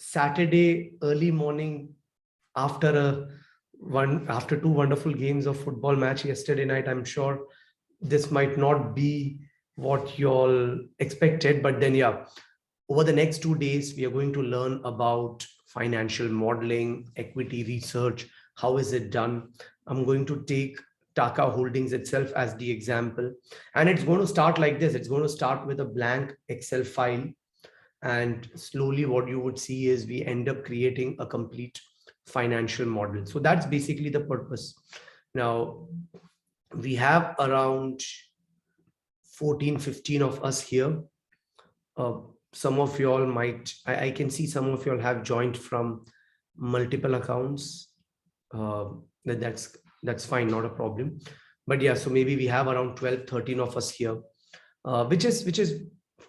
Saturday early morning after after two wonderful games of football match yesterday night. I'm sure this might not be what you all expected, but then yeah, over the next 2 days we are going to learn about financial modeling, equity research. How is it done? I'm going to take Taka Holdings itself as the example, and it's going to start like this. It's going to start with a blank Excel file, and slowly what you would see is we end up creating a complete financial model. So that's basically the purpose. Now we have around 14-15 of us here. Some of you all might, I can see some of you all have joined from multiple accounts. That's fine, not a problem. But yeah, so maybe we have around 12-13 of us here, which is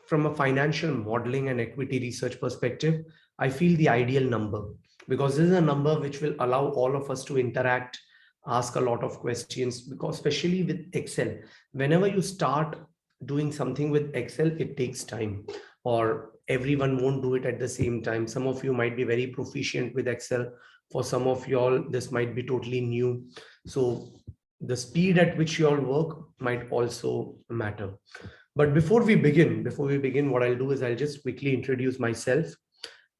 from a financial modeling and equity research perspective, I feel the ideal number, because this is a number which will allow all of us to interact, ask a lot of questions, because especially with Excel, whenever you start doing something with Excel, it takes time, or everyone won't do it at the same time. Some of you might be very proficient with Excel. For some of you all, this might be totally new. So the speed at which you all work might also matter. But before we begin, what I'll do is I'll just quickly introduce myself,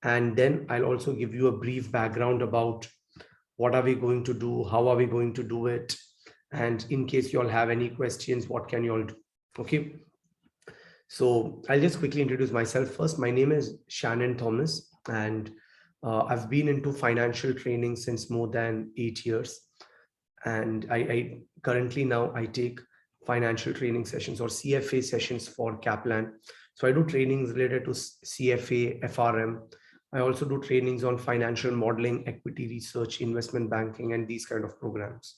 and then I'll also give you a brief background about what are we going to do, how are we going to do it, and in case you all have any questions, what can you all do? Okay. So I'll just quickly introduce myself first. My name is Shannon Thomas, and I've been into financial training since more than 8 years. And I currently now I take financial training sessions or CFA sessions for Kaplan. So I do trainings related to CFA, FRM. I also do trainings on financial modeling, equity research, investment banking, and these kind of programs.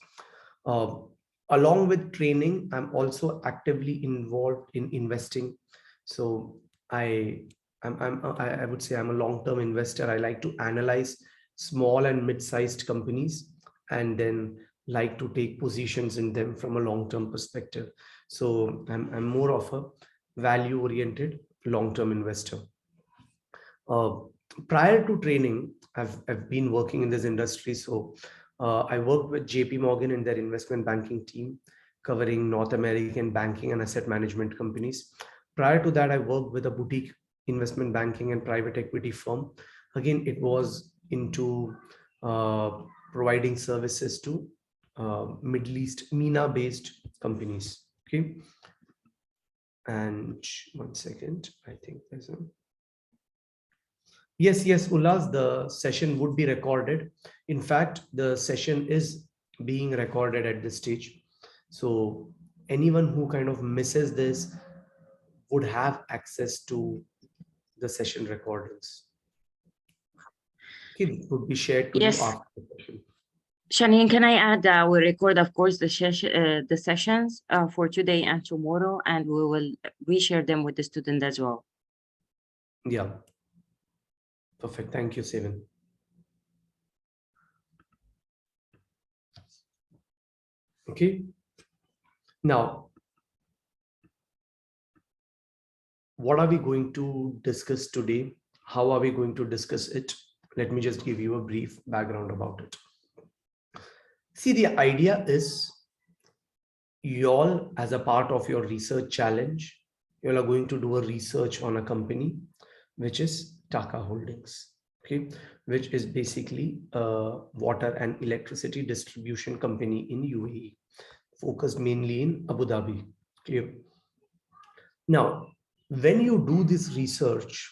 Along with training, I'm also actively involved in investing. So I would say I'm a long-term investor. I like to analyze small and mid-sized companies, and then like to take positions in them from a long-term perspective. So I'm more of a value-oriented long-term investor. Prior to training, I've been working in this industry. So I worked with JP Morgan in their investment banking team, covering North American banking and asset management companies. Prior to that, I worked with a boutique investment banking and private equity firm. Again, it was into providing services to Middle East, MENA-based companies. Okay. And 1 second, I think there's a... Yes, Ullas, the session would be recorded. In fact, the session is being recorded at this stage. So anyone who kind of misses this would have access to the session recordings. Okay, it would be shared to you after the session. Shanine, can I add, we record, of course, the sessions for today and tomorrow, and we will reshare them with the student as well. Yeah. Perfect. Thank you, Seven. Okay. Now, what are we going to discuss today? How are we going to discuss it? Let me just give you a brief background about it. See, the idea is you all, as a part of your research challenge, you all are going to do a research on a company, which is Taka Holdings, okay, which is basically a water and electricity distribution company in UAE, focused mainly in Abu Dhabi. Clear? Now, when you do this research,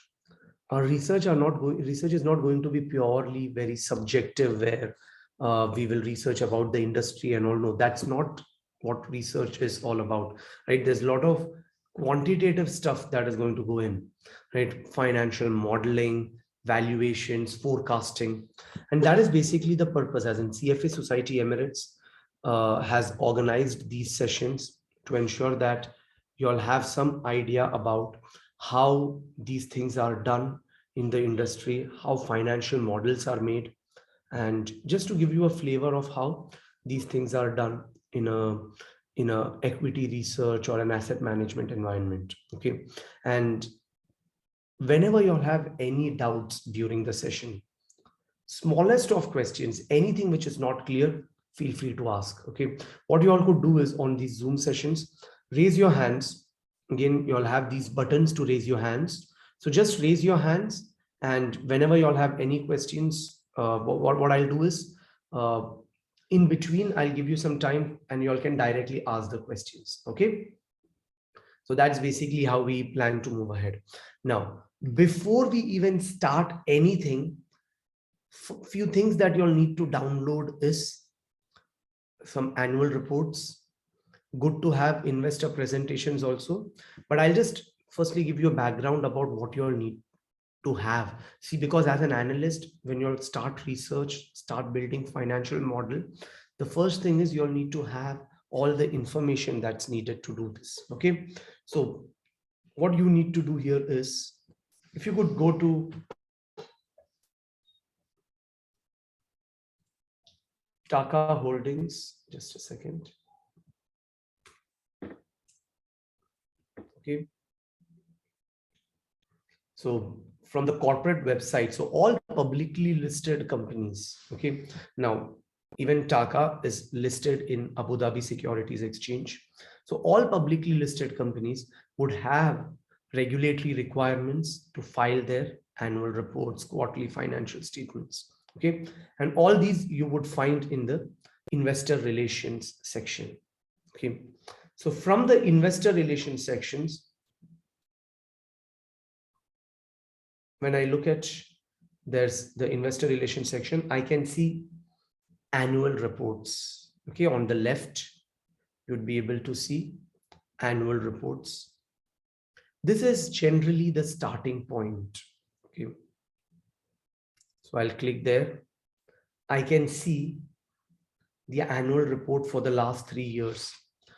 research is not going to be purely very subjective, where we will research about the industry and all. No, that's not what research is all about, right? There's a lot of quantitative stuff that is going to go in, right? Financial modeling, valuations, forecasting, and that is basically the purpose. As in, CFA Society Emirates has organized these sessions to ensure that you all have some idea about how these things are done in the industry, how financial models are made, and just to give you a flavor of how these things are done in a equity research or an asset management environment. Okay. And whenever you'll have any doubts during the session, smallest of questions, anything which is not clear, feel free to ask. Okay, what you all could do is on these Zoom sessions, raise your hands. Again, you'll have these buttons to raise your hands. So just raise your hands, and whenever you'll have any questions, what I'll do is in between, I'll give you some time and you all can directly ask the questions. Okay, so that's basically how we plan to move ahead. Now, before we even start anything, few things that you'll need to download is some annual reports. Good to have investor presentations also, but I'll just firstly give you a background about what you'll need to have. See, because as an analyst, when you'll start research, start building financial model, the first thing is you'll need to have all the information that's needed to do this. Okay, so what you need to do here is, if you could go to Taka Holdings, just a second. Okay, so from the corporate website, so all publicly listed companies. Okay, now even Taka is listed in Abu Dhabi Securities Exchange. So all publicly listed companies would have regulatory requirements to file their annual reports, quarterly financial statements. Okay, and all these you would find in the investor relations section. Okay, so from the investor relations sections, when I look at, there's the investor relations section, I can see annual reports. Okay, on the left, you'd be able to see annual reports. This is generally the starting point. Okay, so I'll click there. I can see the annual report for the last 3 years.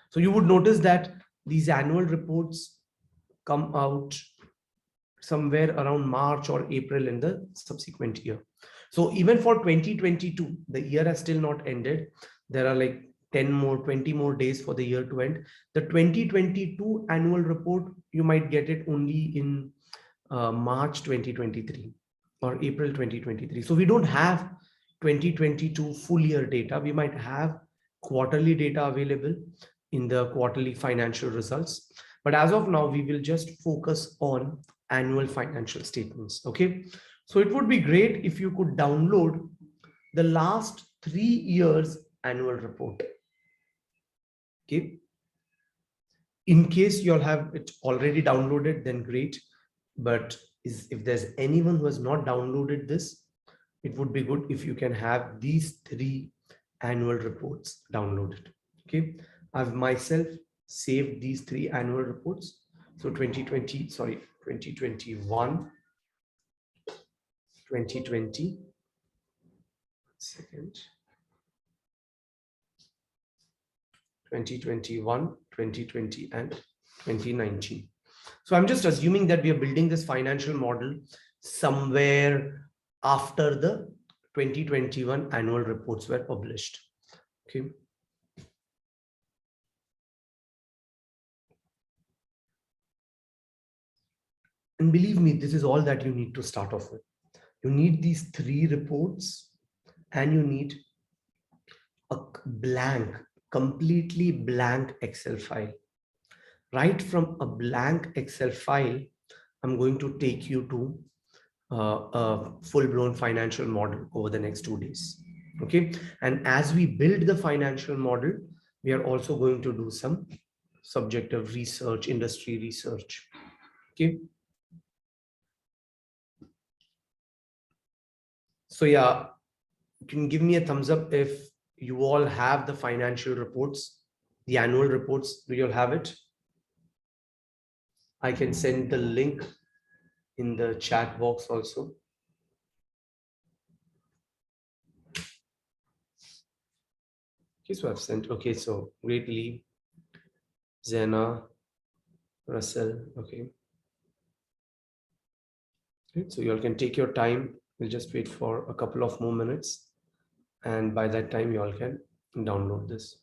So you would notice that these annual reports come out somewhere around March or April in the subsequent year. So even for 2022, the year has still not ended. There are like 10 more, 20 more days for the year to end. The 2022 annual report, you might get it only in March 2023 or April 2023. So we don't have 2022 full year data. We might have quarterly data available in the quarterly financial results. But as of now, we will just focus on annual financial statements. Okay, so it would be great if you could download the last 3 years annual report. Okay, in case you'll have it already downloaded, then great. But if there's anyone who has not downloaded this, it would be good if you can have these 3 annual reports downloaded. Okay, I've myself saved these 3 annual reports. So 2021, 2020, second, 2021, 2020, and 2019. So I'm just assuming that we are building this financial model somewhere after the 2021 annual reports were published. Okay. And believe me, this is all that you need to start off with. You need these 3 reports and you need a blank, completely blank Excel file. Right from a blank Excel file, I'm going to take you to a full-blown financial model over the next 2 days. Okay, and as we build the financial model, we are also going to do some subjective research, industry research. Okay, so yeah, you can give me a thumbs up if you all have the financial reports, the annual reports. Do you all have it? I can send the link in the chat box also. Okay, so I've sent. Okay, so greatly, Zena, Russell. Okay. Okay, so you all can take your time. We'll just wait for a couple of more minutes, and by that time, you all can download this.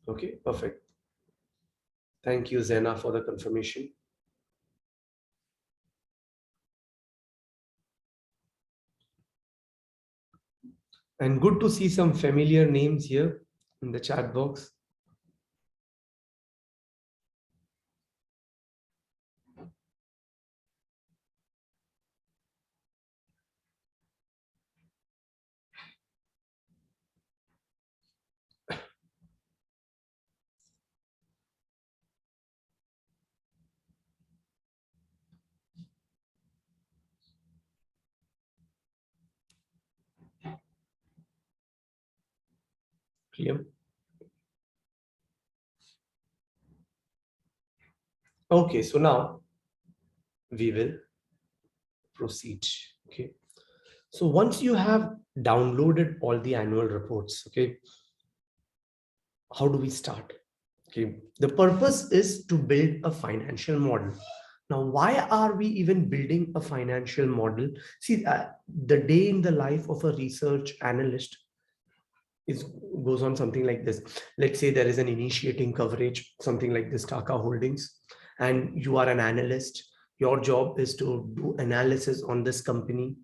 Okay, perfect. Thank you, Zena, for the confirmation. And good to see some familiar names here in the chat box. Clear? Okay, so now we will proceed. Okay. So once you have downloaded all the annual reports, okay, how do we start? Okay, the purpose is to build a financial model. Now, why are we even building a financial model? See, the day in the life of a research analyst is goes on something like this. Let's say there is an initiating coverage, something like this, Taka Holdings, and you are an analyst. Your job is to do analysis on this company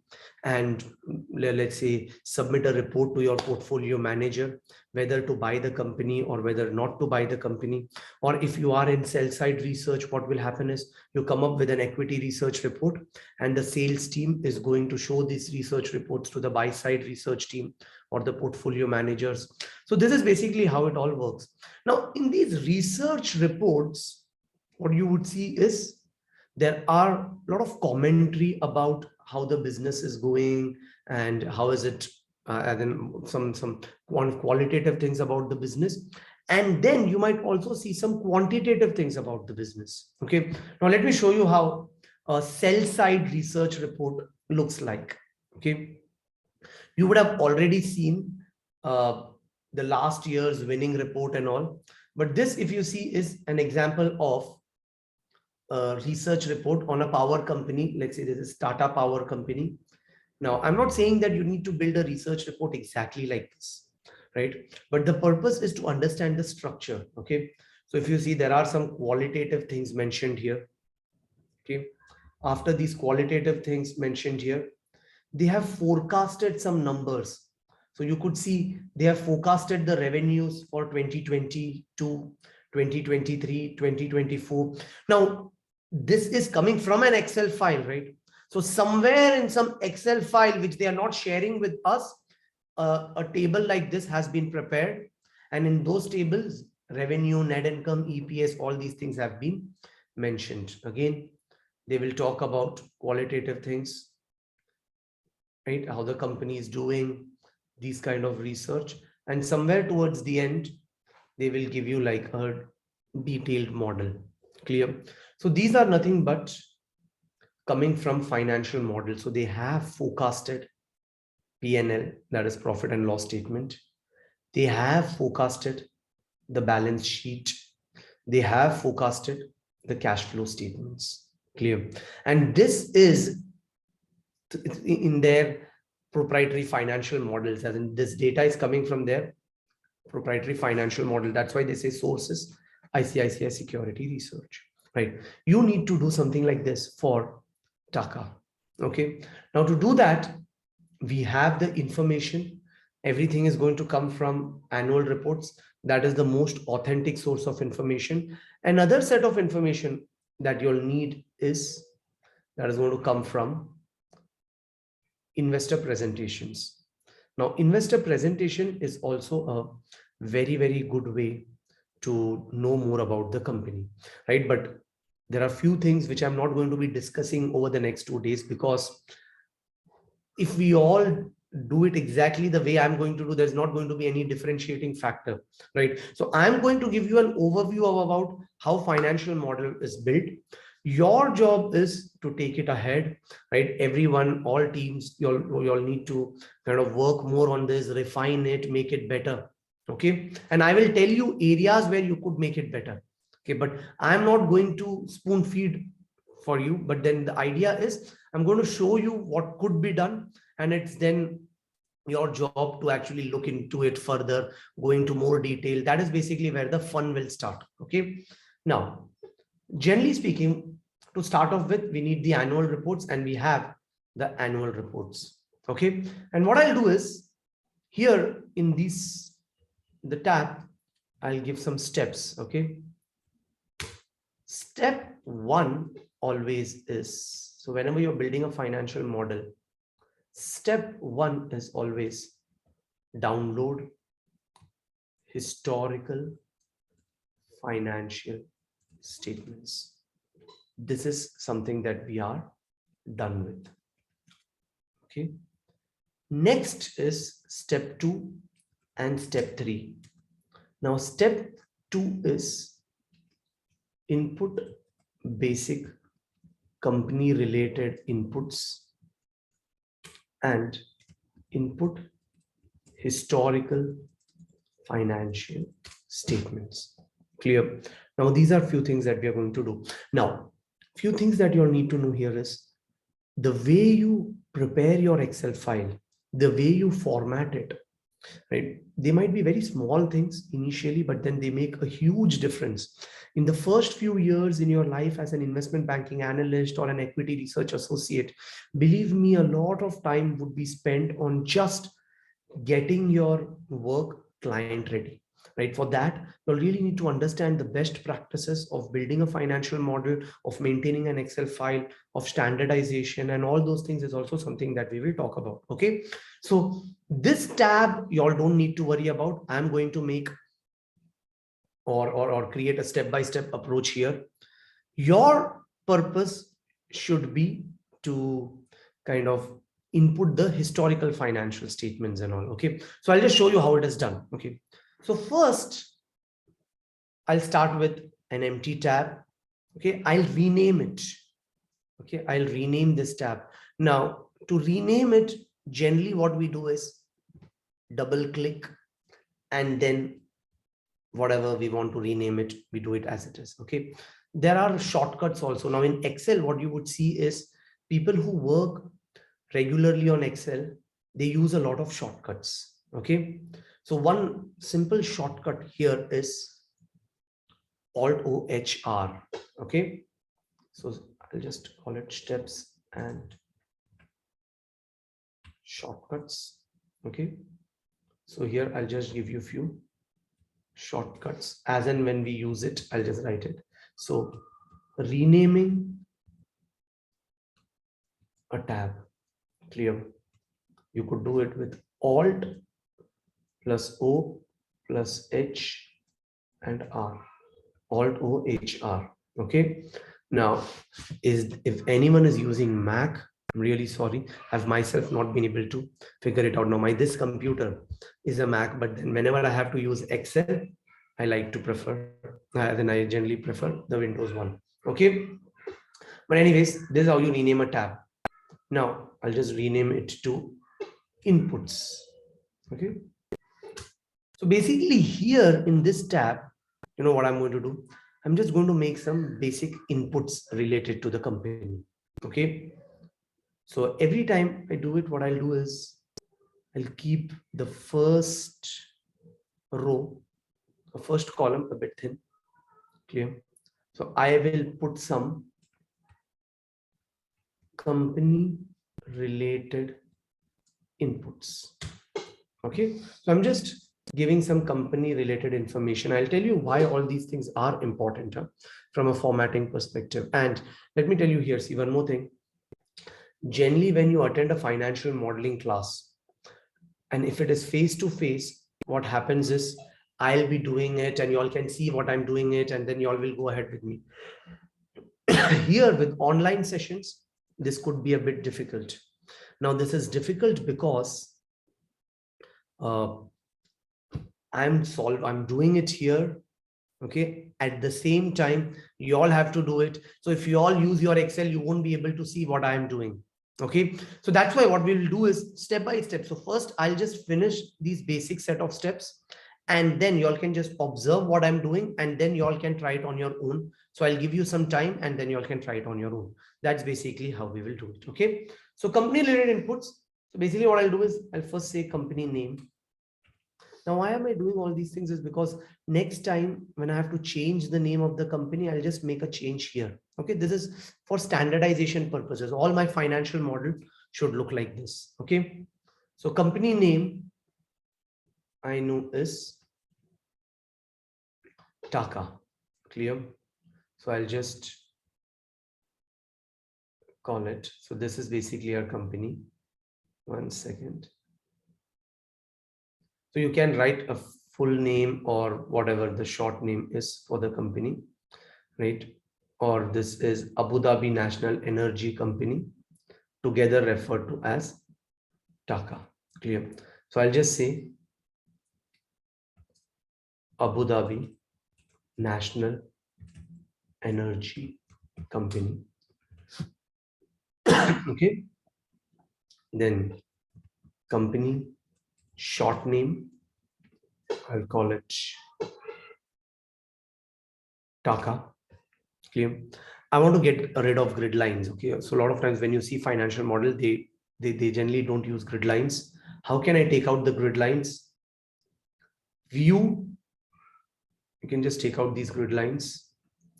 and let's say submit a report to your portfolio manager whether to buy the company or whether not to buy the company. Or if you are in sell side research, what will happen is you come up with an equity research report and the sales team is going to show these research reports to the buy side research team or the portfolio managers. So this is basically how it all works. Now, in these research reports, what you would see is there are a lot of commentary about how the business is going and how is it, and then some qualitative things about the business. And then you might also see some quantitative things about the business. Okay. Now let me show you how a sell side research report looks like. Okay. You would have already seen uh, the last year's winning report and all. But this, if you see, is an example of a research report on a power company. Let's say this is Tata Power Company. Now, I'm not saying that you need to build a research report exactly like this, right? But the purpose is to understand the structure, okay? So if you see, there are some qualitative things mentioned here, okay? After these qualitative things mentioned here, they have forecasted some numbers. So you could see they have forecasted the revenues for 2022, 2023, 2024. Now, this is coming from an Excel file, right? So somewhere in some Excel file, which they are not sharing with us, a table like this has been prepared. And in those tables, revenue, net income, EPS, all these things have been mentioned. Again, they will talk about qualitative things, right? How the company is doing, these kind of research. And somewhere towards the end, they will give you like a detailed model. Clear? So these are nothing but coming from financial models. So they have forecasted P&L, that is profit and loss statement. They have forecasted the balance sheet. They have forecasted the cash flow statements. Clear? And this is in their proprietary financial models, as in this data is coming from their proprietary financial model. That's why they say sources ICICI Security Research, right? You need to do something like this for Taka. Okay. Now to do that, we have the information. Everything is going to come from annual reports. That is the most authentic source of information. Another set of information that you'll need is that is going to come from investor presentations. Now, investor presentation is also a very, very good way to know more about the company, right? But there are few things which I'm not going to be discussing over the next 2 days, because if we all do it exactly the way I'm going to do, there's not going to be any differentiating factor, right? So I'm going to give you an overview of about how financial model is built. Your job is to take it ahead, right? Everyone, all teams, you all need to kind of work more on this, refine it, make it better. Okay. And I will tell you areas where you could make it better. Okay. But I'm not going to spoon feed for you, but then the idea is I'm going to show you what could be done, and it's then your job to actually look into it further, go into more detail. That is basically where the fun will start. Okay. Now, generally speaking, to start off with, we need the annual reports, and we have the annual reports. Okay. And what I'll do is here in the tab, I'll give some steps. Okay. Step one always is, so whenever you're building a financial model, step one is always download historical financial statements. This is something that we are done with. Okay. Next is step two and step three. Now, step two is input basic company related inputs and input historical financial statements. Clear? Now, these are few things that we are going to do. Now, few things that you'll need to know here is the way you prepare your Excel file, the way you format it, right? They might be very small things initially, but then they make a huge difference. In the first few years in your life as an investment banking analyst or an equity research associate, believe me, a lot of time would be spent on just getting your work client ready. Right? For that, you'll really need to understand the best practices of building a financial model, of maintaining an Excel file, of standardization, and all those things is also something that we will talk about. Okay. So this tab, y'all don't need to worry about. I'm going to make or create a step-by-step approach here. Your purpose should be to kind of input the historical financial statements and all. Okay. So I'll just show you how it is done. Okay. So first, I'll start with an empty tab. Okay, I'll rename it. Okay, I'll rename this tab. Now, to rename it, generally what we do is double click, and then whatever we want to rename it, we do it as it is. Okay, there are shortcuts also. Now in Excel, what you would see is people who work regularly on Excel, they use a lot of shortcuts. Okay. So one simple shortcut here is Alt-O-H-R. Okay. So I'll just call it steps and shortcuts. Okay. So here I'll just give you a few shortcuts. As and when we use it, I'll just write it. So renaming a tab. Clear. You could do it with Alt plus O plus H and R. Alt-O-H-R. Okay. Now, if anyone is using Mac, I'm really sorry. I've myself not been able to figure it out. Now, this computer is a Mac, but then whenever I have to use Excel, I like to prefer, then I generally prefer the Windows one. Okay. But anyways, this is how you rename a tab. Now, I'll just rename it to inputs. Okay. So basically here in this tab, you know what I'm going to do? I'm just going to make some basic inputs related to the company. Okay. So every time I do it, what I'll do is I'll keep the first row, the first column a bit thin. Clear? So I will put some company related inputs. Okay. So I'm just giving some company related information. I'll tell you why all these things are important from a formatting perspective. And let me tell you here, see one more thing. Generally, when you attend a financial modeling class, and if it is face to face, what happens is I'll be doing it and you all can see what I'm doing it, and then you all will go ahead with me. Here with online sessions, this could be a bit difficult. Now, this is difficult because I'm doing it here. Okay. At the same time, you all have to do it. So if you all use your Excel, you won't be able to see what I'm doing. Okay. So that's why what we'll do is step by step. So first I'll just finish these basic set of steps, and then you all can just observe what I'm doing, and then you all can try it on your own. So I'll give you some time, and then you all can try it on your own. That's basically how we will do it. Okay. So company related inputs, So basically what I'll do is I'll first say company name. Now, why am I doing all these things is because next time when I have to change the name of the company, I'll just make a change here. Okay, this is for standardization purposes. All my financial model should look like this. Okay, so company name I know is Taka. Clear? So I'll just call it. So this is basically our company. 1 second. So you can write a full name or whatever the short name is for the company, right? Or this is Abu Dhabi National Energy Company, together referred to as Taka. Clear? So I'll just say Abu Dhabi National Energy Company. Okay. Then company short name, I'll call it Taka. Clear? I want to get rid of grid lines. Okay, so a lot of times when you see financial model, they generally don't use grid lines. How can I take out the grid lines? View, you can just take out these grid lines.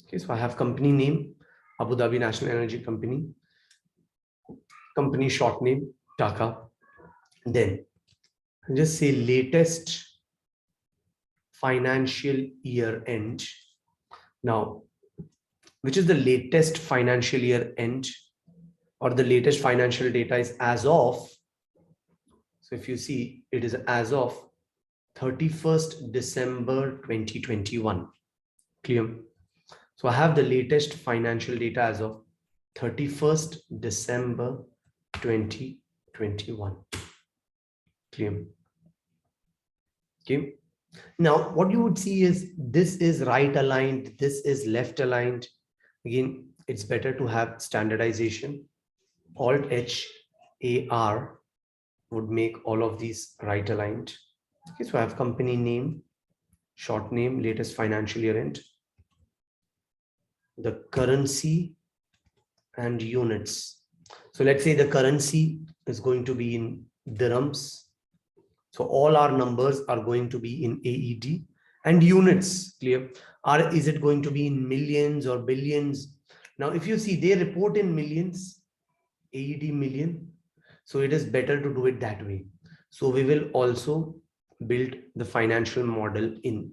Okay, so I have company name, Abu Dhabi National Energy Company, company short name, Taka. Then I'll just say latest financial year end. Now, which is the latest financial year end, or the latest financial data is as of. So if you see, it is as of 31st December 2021. Clear? So I have the latest financial data as of 31st December 2021. Clear? Okay. Now, what you would see is this is right aligned, this is left aligned. Again, it's better to have standardization. Alt H A R would make all of these right aligned. Okay, so I have company name, short name, latest financial year end, the currency and units. So let's say the currency is going to be in dirhams. So all our numbers are going to be in AED, and units. Clear? Is it going to be in millions or billions? Now, if you see, they report in millions, AED million. So it is better to do it that way. So we will also build the financial model in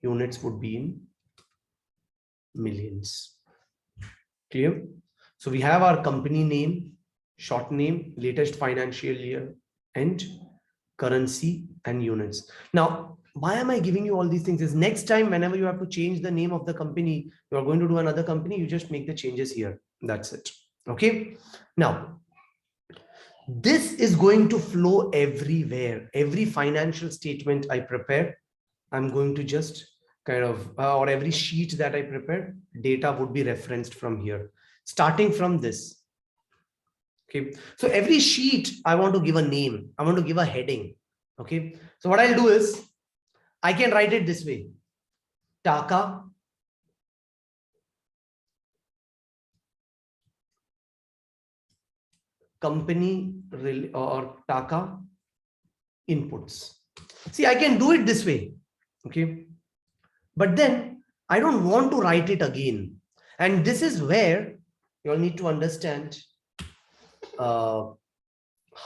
units, would be in millions. Clear? So we have our company name, short name, latest financial year, and currency and units. Now, why am I giving you all these things? Is next time, whenever you have to change the name of the company, you are going to do another company, you just make the changes here. That's it. Okay. Now, this is going to flow everywhere. Every financial statement I prepare, I'm going to just kind of, or every sheet that I prepare, data would be referenced from here, starting from this. Okay, so every sheet I want to give a name, I want to give a heading. Okay, so what I'll do is I can write it this way: Taka company or Taka inputs. See, I can do it this way. Okay, but then I don't want to write it again. And this is where you'll need to understand how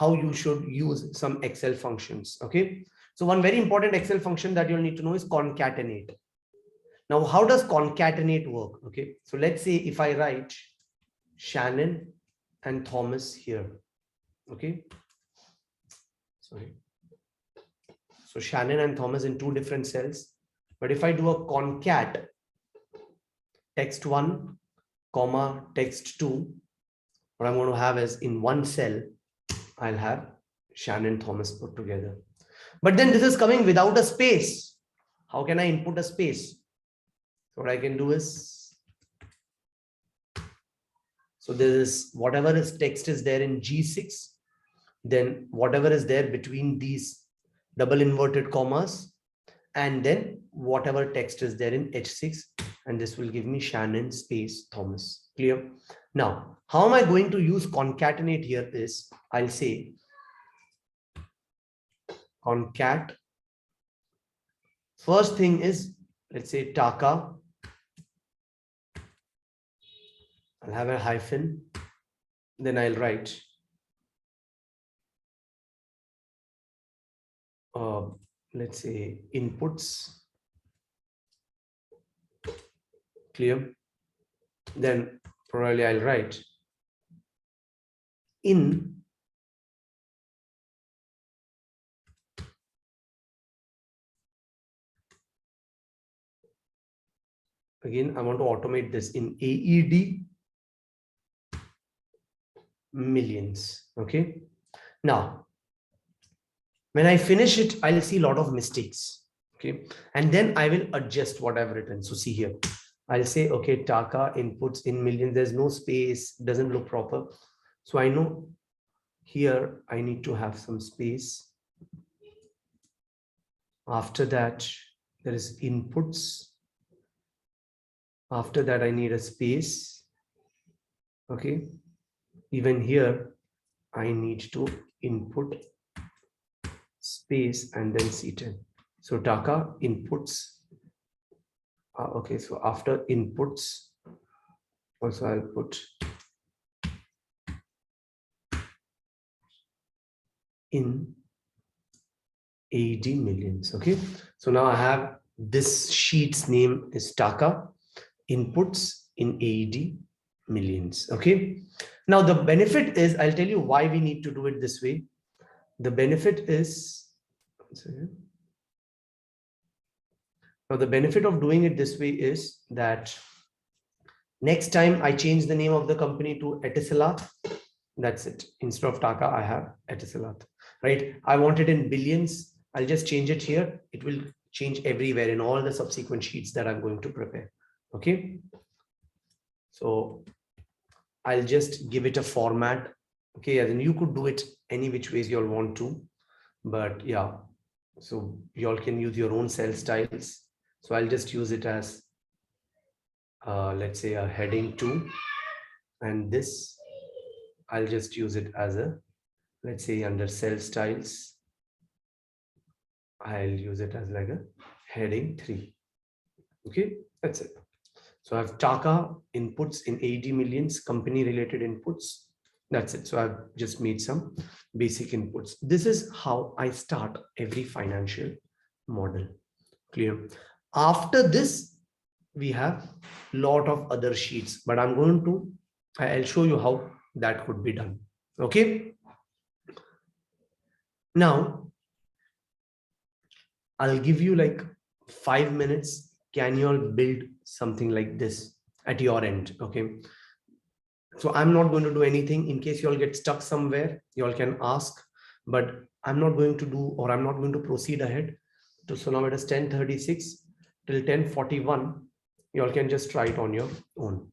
you should use some Excel functions. Okay, so one very important Excel function that you'll need to know is concatenate. Now, how does concatenate work? Okay, so let's say if I write Shannon and Thomas here. Okay, sorry. So Shannon and Thomas in two different cells. But if I do a concat text 1, comma text 2, what I'm going to have is in one cell, I'll have Shannon Thomas put together. But then this is coming without a space. How can I input a space? So what I can do is, so there is whatever is text is there in G6, then whatever is there between these double inverted commas, and then whatever text is there in H6, and this will give me Shannon space Thomas. Clear? Now, how am I going to use concatenate here is, I'll say concat. First thing is, let's say Taka. I'll have a hyphen. Then I'll write let's say inputs. Clear? Then probably I'll write in again. I want to automate this in AED millions. Okay. Now, when I finish it, I'll see a lot of mistakes. Okay. And then I will adjust what I've written. So see here, I'll say, okay, Taka inputs in millions. There's no space, doesn't look proper. So I know here I need to have some space. After that, there is inputs. After that, I need a space. Okay. Even here, I need to input space and then C10. So Taka inputs. Okay, so after inputs, also I'll put in AD millions. Okay, so now I have this sheet's name is Taka inputs in AD millions. Okay, now the benefit is, I'll tell you why we need to do it this way. The benefit is, now the benefit of doing it this way is that next time I change the name of the company to Etisalat, that's it. Instead of Taka, I have Etisalat, right? I want it in billions. I'll just change it here. It will change everywhere in all the subsequent sheets that I'm going to prepare. Okay. So I'll just give it a format. Okay. And then you could do it any which ways you'll want to, but yeah. So y'all can use your own cell styles. So I'll just use it as, let's say a heading 2, and this, I'll just use it as a, let's say under cell styles, I'll use it as like a heading 3. Okay, that's it. So I have Taka inputs in AD millions, company related inputs. That's it. So I've just made some basic inputs. This is how I start every financial model. Clear? After this, we have a lot of other sheets, but I'll show you how that could be done. Okay. Now, I'll give you like 5 minutes. Can you all build something like this at your end? Okay. So I'm not going to do anything. In case you all get stuck somewhere, you all can ask, but I'm not going to do, or I'm not going to proceed ahead. So now it is 10:36 till 10:41. You all can just try it on your own.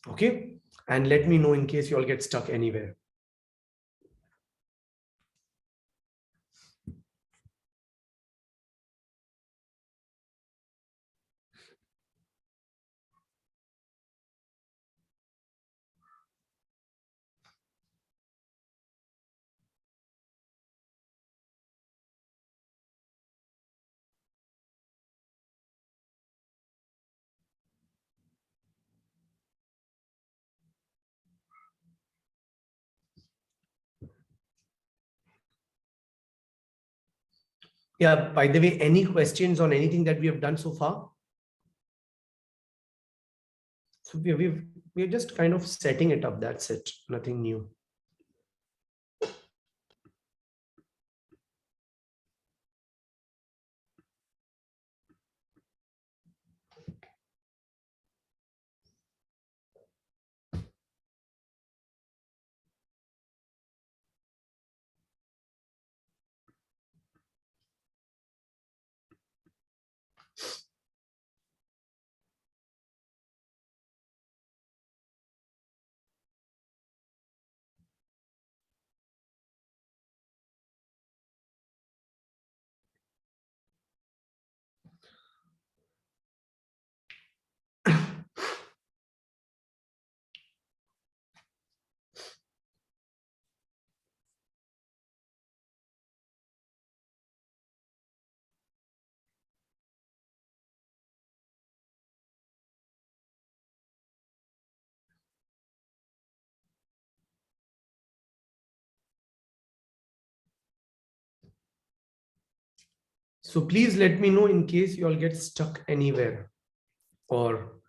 Okay. And let me know in case you all get stuck anywhere. Yeah, by the way, any questions on anything that we have done so far? So we're just kind of setting it up. That's it. Nothing new. So please let me know in case you all get stuck anywhere, or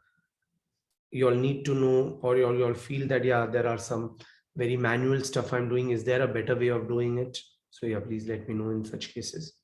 you all need to know, or you all feel that, yeah, there are some very manual stuff I'm doing. Is there a better way of doing it? So yeah, please let me know in such cases.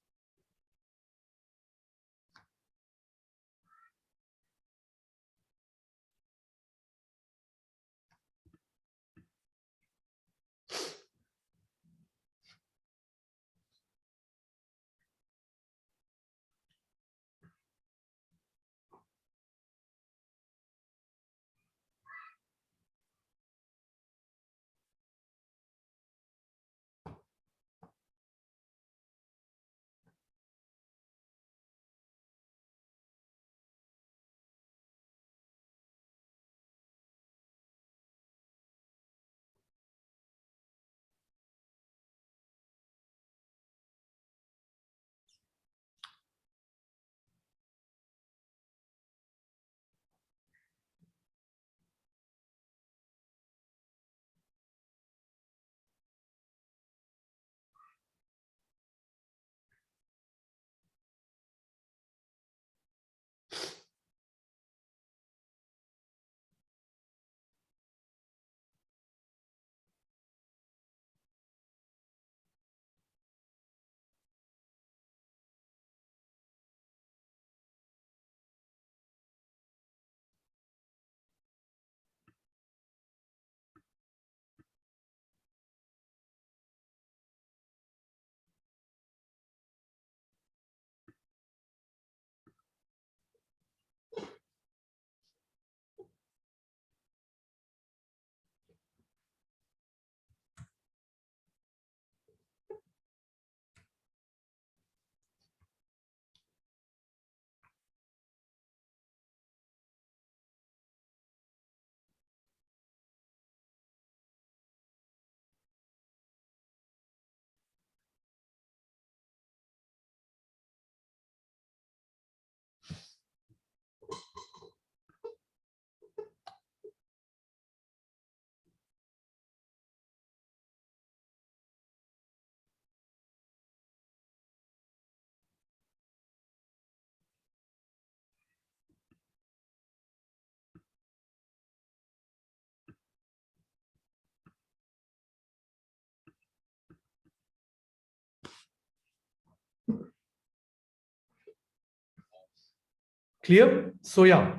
Clear? So yeah,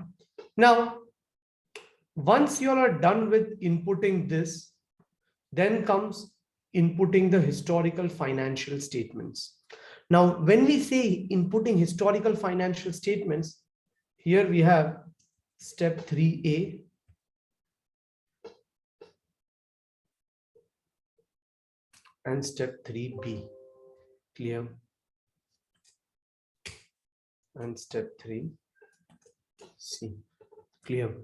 now once you all are done with inputting this, then comes inputting the historical financial statements. Now, when we say inputting historical financial statements, here we have step 3A and step 3B. Clear? And step 3C. Clear?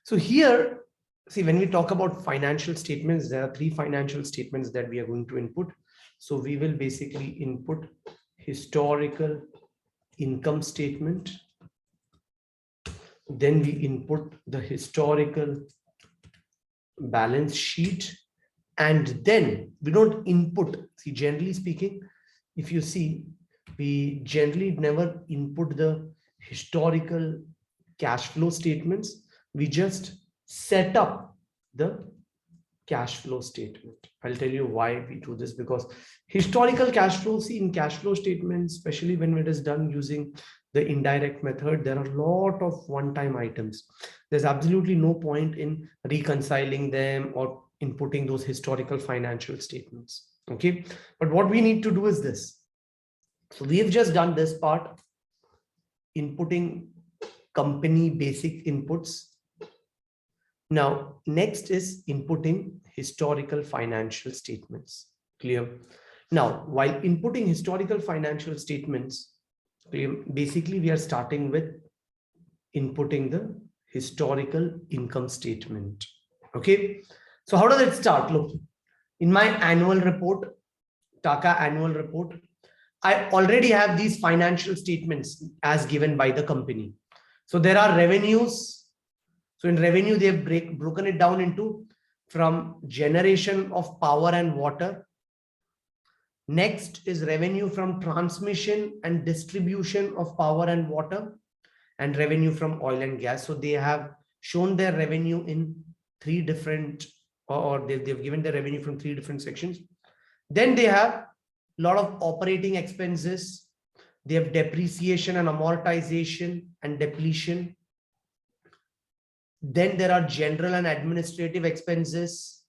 So here, see, when we talk about financial statements, there are 3 financial statements that we are going to input. So we will basically input historical income statement. Then we input the historical balance sheet. And then we don't input, see, generally speaking, if you see, we generally never input the historical cash flow statements. We just set up the cash flow statement. I'll tell you why we do this, because historical cash flow, see, in cash flow statements, especially when it is done using the indirect method, there are a lot of one-time items. There's absolutely no point in reconciling them or inputting those historical financial statements. Okay, but what we need to do is this. So we have just done this part, inputting company basic inputs. Now, next is inputting historical financial statements. Clear? Now, while inputting historical financial statements, basically we are starting with inputting the historical income statement. Okay, so how does it start? Look, in my annual report, TAQA annual report, I already have these financial statements as given by the company. So there are revenues. So in revenue, they have broken it down into from generation of power and water, Next is revenue from transmission and distribution of power and water, and revenue from oil and gas. So they have shown their revenue in three different, or they've given the revenue from three different sections. Then they have a lot of operating expenses. They have depreciation and amortization and depletion. Then there are general and administrative expenses,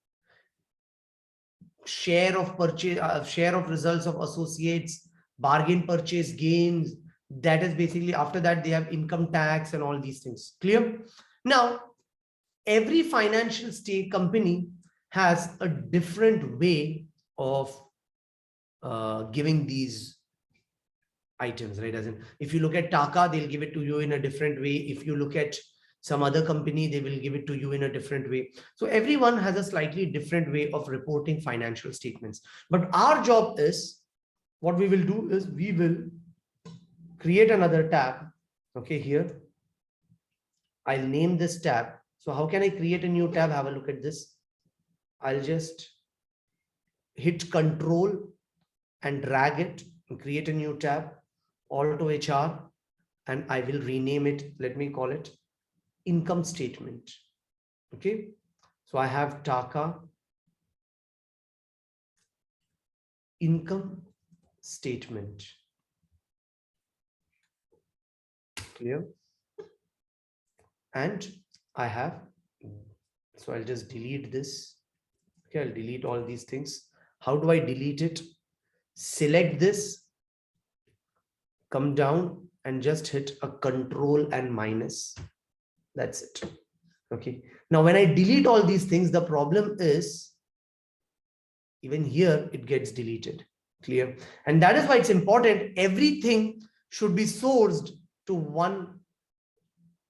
share of purchase, share of results of associates, bargain purchase gains. That is basically, after that they have income tax and all these things. Clear? Now, every financial state company has a different way of giving these items, right? As in, if you look at Taka, they'll give it to you in a different way. If you look at some other company, they will give it to you in a different way. So everyone has a slightly different way of reporting financial statements. But our job is, what we will do is we will create another tab. Okay, here I'll name this tab. So how can I create a new tab? Have a look at this. I'll just hit Control and drag it and create a new tab, Auto HR, and I will rename it. Let me call it income statement. Okay, so I have Taka income statement. Clear? And I have, so I'll just delete this. Okay, I'll delete all these things. How do I delete it? Select this, come down and just hit a Control and minus. That's it. Okay. Now, when I delete all these things, the problem is even here it gets deleted. Clear? And that is why it's important. Everything should be sourced to one.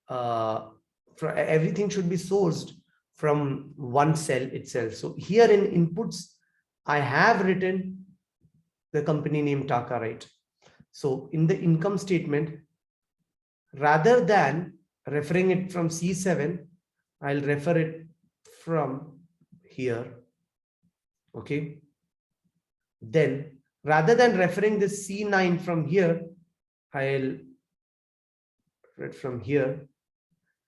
Everything should be sourced from one cell itself. So here in inputs, I have written the company name Taka, right? So in the income statement, rather than referring it from C7, I'll refer it from here. Okay. Then rather than referring this C9 from here, I'll read from here.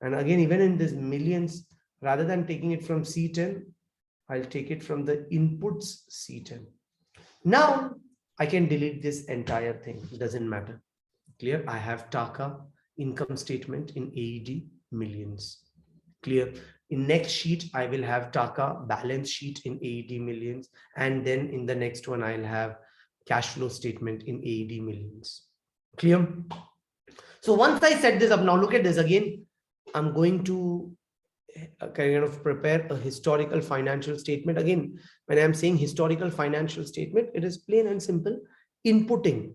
And again, even in this millions, rather than taking it from C10, I'll take it from the inputs C10. Now I can delete this entire thing. It doesn't matter. Clear? I have Taka income statement in AED millions. Clear? In next sheet, I will have Taka balance sheet in AED millions. And then in the next one, I'll have cash flow statement in AED millions. Clear? So once I set this up, now look at this again. I'm going to kind of prepare a historical financial statement. Again, when I'm saying historical financial statement, it is plain and simple inputting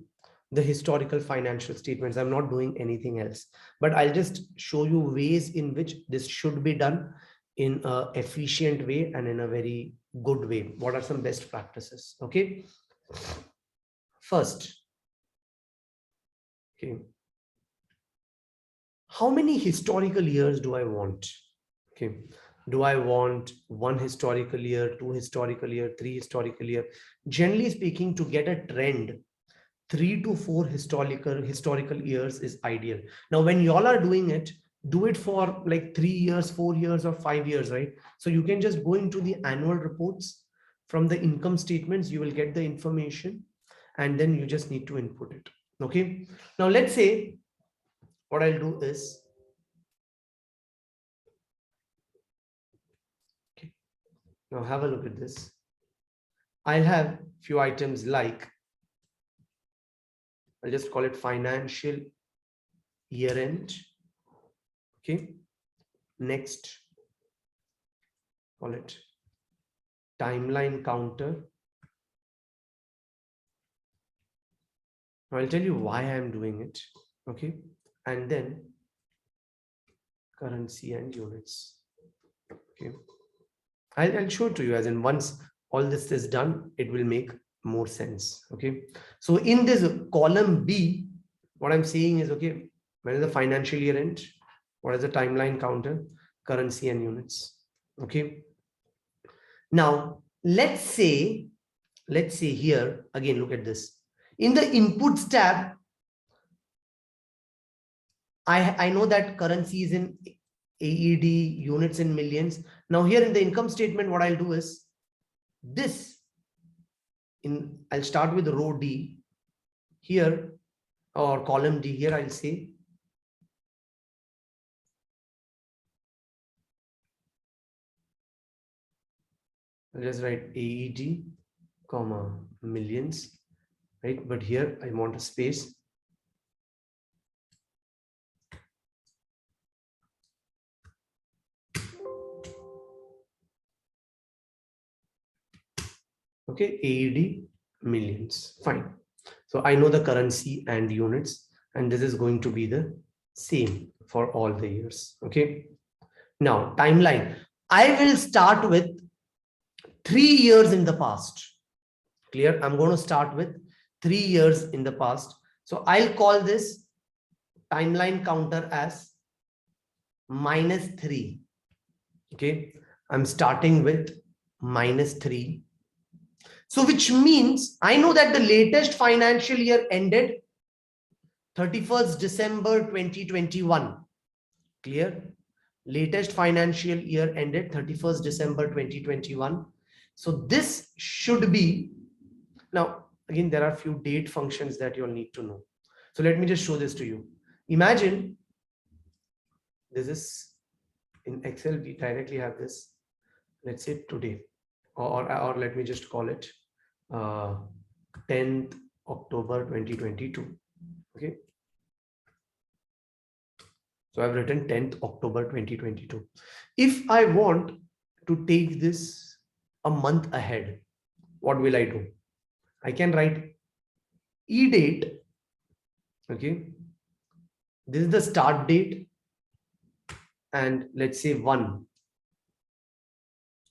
the historical financial statements. I'm not doing anything else, but I'll just show you ways in which this should be done in an efficient way and in a very good way. What are some best practices? Okay. First, okay, how many historical years do I want? Okay, do I want one historical year, two historical year, three historical year? Generally speaking, to get a trend, 3 to 4 historical years is ideal. Now, when y'all are doing it, do it for like 3 years, 4 years, or 5 years, right? So you can just go into the annual reports from the income statements, you will get the information, and then you just need to input it. Okay. Now let's say what I'll do is, okay, now have a look at this. I'll have few items like, I'll just call it financial year end. Okay. Next, call it timeline counter. I'll tell you why I'm doing it. Okay. And then currency and units. Okay. I'll show it to you, as in once all this is done, it will make more sense. Okay. So in this column B, what I'm saying is, okay, when is the financial year end? What is the timeline counter? Currency and units. Okay. Now let's say let's say here, again, look at this. In the inputs tab, I know that currency is in AED, units in millions. Now here in the income statement, what I'll do is this. I'll start with row D here, or column D here, I'll say. I'll just write AED, comma, millions, right? But here I want a space. Okay, AED, millions, fine. So I know the currency and units, and this is going to be the same for all the years. Okay. Now, timeline. I will start with 3 years in the past. Clear? I'm going to start with 3 years in the past. So I'll call this timeline counter as -3. Okay. I'm starting with -3. So which means I know that the latest financial year ended 31st December 2021. Clear? Latest financial year ended 31st December 2021. So this should be, now again, there are a few date functions that you'll need to know. So let me just show this to you. Imagine this is in Excel, we directly have this, let's say today, or let me just call it 10th October 2022. Okay. So I've written 10th October 2022. If I want to take this a month ahead, what will I do? I can write e-date. Okay. This is the start date. And let's say 1.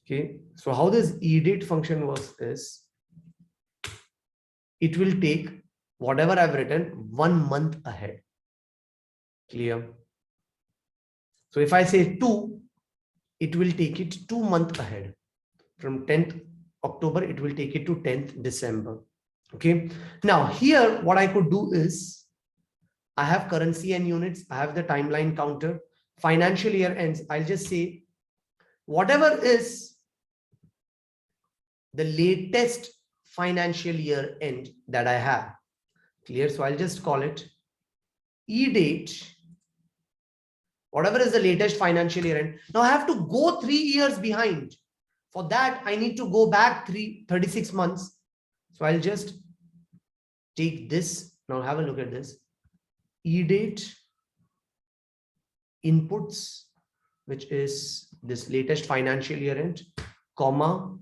Okay. So how this e-date function works is, it will take whatever I've written 1 month ahead. Clear? So if I say 2, it will take it 2 months ahead. From 10th October, it will take it to 10th December. Okay. Now here, what I could do is, I have currency and units. I have the timeline counter. Financial year ends. I'll just say whatever is the latest financial year end that I have. Clear? So I'll just call it e-date. Whatever is the latest financial year end. Now I have to go 3 years behind. For that, I need to go back 36 months. So I'll just take this. Now have a look at this. E-date inputs, which is this latest financial year end, comma,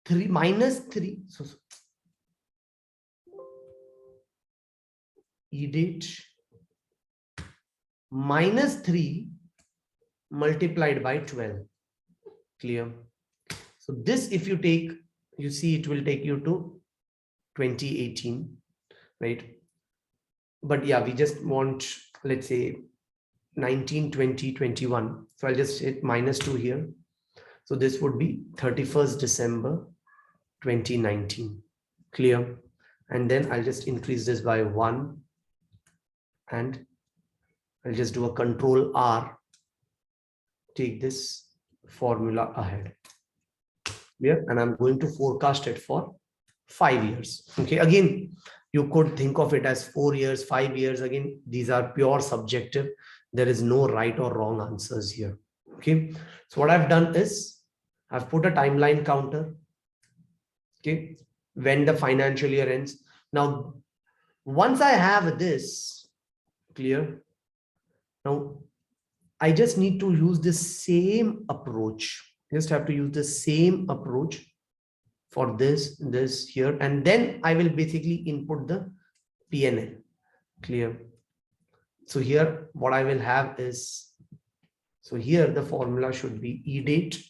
3 minus 3. So e-date minus 3 multiplied by 12. Clear? So this, if you take, you see it will take you to 2018, right? But yeah, we just want, let's say 19, 20, 21. So I'll just hit -2 here. So this would be 31st December 2019. Clear? And then I'll just increase this by 1, and I'll just do a Control R, take this formula ahead. Yeah, and I'm going to forecast it for 5 years. Okay, again, you could think of it as 4 years, 5 years. Again, these are pure subjective. There is no right or wrong answers here. Okay, so what I've done is I've put a timeline counter. Okay, when the financial year ends. Now, once I have this clear, now I just need to use the same approach. Just have to use the same approach for this here, and then I will basically input the P&L. Clear? So here what I will have is, so here the formula should be e-date.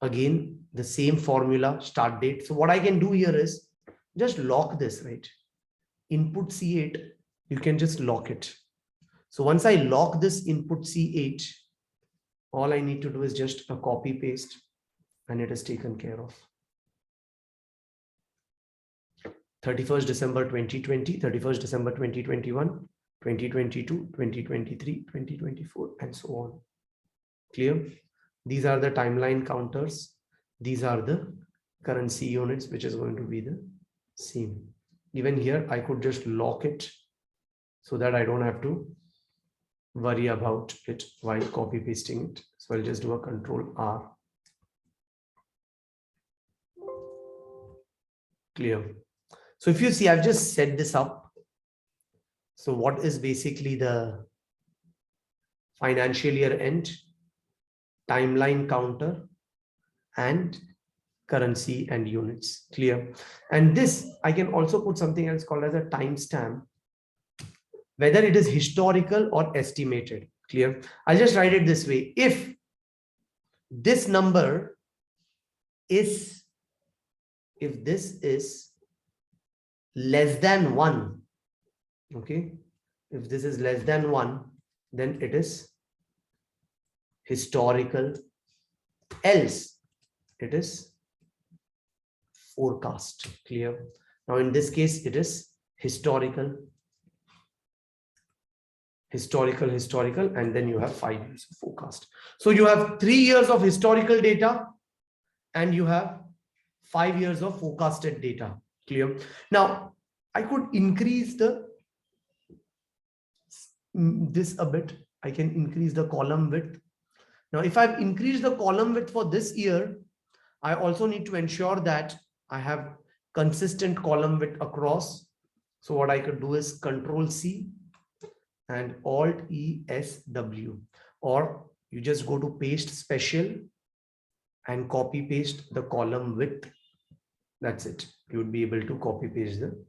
Again, the same formula, start date. So what I can do here is just lock this, right? Input C8, you can just lock it. So once I lock this input C8, all I need to do is just a copy paste. and it is taken care of. 31st December 2020, 31st December 2021, 2022, 2023, 2024, and so on. Clear? These are the timeline counters. These are the currency units, which is going to be the same. Even here, I could just lock it so that I don't have to worry about it while copy pasting it. So I'll just do a Control R. Clear. So if you see, I've just set this up. So what is basically the financial year end, timeline counter, and currency and units. Clear. And this, I can also put something else called as a timestamp, whether it is historical or estimated. Clear. I'll just write it this way. If this number is, if this is less than 1, okay, if this is less than 1, then it is historical, else it is forecast. Clear. Now in this case, it is historical, and then you have 5 years of forecast. So you have 3 years of historical data and you have 5 years of forecasted data. Clear. Now I could increase this a bit. I can increase the column width. Now if I've increased the column width for this year, I also need to ensure that I have consistent column width across. So what I could do is Control C and Alt E S W, or you just go to paste special and copy paste the column width. That's it. You would be able to copy paste the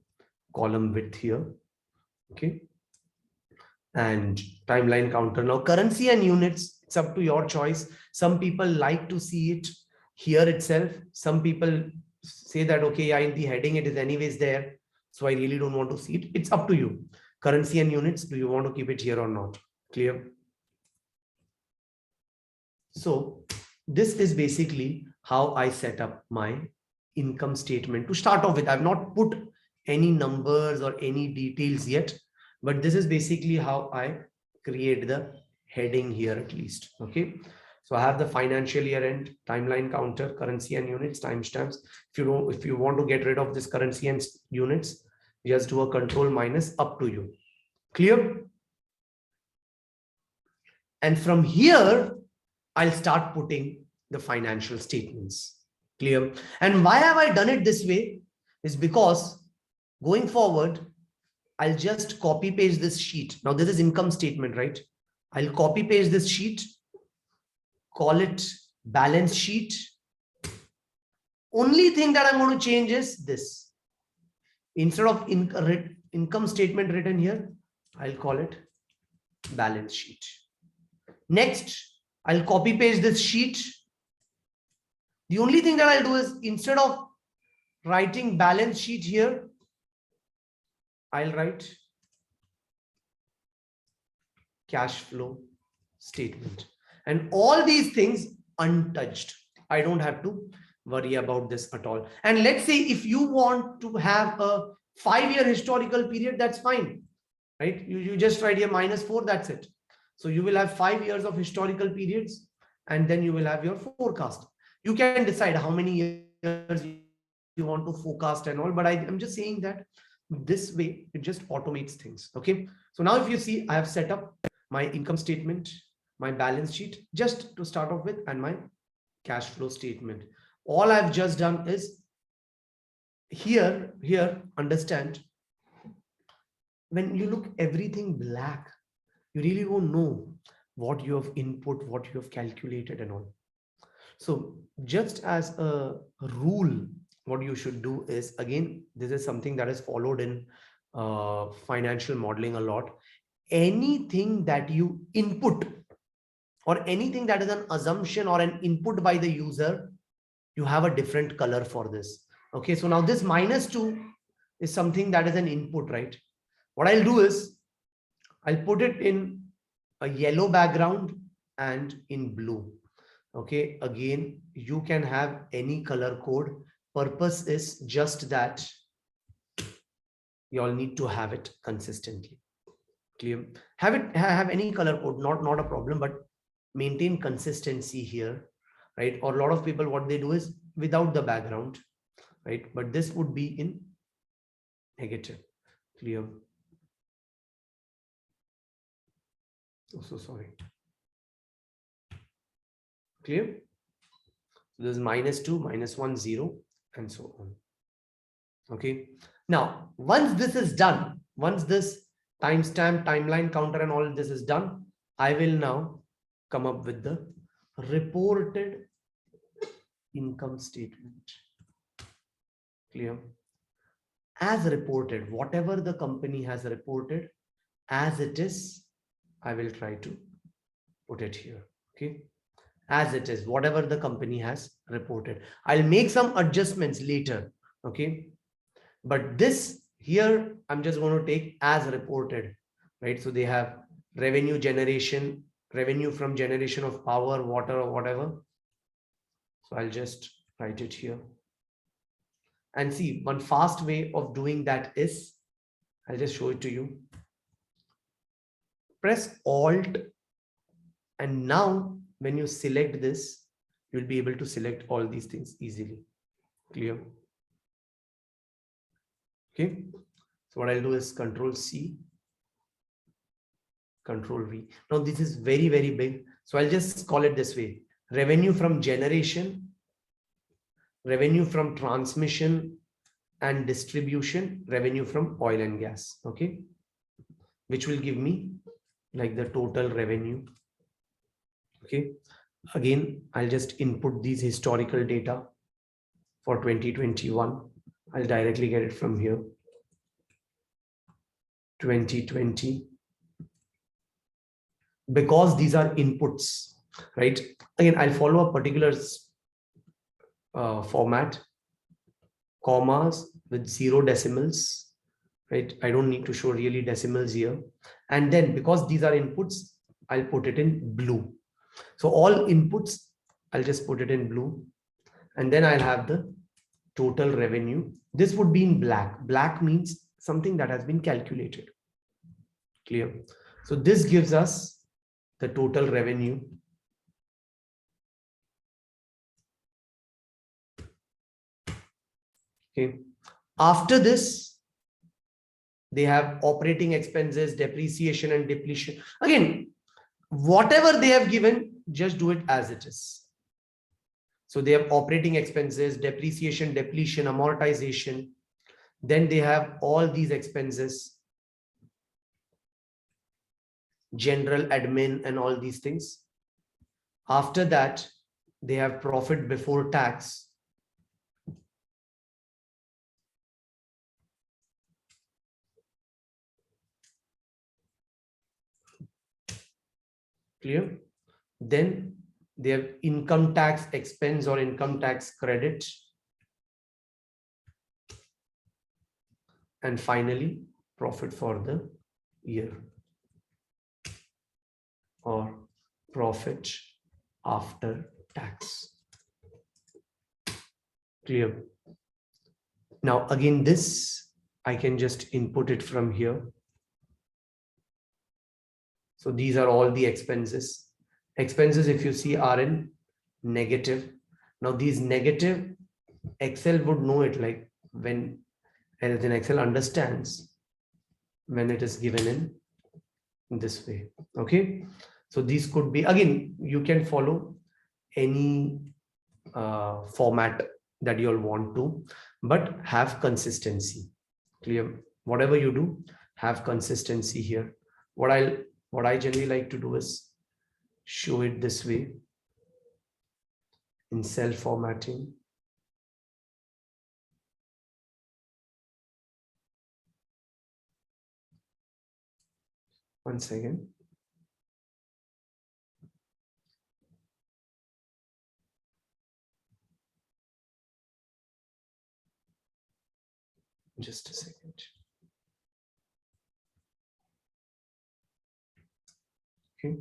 column width here. Okay. And timeline counter. Now currency and units, it's up to your choice. Some people like to see it here itself. Some people say that, okay, yeah, in the heading, it is anyways there, so I really don't want to see it. It's up to you. Currency and units, do you want to keep it here or not? Clear? So this is basically how I set up my income statement. To start off with, I've not put any numbers or any details yet, but this is basically how I create the heading here at least. Okay. So I have the financial year end, timeline counter, currency and units, timestamps. If you want to get rid of this currency and units, just do a Control minus, up to you. Clear? And from here, I'll start putting the financial statements. Clear? And why have I done it this way? Is because going forward, I'll just copy paste this sheet. Now this is income statement, right? I'll copy paste this sheet, call it balance sheet. Only thing that I'm going to change is this. Instead of income statement written here, I'll call it balance sheet. Next, I'll copy paste this sheet. The only thing that I'll do is, instead of writing balance sheet here, I'll write cash flow statement. And all these things untouched. I don't have to worry about this at all. And let's say if you want to have a 5-year historical period, that's fine, right? You just write here -4, that's it. So you will have 5 years of historical periods, and then you will have your forecast. You can decide how many years you want to forecast and all, but I'm just saying that this way it just automates things. Okay. So now if you see, I have set up my income statement, my balance sheet, just to start off with, and my cash flow statement. All I've just done is here, understand, when you look everything black, you really won't know what you have input, what you have calculated and all. So just as a rule, what you should do is, again, this is something that is followed in financial modeling a lot. Anything that you input, or anything that is an assumption or an input by the user, you have a different color for this. Okay, so now this -2 is something that is an input, right? What I'll do is I'll put it in a yellow background and in blue. Okay, again, you can have any color code. Purpose is just that you all need to have it consistently. Clear? Have any color code, not a problem, but maintain consistency here, right? Or a lot of people, what they do is without the background, right? But this would be in negative. Clear? Oh, so sorry. Clear? So this is -2, -1, 0, and so on. Okay. Now, once this is done, once this timestamp, timeline counter, and all this is done, I will now come up with the reported income statement. Clear? As reported, whatever the company has reported, as it is, I will try to put it here. Okay. As it is, whatever the company has reported. I'll make some adjustments later. Okay. But this here, I'm just going to take as reported, right? So they have revenue generation, revenue from generation of power, water, or whatever. So I'll just write it here. And see, one fast way of doing that is, I'll just show it to you. Press Alt, and now when you select this, you'll be able to select all these things easily. Clear? Okay. So what I'll do is Control C, Control V. Now this is very, very big. So I'll just call it this way: revenue from generation, revenue from transmission and distribution, revenue from oil and gas. Okay. Which will give me like the total revenue. Okay. Again, I'll just input these historical data for 2021. I'll directly get it from here. 2020. Because these are inputs, right? Again, I'll follow a particular format, commas with 0 decimals, right? I don't need to show really decimals here. And then because these are inputs, I'll put it in blue. So all inputs, I'll just put it in blue. And then I'll have the total revenue. This would be in black. Black means something that has been calculated. Clear? So this gives us the total revenue. Okay. After this, they have operating expenses, depreciation and depletion. Again, whatever they have given, just do it as it is. So they have operating expenses, depreciation, depletion, amortization. Then they have all these expenses, general admin and all these things. After that, they have profit before tax. Clear? Then they have income tax expense or income tax credit. And finally, profit for the year or profit after tax. Clear? Now, again, this, I can just input it from here. So these are all the expenses. Expenses, if you see, are in negative. Now these negative, Excel would know it, like when, and then Excel understands when it is given in this way. Okay. So these could be, again, you can follow any format that you all want to, but have consistency. Clear? Whatever you do, have consistency here. What I generally like to do is show it this way in cell formatting. One second. Just a second. Okay.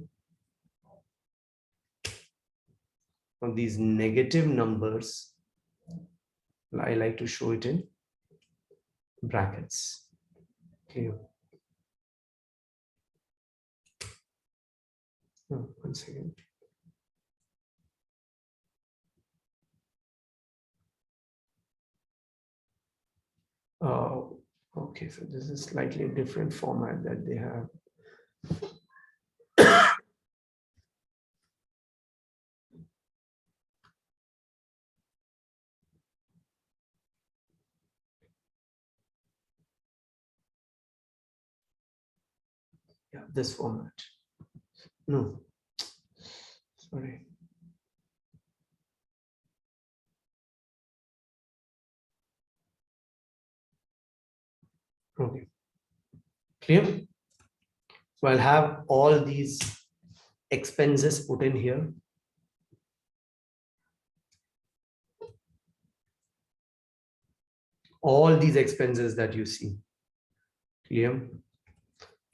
of these negative numbers, I like to show it in brackets. Okay. Oh, 1 second. Okay, so this is slightly different format that they have. Yeah, this format. No, sorry. Okay, clear? So I'll have all these expenses put in here. All these expenses that you see. Clear?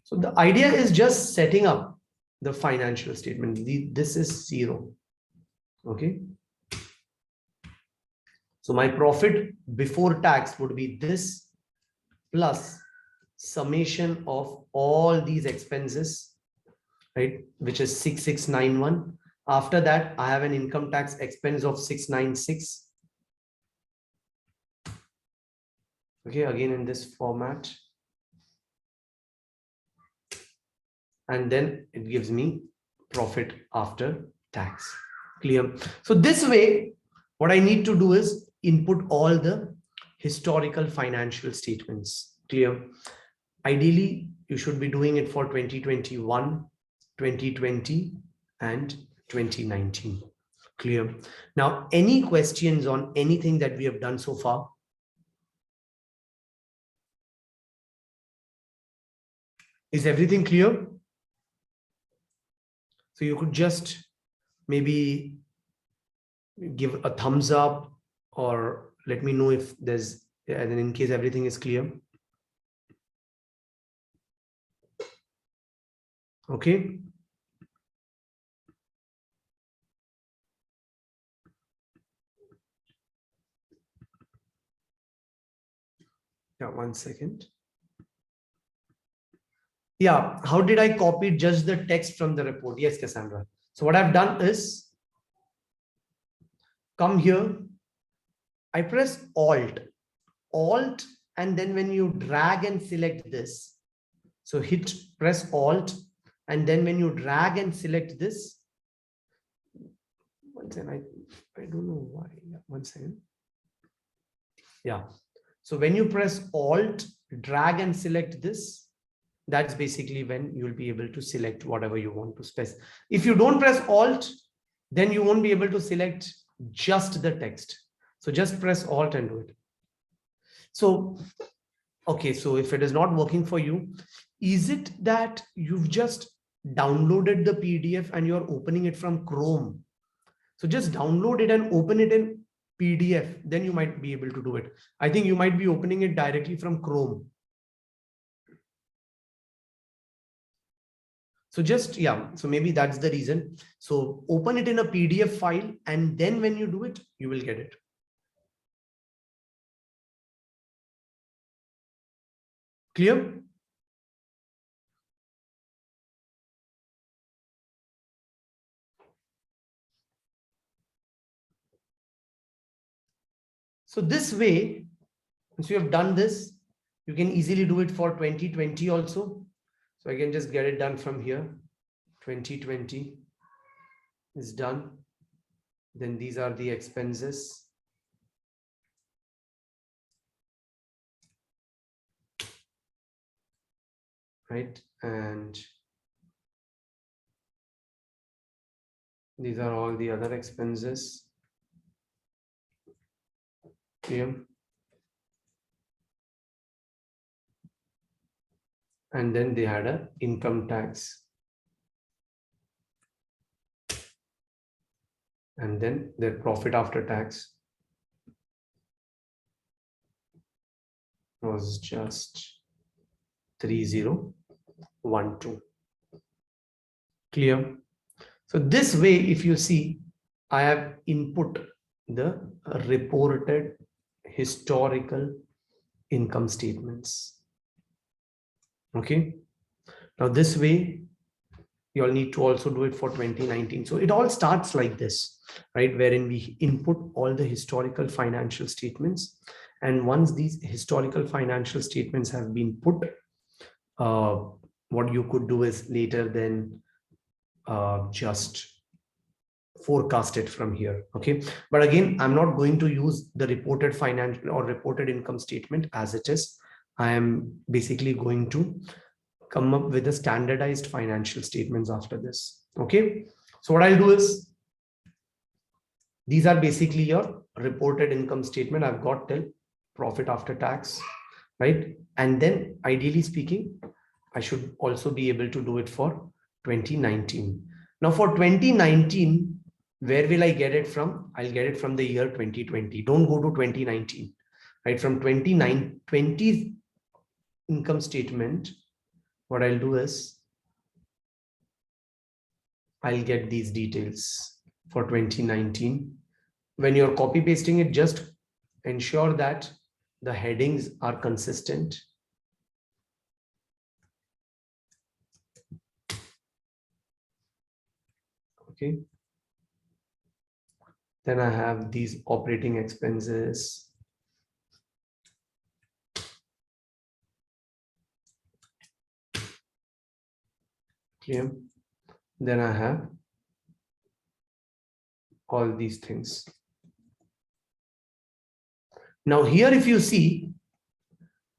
So the idea is just setting up the financial statement. This is 0. Okay. So my profit before tax would be this plus summation of all these expenses, right, which is 6691. After that, I have an income tax expense of 696. Okay, again in this format. And then it gives me profit after tax. Clear? So this way, what I need to do is input all the historical financial statements. Clear? Ideally, you should be doing it for 2021, 2020, and 2019. Clear? Now, any questions on anything that we have done so far? Is everything clear? So you could just maybe give a thumbs up or let me know if there's, and in case everything is clear. Okay. Yeah, 1 second. Yeah, how did I copy just the text from the report? Yes, Cassandra. So what I've done is come here, I press Alt, and then when you drag and select this, so press Alt, and then when you drag and select this, one second, I don't know why. Yeah, 1 second. Yeah. So when you press Alt, drag and select this, that's basically when you'll be able to select whatever you want to specify. If you don't press Alt, then you won't be able to select just the text. So just press Alt and do it. So, okay, so if it is not working for you, is it that you've just downloaded the PDF and you're opening it from Chrome? So just download it and open it in PDF, then you might be able to do it. I think you might be opening it directly from Chrome. So just, yeah, so maybe that's the reason. So open it in a PDF file, and then when you do it, you will get it. Clear? So this way, once you have done this, you can easily do it for 2020 also. So I can just get it done from here. 2020 is done. Then these are the expenses. Right? And these are all the other expenses. Here. And then they had an income tax. And then their profit after tax was just 3012. Clear? So this way, if you see, I have input the reported historical income statements. Okay. Now this way, you all need to also do it for 2019. So it all starts like this, right? Wherein we input all the historical financial statements. And once these historical financial statements have been put, what you could do is later then just forecast it from here. Okay. But again, I'm not going to use the reported financial or reported income statement as it is. I am basically going to come up with a standardized financial statements after this. Okay. So what I'll do is, these are basically your reported income statement. I've got till profit after tax, right? And then ideally speaking, I should also be able to do it for 2019. Now for 2019, where will I get it from? I'll get it from the year 2020. Don't go to 2019, right? From 2020 income statement, what I'll do is I'll get these details for 2019. When you're copy pasting it, just ensure that the headings are consistent. Okay. Then I have these operating expenses. Clear. Then I have all these things. Now here, if you see,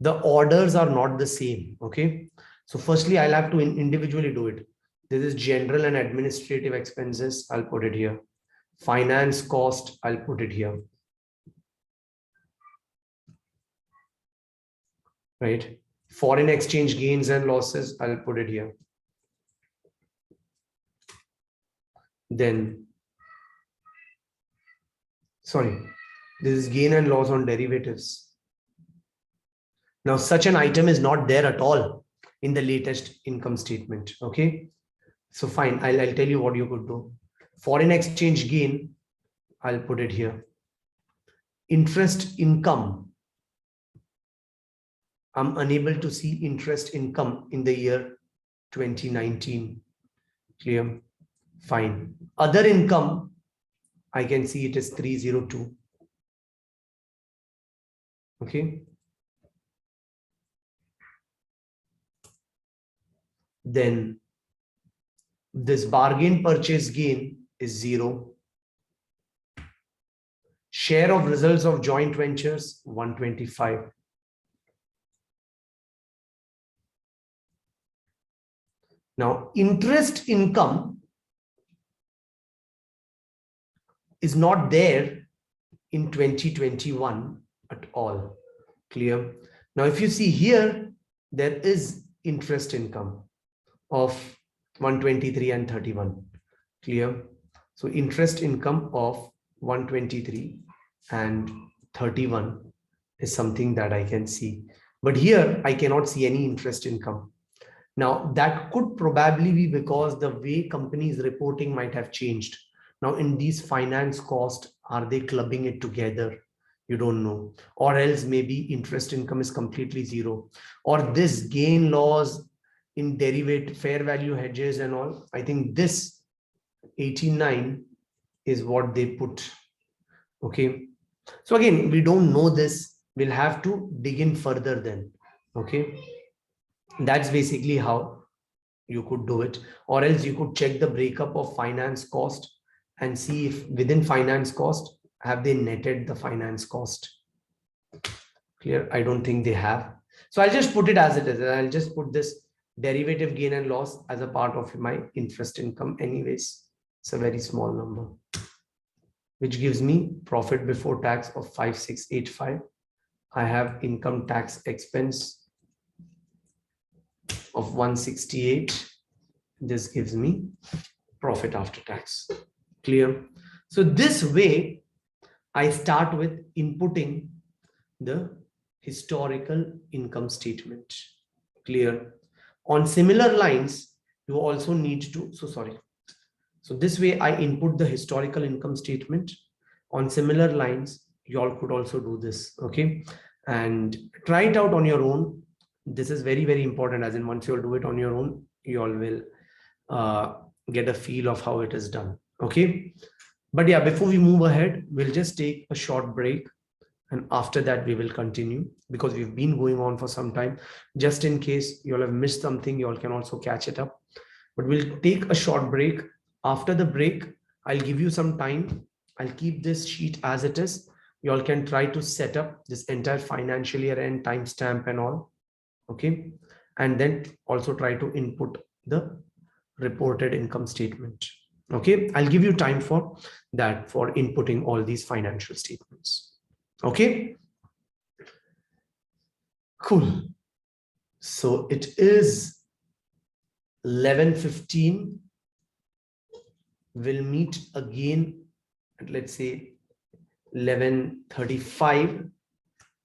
the orders are not the same. Okay. So firstly, I'll have to individually do it. This is general and administrative expenses. I'll put it here. Finance cost, I'll put it here. Right. Foreign exchange gains and losses, I'll put it here. Then, sorry, this is gain and loss on derivatives. Now, such an item is not there at all in the latest income statement. Okay. So fine, I'll tell you what you could do. Foreign exchange gain, I'll put it here. Interest income, I'm unable to see interest income in the year 2019. Clear? Fine. Other income, I can see it is 302. Okay. Then this bargain purchase gain is 0. Share of results of joint ventures, 125. Now, interest income is not there in 2021 at all. Clear? Now, if you see here, there is interest income of 123 and 31. Clear? So interest income of 123 and 31 is something that I can see. But here I cannot see any interest income. Now that could probably be because the way companies reporting might have changed. Now in these finance costs, are they clubbing it together? You don't know. Or else maybe interest income is completely 0. Or this gain loss in derivative fair value hedges and all. I think this 89 is what they put. Okay. So again, we don't know this. We'll have to dig in further then. Okay. That's basically how you could do it. Or else you could check the breakup of finance cost and see if within finance cost, have they netted the finance cost? Clear? I don't think they have. So I'll just put it as it is. I'll just put this derivative gain and loss as a part of my interest income anyways. It's a very small number, which gives me profit before tax of 5685. I have income tax expense of 168. This gives me profit after tax. Clear? So this way, I start with inputting the historical income statement. Clear? On similar lines, you also need to, So this way I input the historical income statement. On similar lines, you all could also do this, okay? And try it out on your own. This is very, very important, as in once you'll do it on your own, you all will uh, get a feel of how it is done, okay? But yeah, before we move ahead, we'll just take a short break. And after that, we will continue because we've been going on for some time. Just in case you all have missed something, you all can also catch it up. But we'll take a short break. After the break, I'll give you some time. I'll keep this sheet as it is. You all can try to set up this entire financial year end timestamp and all. Okay. And then also try to input the reported income statement. Okay. I'll give you time for that, for inputting all these financial statements. Okay. Cool. So it is 11:15. We'll meet again at, let's say, 11:35.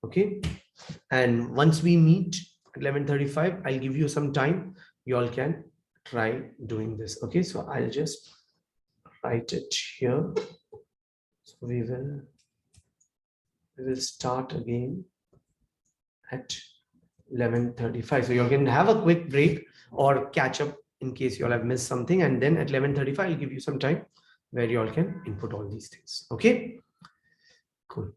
Okay. And once we meet at 11:35, I'll give you some time. You all can try doing this. Okay. So I'll just write it here. So we will start again at 11:35. So you can have a quick break or catch up in case you all have missed something. And then at 11:35, I'll give you some time where you all can input all these things. Okay, cool.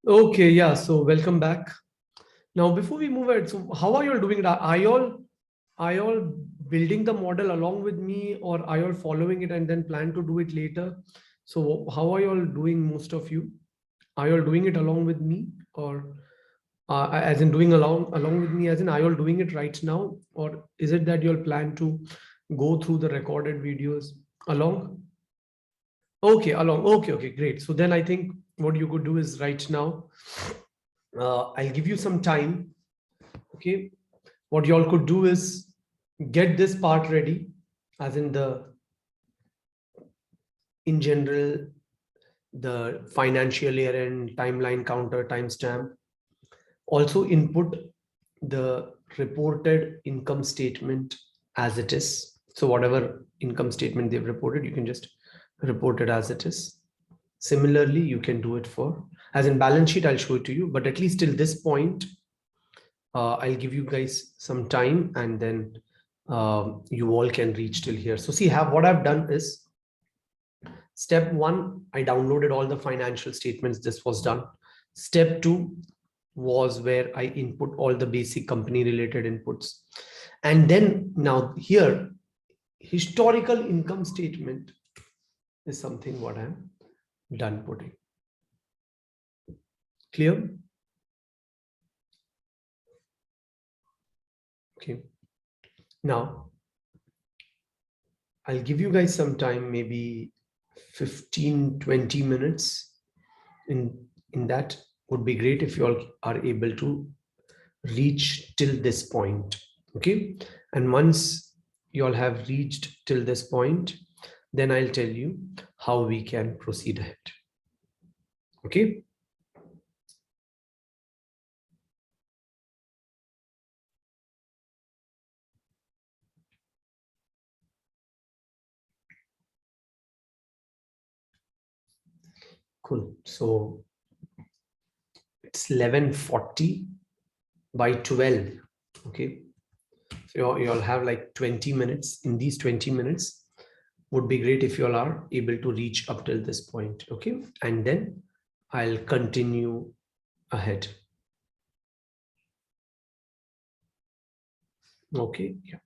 Okay, yeah. So welcome back. Now, before we move ahead, so how are you all doing it? Are you all building the model along with me, or are you all following it and then plan to do it later? So how are you all doing, most of you? Are you all doing it along with me, or as in doing along with me, as in are you all doing it right now, or is it that you all plan to go through the recorded videos along? Okay, along. Okay, okay, great. So then I think what you could do is right now, I'll give you some time. Okay, what you all could do is get this part ready, as in in general, the financial year end timeline counter timestamp. Also input the reported income statement as it is. So whatever income statement they've reported, you can just report it as it is. Similarly, you can do it for, as in balance sheet, I'll show it to you, but at least till this point, I'll give you guys some time, and then you all can reach till here. So see, what I've done is, step one, I downloaded all the financial statements. This was done. Step two was where I input all the basic company related inputs. And then now here, historical income statement is something what I'm done putting. Clear? Okay. Now, I'll give you guys some time, maybe 15-20 minutes. In that would be great if you all are able to reach till this point. Okay. And once you all have reached till this point, then I'll tell you how we can proceed ahead. Okay. Cool. So it's 11:40 by 12. Okay. So you all have like 20 minutes. In these 20 minutes, would be great if you all are able to reach up till this point. Okay. And then I'll continue ahead. Okay. Yeah.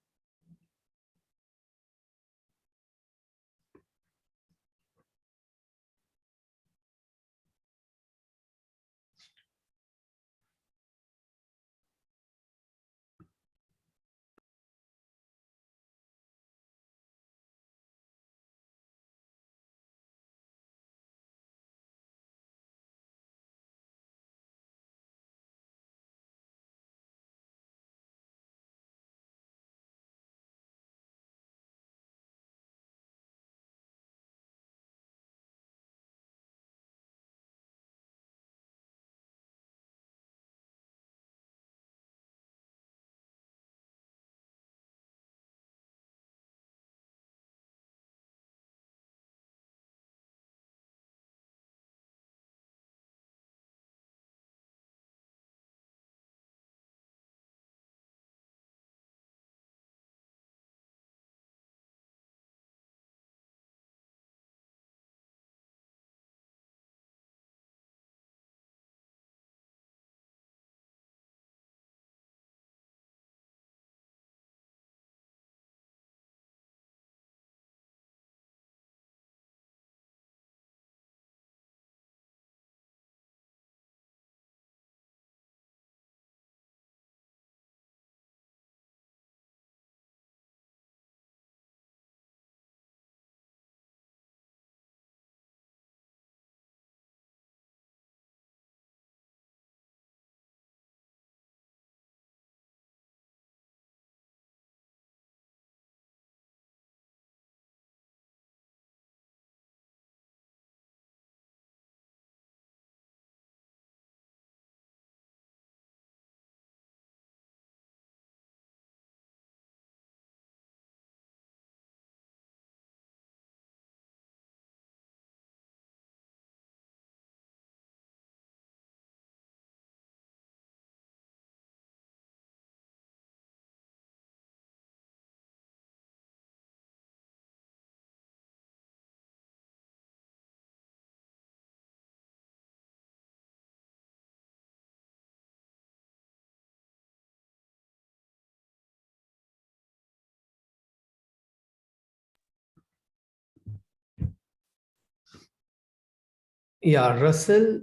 Yeah, Russell,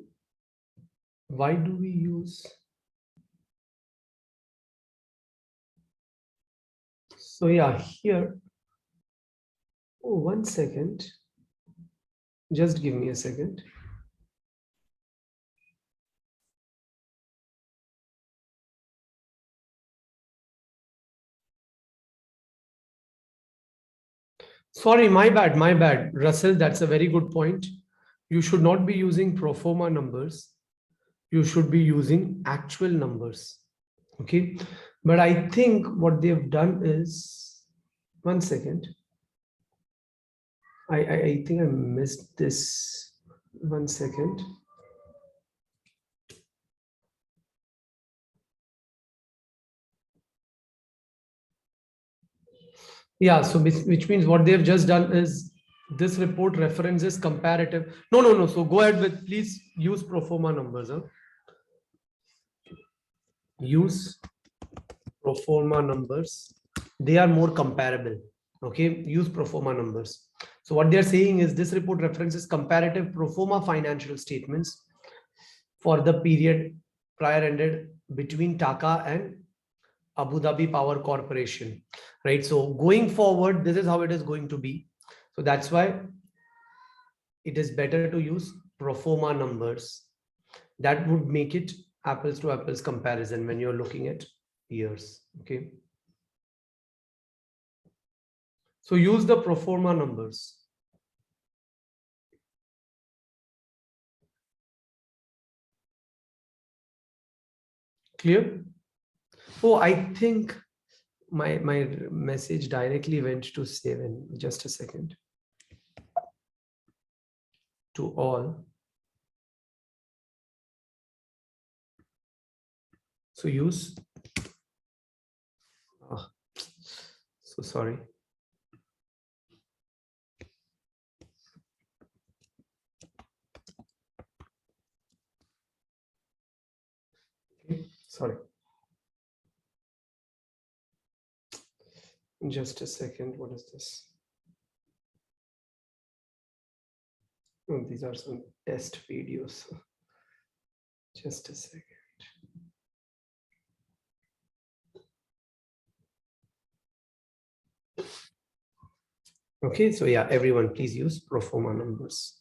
why do we use? So yeah, here, oh, 1 second. Just give me a second. Sorry, my bad, my bad. Russell, that's a very good point. You should not be using pro forma numbers. You should be using actual numbers. Okay. But I think what they've done is, 1 second. I think I missed this. 1 second. Yeah, so which means what they've just done is this report references comparative. No, no, no. So go ahead with, please use pro forma numbers. Huh? Use pro forma numbers. They are more comparable. Okay, use pro forma numbers. So what they're saying is this report references comparative pro forma financial statements for the period prior ended between TAQA and Abu Dhabi Power Corporation, right? So going forward, this is how it is going to be. So that's why it is better to use pro forma numbers. That would make it apples to apples comparison when you're looking at years. Okay. So use the pro forma numbers. Clear? Oh, I think my message directly went to Seven. Just a second. To all. So use. Oh, so sorry. Okay, sorry. Just a second. What is this? Oh, these are some test videos. Just a second. Okay, so yeah, everyone please use pro forma numbers.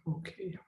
Okay.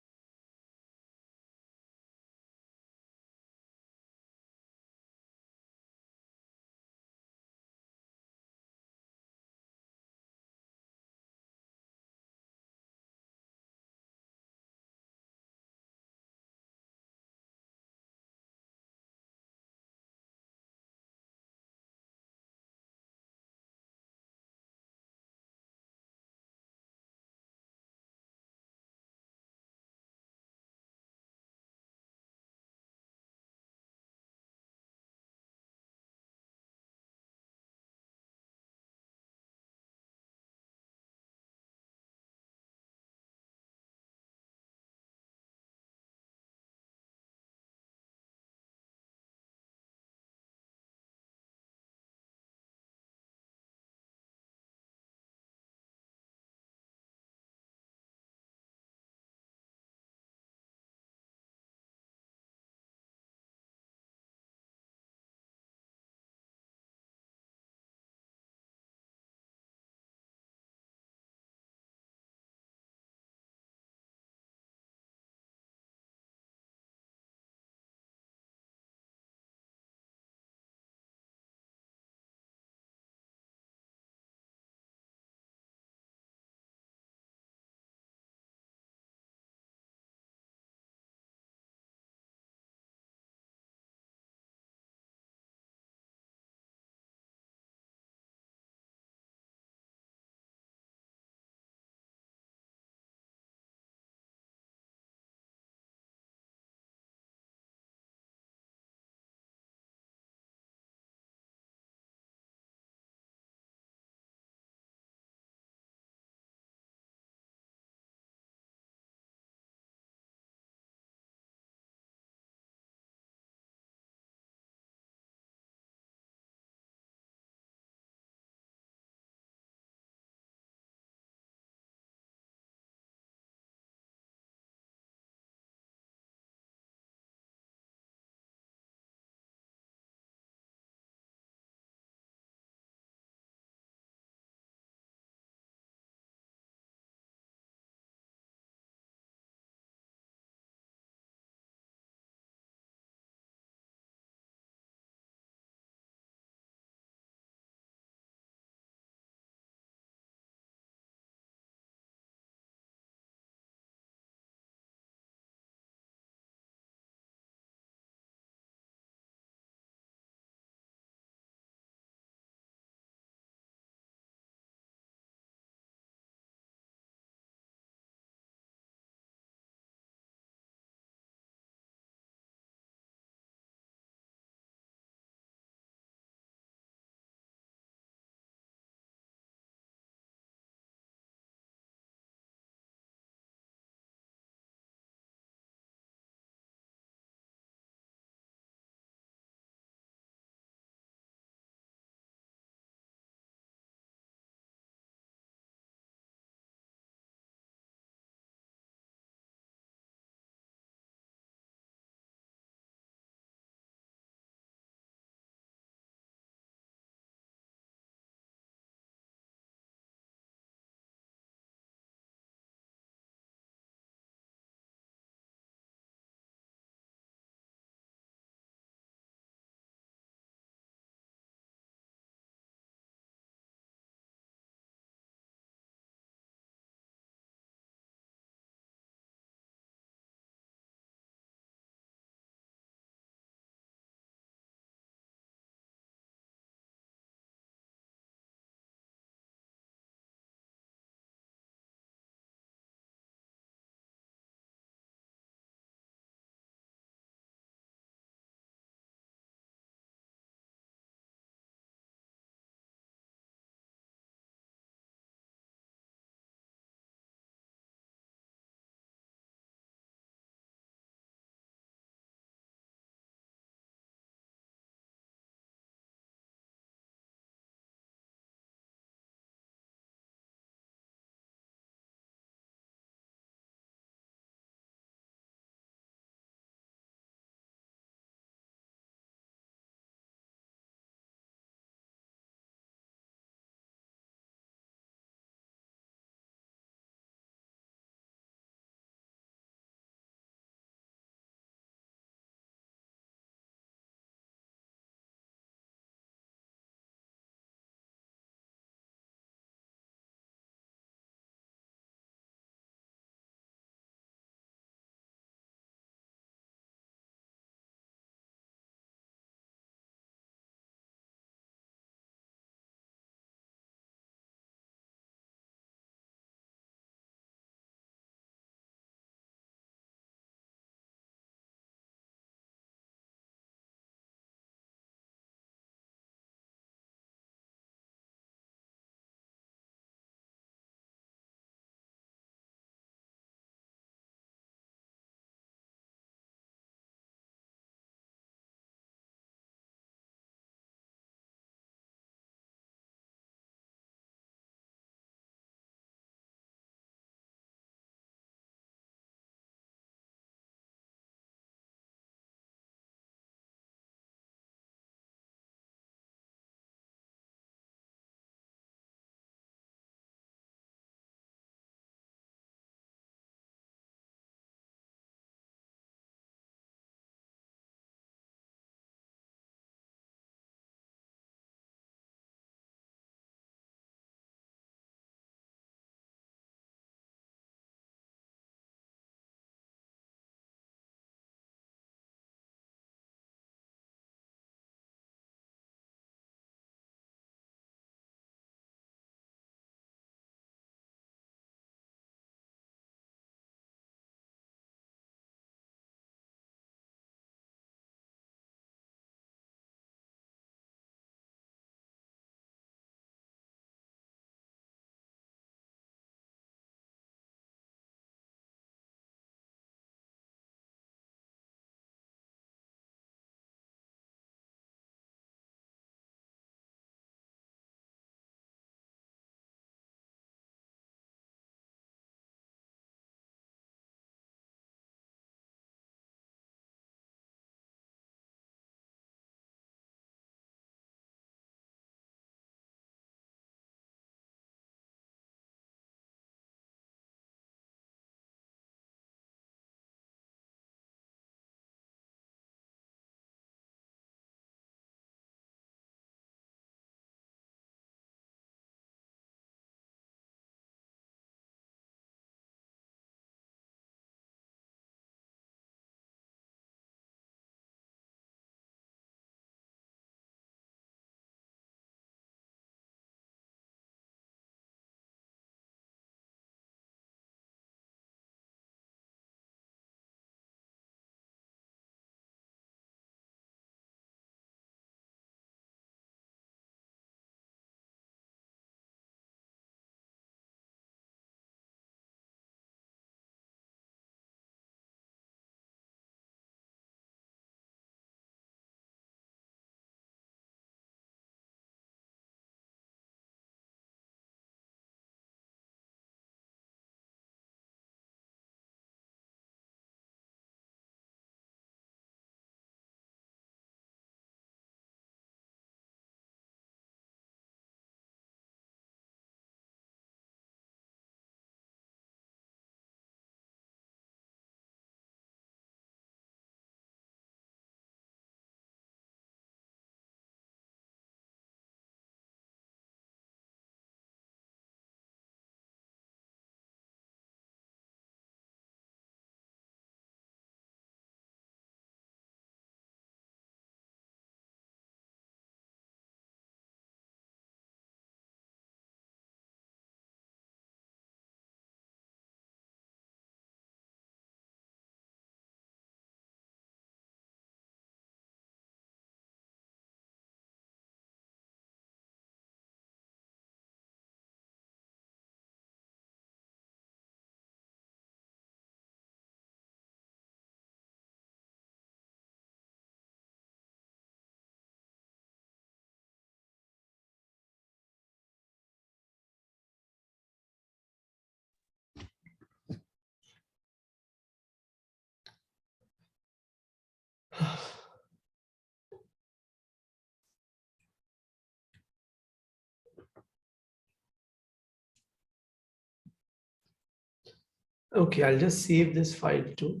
Okay, I'll just save this file too.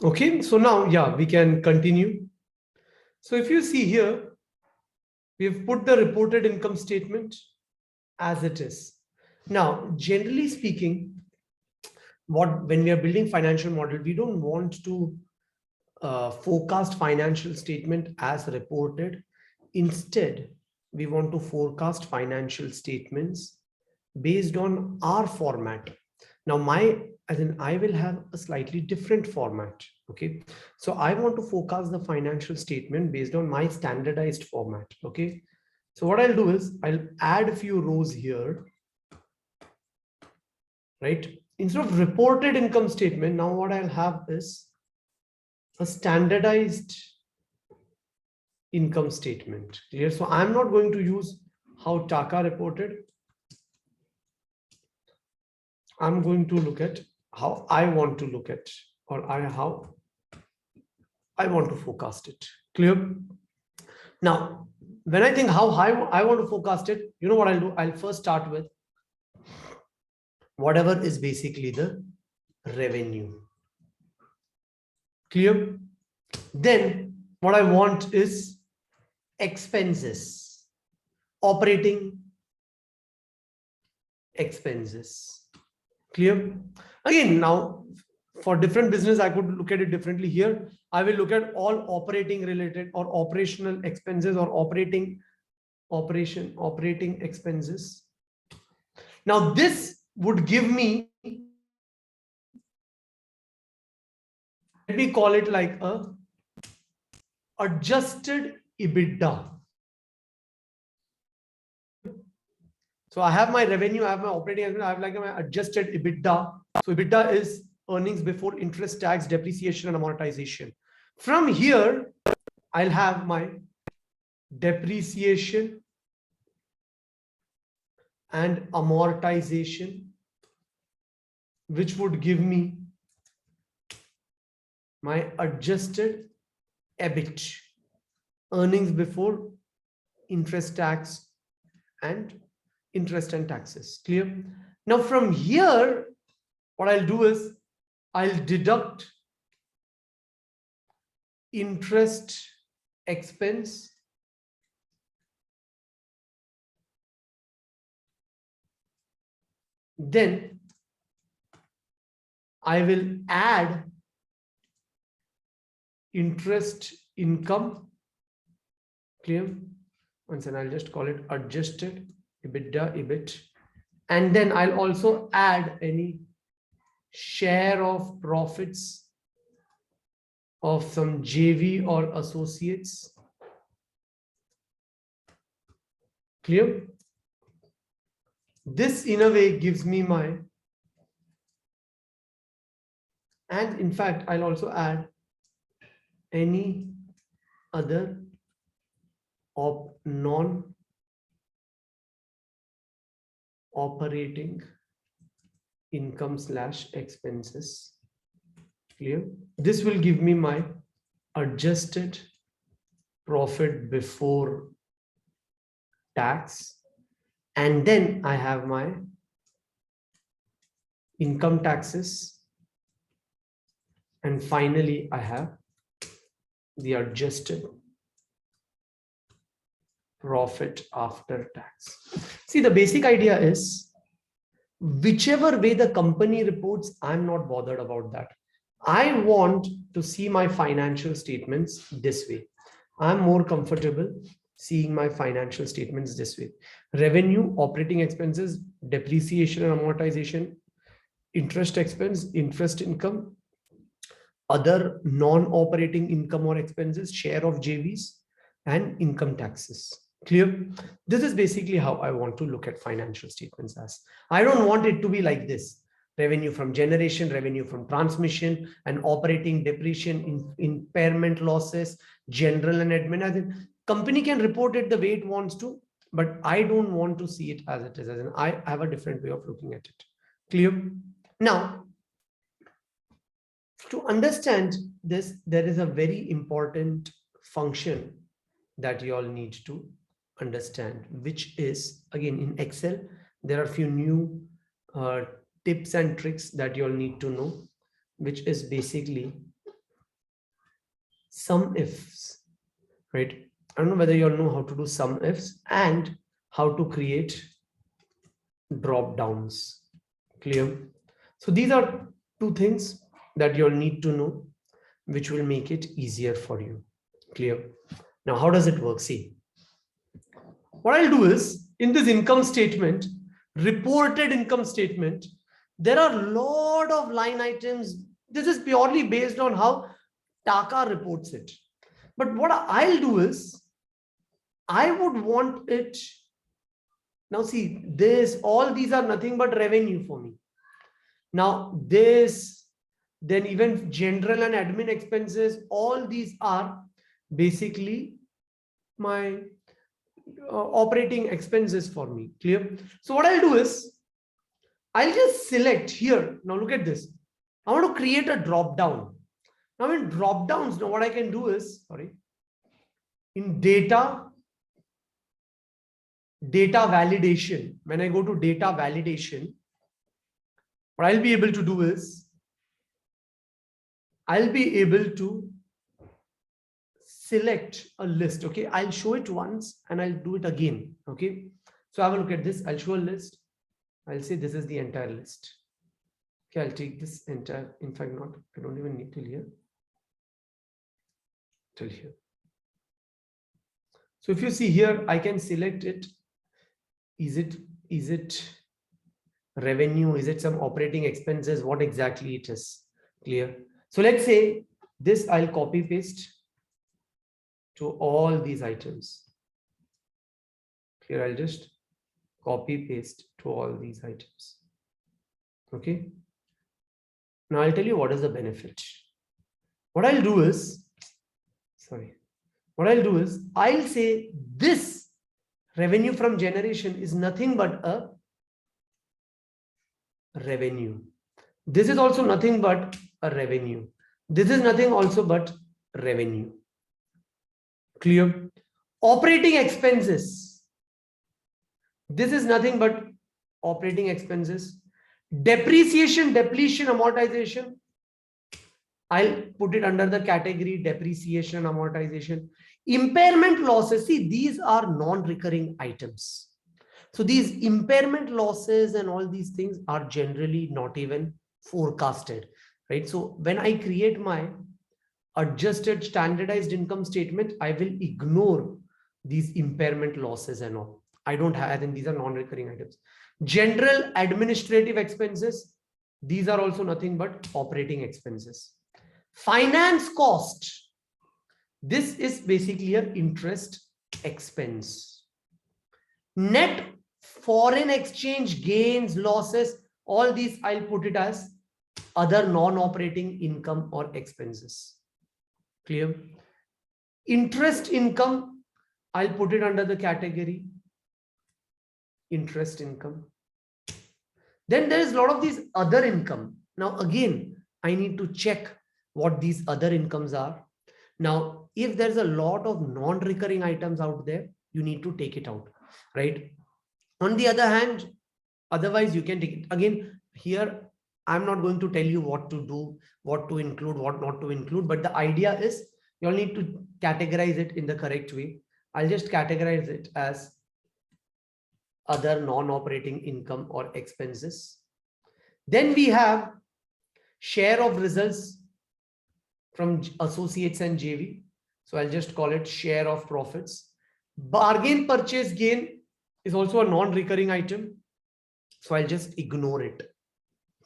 Okay, so now, yeah, we can continue. So if you see here, we've put the reported income statement as it is. Now, generally speaking, when we are building financial model, we don't want to forecast financial statement as reported. Instead, we want to forecast financial statements based on our format. Now, I will have a slightly different format. Okay, so I want to forecast the financial statement based on my standardized format. Okay, so what I'll do is I'll add a few rows here, right? Instead of reported income statement, now what I'll have is a standardized income statement. Clear? So I'm not going to use how Taka reported. I'm going to look at how I want to look at, or how I want to forecast it. Clear? Now, when I think how high I want to forecast it, you know what I'll do? I'll first start with whatever is basically the revenue. Clear? Then what I want is expenses, operating expenses. Clear? Again, now for different business, I could look at it differently. Here, I will look at all operating related or operational expenses or operating expenses. Now, this would give me, let me call it like a adjusted EBITDA. So I have my revenue, I have my operating expense, I have like my adjusted EBITDA. So EBITDA is earnings before interest, tax, depreciation, and amortization. From here, I'll have my depreciation and amortization, which would give me my adjusted EBIT, earnings before interest, tax, and interest and taxes. Clear? Now from here, what I'll do is I'll deduct interest expense, then I will add interest income. Clear? Once and I'll just call it adjusted EBITDA, EBIT. And then I'll also add any share of profits of some JV or associates. Clear? This in a way gives me my, and in fact, I'll also add any other non-operating income / expenses. Clear? This will give me my adjusted profit before tax. And then I have my income taxes. And finally, I have the adjusted profit after tax. See, the basic idea is whichever way the company reports, I'm not bothered about that. I want to see my financial statements this way. I'm more comfortable seeing my financial statements this way. Revenue, operating expenses, depreciation and amortization, interest expense, interest income, other non-operating income or expenses, share of JVs, and income taxes. Clear? This is basically how I want to look at financial statements as. I don't want it to be like this. revenue from generation, revenue from transmission, and operating depreciation, impairment losses, general and admin. I think company can report it the way it wants to, but I don't want to see it as it is. As in, I have a different way of looking at it. Clear? Now, to understand this, there is a very important function that you all need to understand, which is, again, in Excel, there are a few new tips and tricks that you all need to know, which is basically sum ifs, right? I don't know whether you all know how to do sum ifs and how to create drop downs. Clear? So these are two things that you'll need to know, which will make it easier for you. Clear? Now, how does it work? See, what I'll do is, in this income statement, reported income statement, there are a lot of line items. This is purely based on how TACA reports it. But what I'll do is, I would want it. Now see, all these are nothing but revenue for me. Now this, then even general and admin expenses, all these are basically my operating expenses for me. Clear? So what I'll do is, I'll just select here. Now look at this. I want to create a drop down. Now in drop downs, now what I can do is, in data validation, when I go to data validation, what I'll be able to do is, I'll be able to select a list. Okay, I'll show it once and I'll do it again. Okay, so have a look at this. I'll show a list. I'll say this is the entire list. Okay, I'll take this entire, in fact, not, I don't even need till here. Till here. So if you see here, I can select it. Is it revenue? Is it some operating expenses? What exactly it is? Clear? So let's say this I'll copy paste to all these items. Clear? I'll just copy paste to all these items. Okay. Now I'll tell you what is the benefit. What I'll do is, I'll say this revenue from generation is nothing but a revenue. This is also nothing but a revenue. This is nothing also but revenue. Clear? Operating expenses. This is nothing but operating expenses. Depreciation, depletion, amortization. I'll put it under the category depreciation, amortization. Impairment losses. See, these are non-recurring items. So these impairment losses and all these things are generally not even forecasted, right? So when I create my adjusted standardized income statement, I will ignore these impairment losses and all. I don't have, I think these are non-recurring items. General administrative expenses. These are also nothing but operating expenses. Finance cost. This is basically an interest expense. Net foreign exchange gains, losses, all these I'll put it as other non-operating income or expenses. Clear? Interest income, I'll put it under the category interest income. Then there is a lot of these other income. Now again, I need to check what these other incomes are. Now, if there's a lot of non-recurring items out there, you need to take it out, right? On the other hand, otherwise you can take it. Again, here, I'm not going to tell you what to do, what to include, what not to include, but the idea is you'll need to categorize it in the correct way. I'll just categorize it as other non-operating income or expenses. Then we have share of results from associates and JV. So I'll just call it share of profits. Bargain purchase gain is also a non-recurring item. So I'll just ignore it.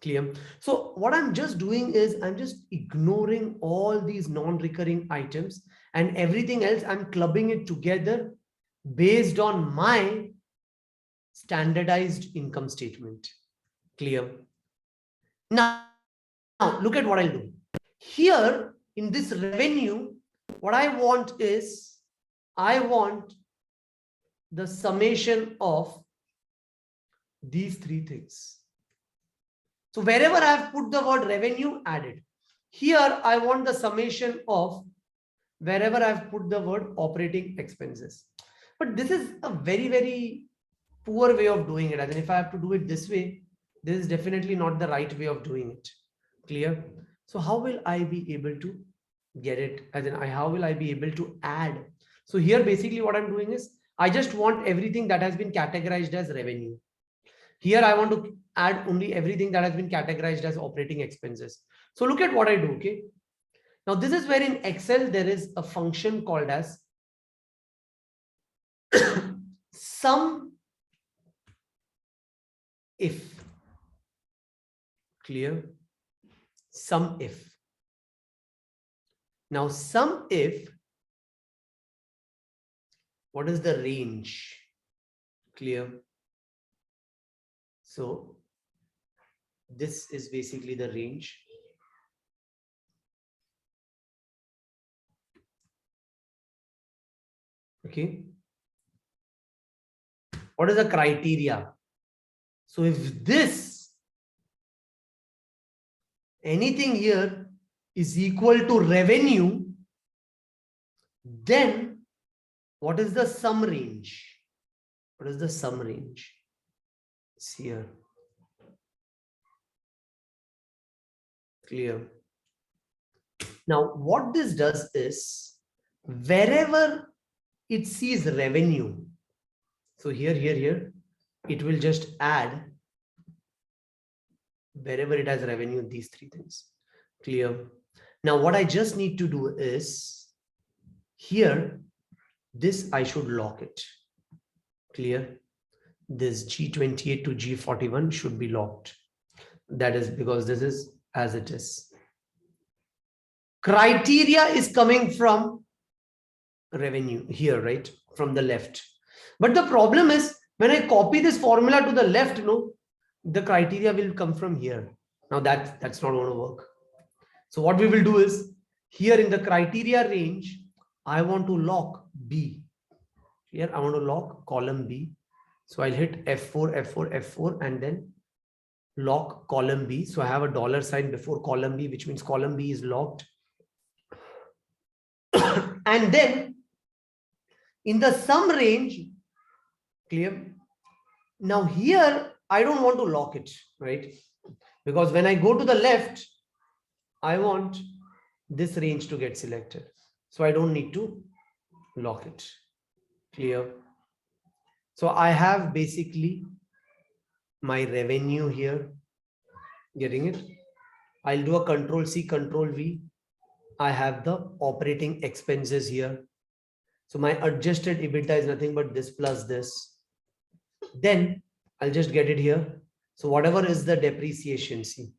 Clear? So what I'm just doing is I'm just ignoring all these non-recurring items and everything else. I'm clubbing it together based on my standardized income statement. Clear? Now look at what I'll do. Here in this revenue, what I want is, I want the summation of these three things. So wherever I have put the word revenue, add it. Here I want the summation of wherever I've put the word operating expenses. But this is a very, very poor way of doing it. And if I have to do it this way, this is definitely not the right way of doing it. Clear? So how will I be able to get it? As in, how will I be able to add? So here basically what I'm doing is, I just want everything that has been categorized as revenue. Here I want to add only everything that has been categorized as operating expenses. So look at what I do, okay? Now this is where in Excel there is a function called as sum if. Clear? Sum if. Now sum if, what is the range? Clear? So this is basically the range. Okay. What is the criteria? So if this, anything here is equal to revenue, then what is the sum range? What is the sum range? It's here. Clear? Now what this does is, wherever it sees revenue, so here, it will just add wherever it has revenue, these three things. Clear? Now what I just need to do is, here, this I should lock it. Clear? This G28 to G41 should be locked. That is because this is as it is. Criteria is coming from revenue here, right? From the left. But the problem is, when I copy this formula to the left, no, the criteria will come from here. Now that's not going to work. So what we will do is, here in the criteria range, I want to lock B. Here I want to lock column B. So I'll hit F4, F4, F4, and then lock column B. So I have a dollar sign before column B, which means column B is locked. And then in the sum range, clear? Now here, I don't want to lock it, right? Because when I go to the left, I want this range to get selected. So I don't need to lock it. Clear? So I have basically my revenue here. Getting it? I'll do a Control C, Control V. I have the operating expenses here. So my adjusted EBITDA is nothing but this plus this. Then I'll just get it here. So whatever is the depreciation, see.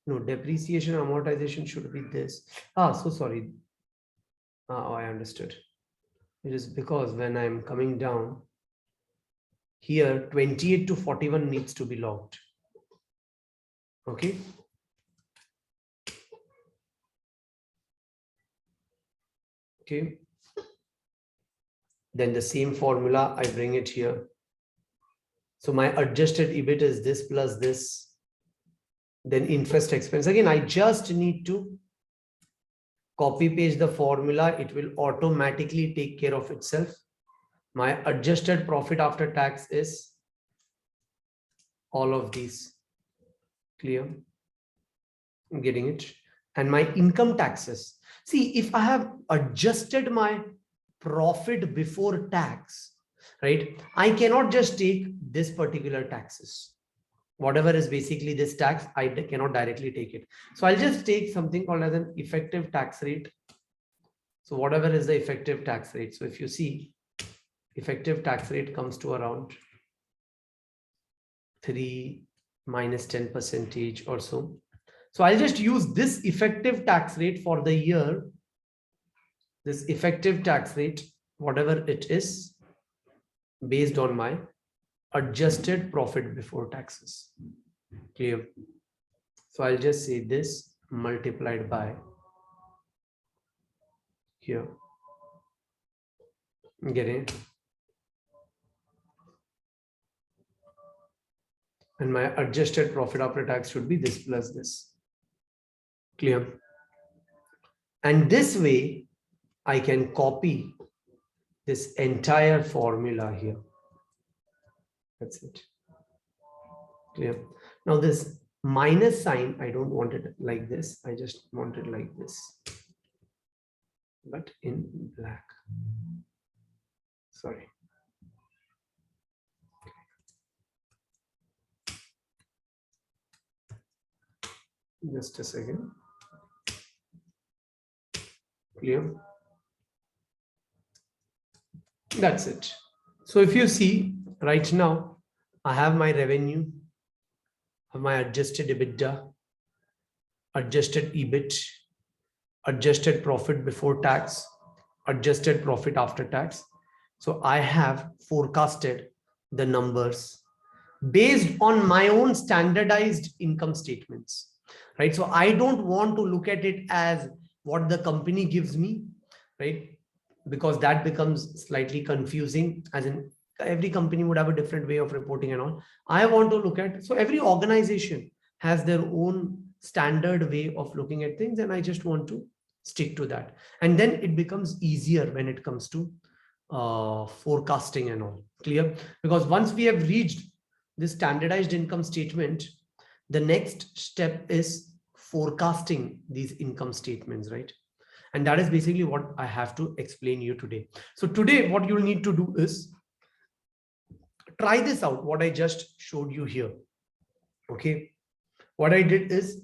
No, depreciation, amortization should be this. So sorry. Oh, I understood. It is because when I'm coming down here, 28 to 41 needs to be locked. Okay. Okay. Then the same formula, I bring it here. So my adjusted EBIT is this plus this. Then interest expense. Again, I just need to copy paste the formula. It will automatically take care of itself. My adjusted profit after tax is all of these. Clear? I'm getting it. And my income taxes. See, if I have adjusted my profit before tax, right? I cannot just take this particular taxes. Whatever is basically this tax, I cannot directly take it. So I'll just take something called as an effective tax rate. So whatever is the effective tax rate. So if you see, effective tax rate comes to around 3 minus 10% or so. So I'll just use this effective tax rate for the year. This effective tax rate, whatever it is, based on my adjusted profit before taxes. Clear? So I'll just say this multiplied by here. Get it? And my adjusted profit after tax should be this plus this. Clear? And this way, I can copy this entire formula here. That's it. Clear? Now this minus sign, I don't want it like this. I just want it like this, but in black. Sorry. Just a second. Clear? That's it. So if you see right now, I have my revenue, have my adjusted EBITDA, adjusted EBIT, adjusted profit before tax, adjusted profit after tax. So I have forecasted the numbers based on my own standardized income statements, right? So I don't want to look at it as what the company gives me, right? Because that becomes slightly confusing, as in every company would have a different way of reporting and all. I want to look at, so every organization has their own standard way of looking at things, and I just want to stick to that. And then it becomes easier when it comes to forecasting and all. Clear? Because once we have reached this standardized income statement, the next step is forecasting these income statements, right? And that is basically what I have to explain you today. So today, what you'll need to do is try this out, what I just showed you here. Okay. What I did is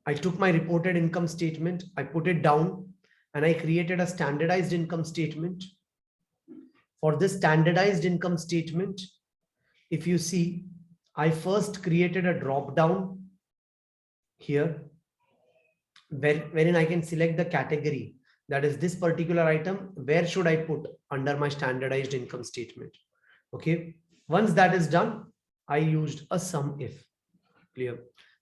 I took my reported income statement, I put it down, and I created a standardized income statement. For this standardized income statement, if you see, I first created a drop down here, wherein I can select the category, that is this particular item, where should I put under my standardized income statement. Okay, once that is done, I used a sum if. Clear?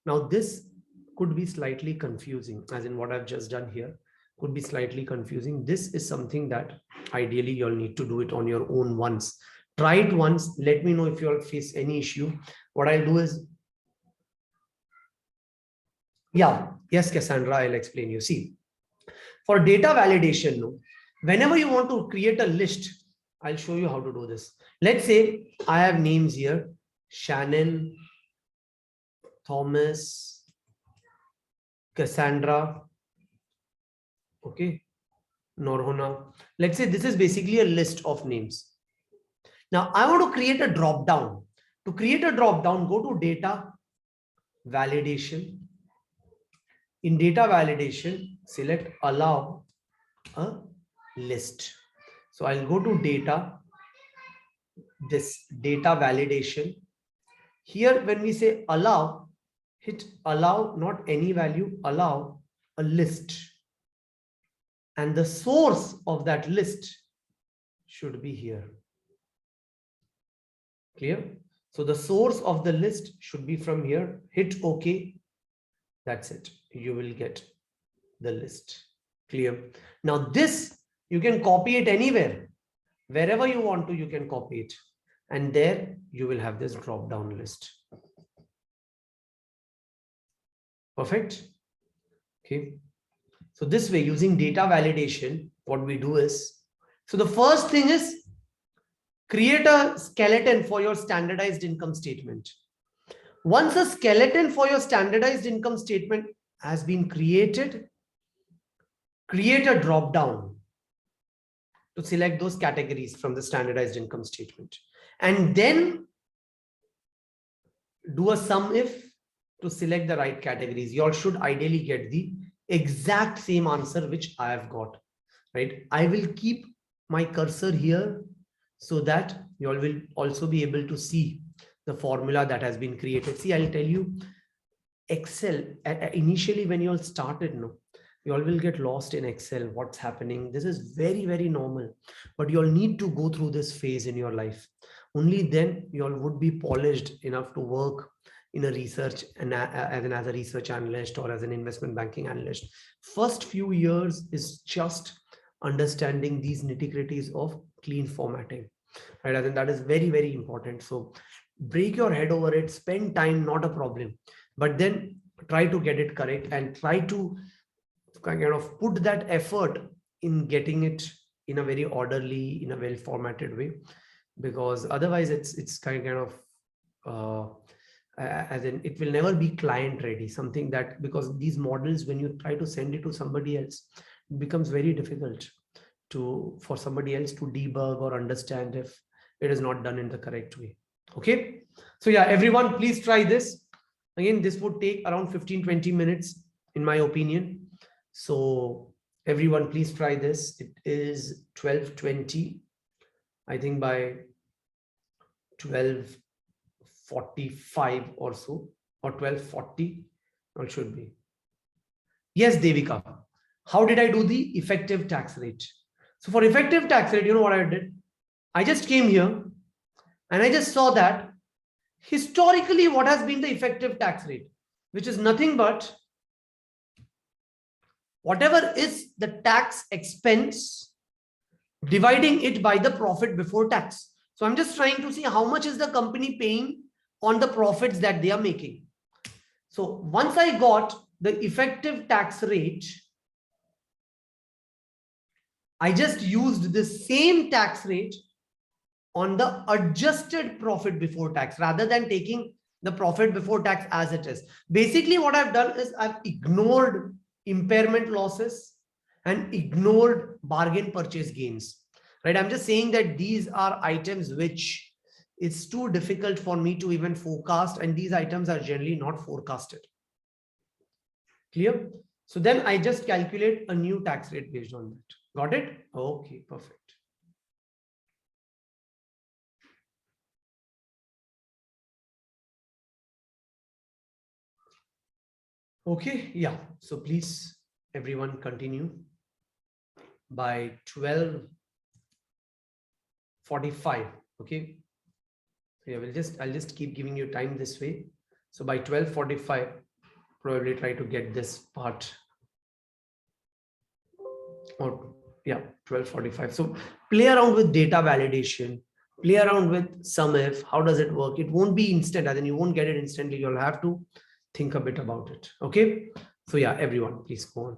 Now this could be slightly confusing, as in what I've just done here could be slightly confusing. This is something that ideally you'll need to do it on your own once. Try it once, let me know if you'll face any issue. What I'll do is, yes, Cassandra, I'll explain you. See, for data validation, no, whenever you want to create a list, I'll show you how to do this. Let's say I have names here, Shannon, Thomas, Cassandra, okay, Norhona. Let's say this is basically a list of names. Now I want to create a drop down. To create a drop down, go to data validation. In data validation, select allow a list. So I'll go to data, this data validation. Here, when we say allow, hit allow, not any value, allow a list. And the source of that list should be here. Clear? So the source of the list should be from here. Hit OK. That's it. You will get the list. Clear? Now this, you can copy it anywhere. Wherever you want to, you can copy it. And there you will have this drop down list. Perfect. Okay. So this way, using data validation, what we do is, so the first thing is create a skeleton for your standardized income statement. Once a skeleton for your standardized income statement has been created, create a drop down to select those categories from the standardized income statement, and then do a sum if to select the right categories. You all should ideally get the exact same answer which I have got, right? I will keep my cursor here so that you all will also be able to see the formula that has been created. See, I'll tell you, Excel, initially when you all started, no, you all will get lost in Excel, what's happening. This is very, very normal, but you all need to go through this phase in your life. Only then you all would be polished enough to work in a research and as a research analyst or as an investment banking analyst. First few years is just understanding these nitty-gritties of clean formatting, right? I think that is very, very important. So break your head over it, spend time, not a problem, but then try to get it correct and try to kind of put that effort in getting it in a very orderly, in a well formatted way, because otherwise it's kind of as in it will never be client ready, something that, because these models, when you try to send it to somebody else, it becomes very difficult for somebody else to debug or understand if it is not done in the correct way. Okay, so yeah, everyone, please try this. Again, this would take around 15-20 minutes in my opinion. So everyone, please try this. It is 12:20. I think by 12:45 or so, or 12:40, or it should be. Yes, Devika. How did I do the effective tax rate? So for effective tax rate, you know what I did? I just came here and I just saw that historically what has been the effective tax rate, which is nothing but whatever is the tax expense, dividing it by the profit before tax. So I'm just trying to see how much is the company paying on the profits that they are making. So once I got the effective tax rate, I just used the same tax rate on the adjusted profit before tax rather than taking the profit before tax as it is. Basically, what I've done is I've ignored impairment losses and ignored bargain purchase gains, right? I'm just saying that these are items which it's too difficult for me to even forecast, and these items are generally not forecasted. Clear? So then I just calculate a new tax rate based on that. Got it? Okay, perfect. Okay, yeah. So please, everyone, continue. By 12:45. Okay. So yeah, I'll just keep giving you time this way. So by 12:45, probably try to get this part. Or yeah, 12:45. So play around with data validation, play around with sum if, how does it work? It won't be instant, and then you won't get it instantly. You'll have to think a bit about it. Okay. So yeah, everyone, please go on.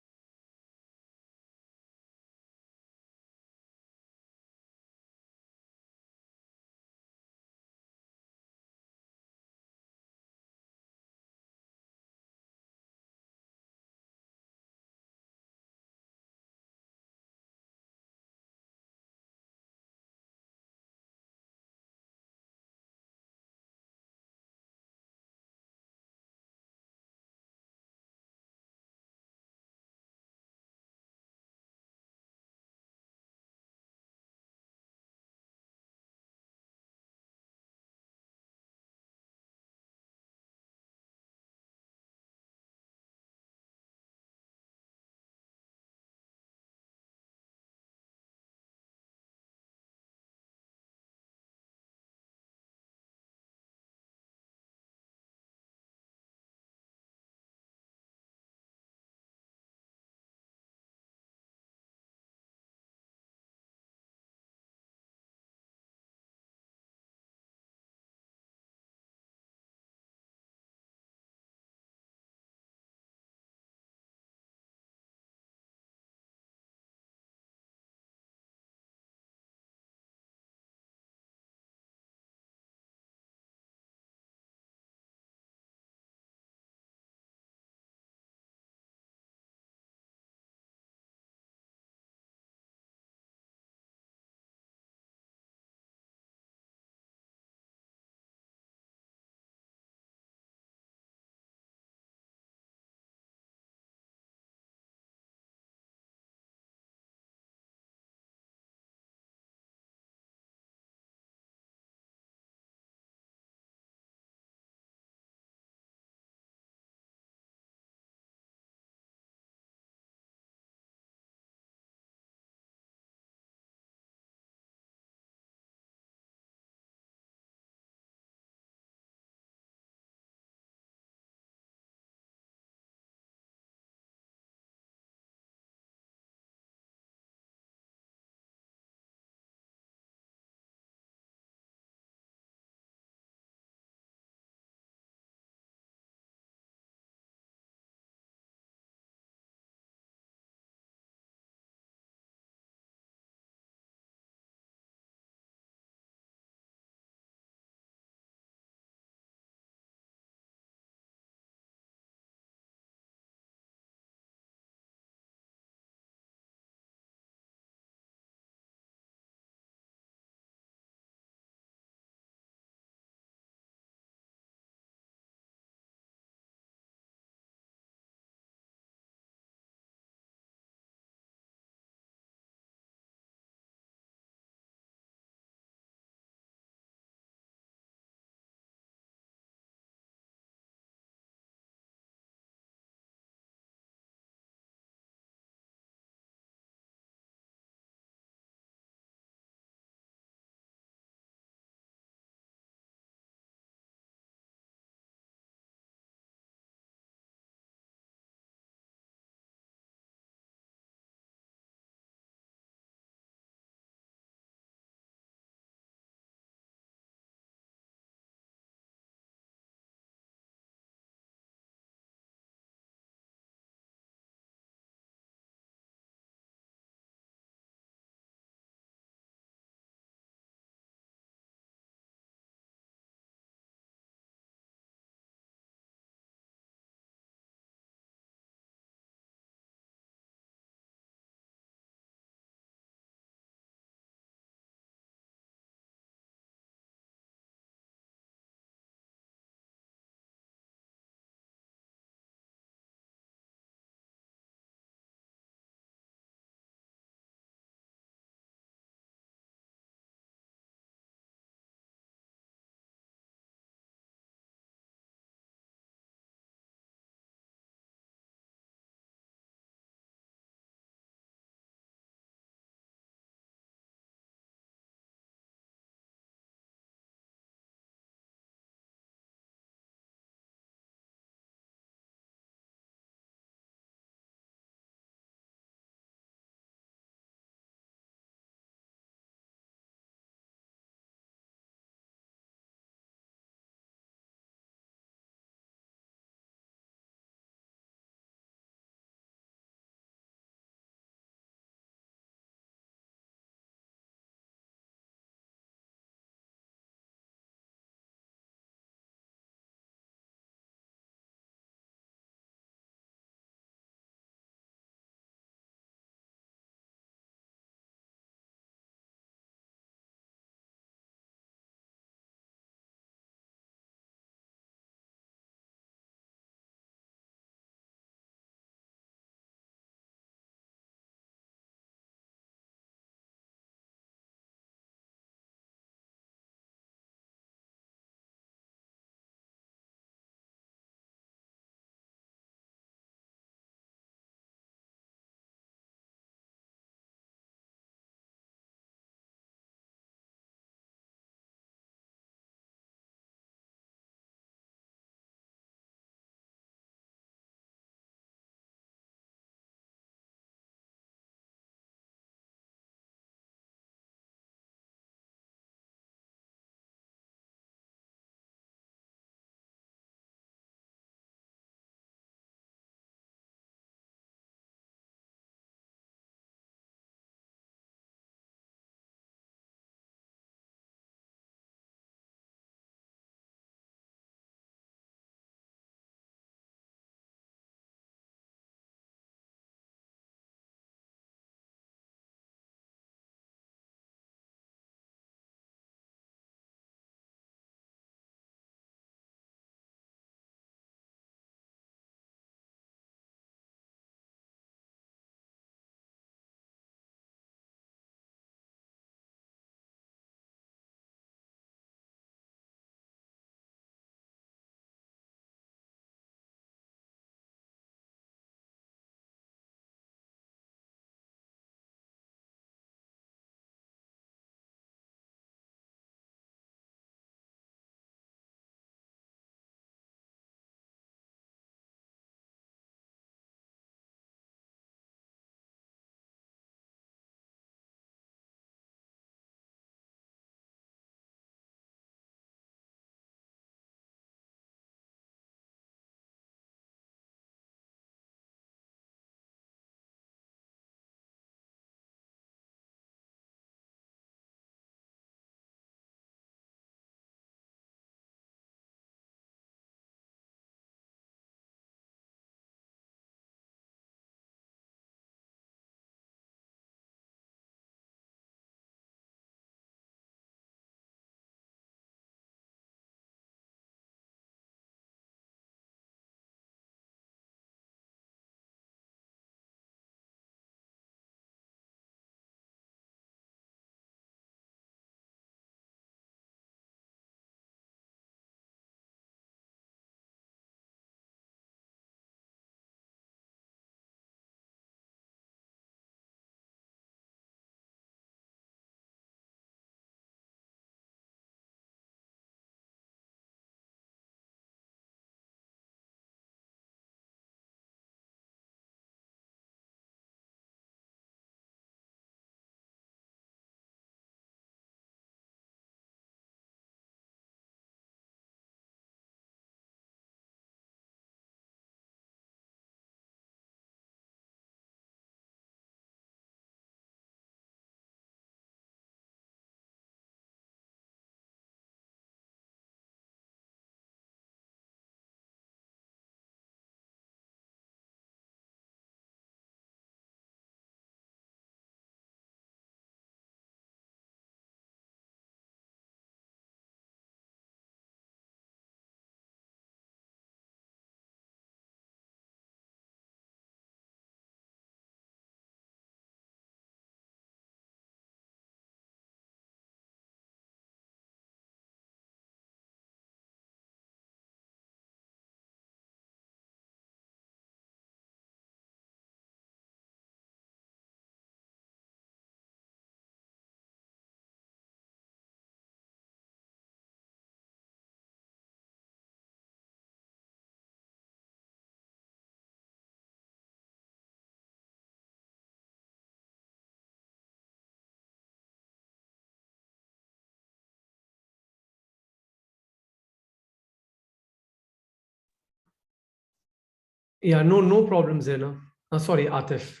Yeah, no problem, Zena. Sorry, Atif.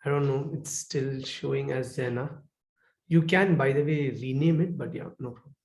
I don't know. It's still showing as Zena. You can, by the way, rename it, but yeah, no problem.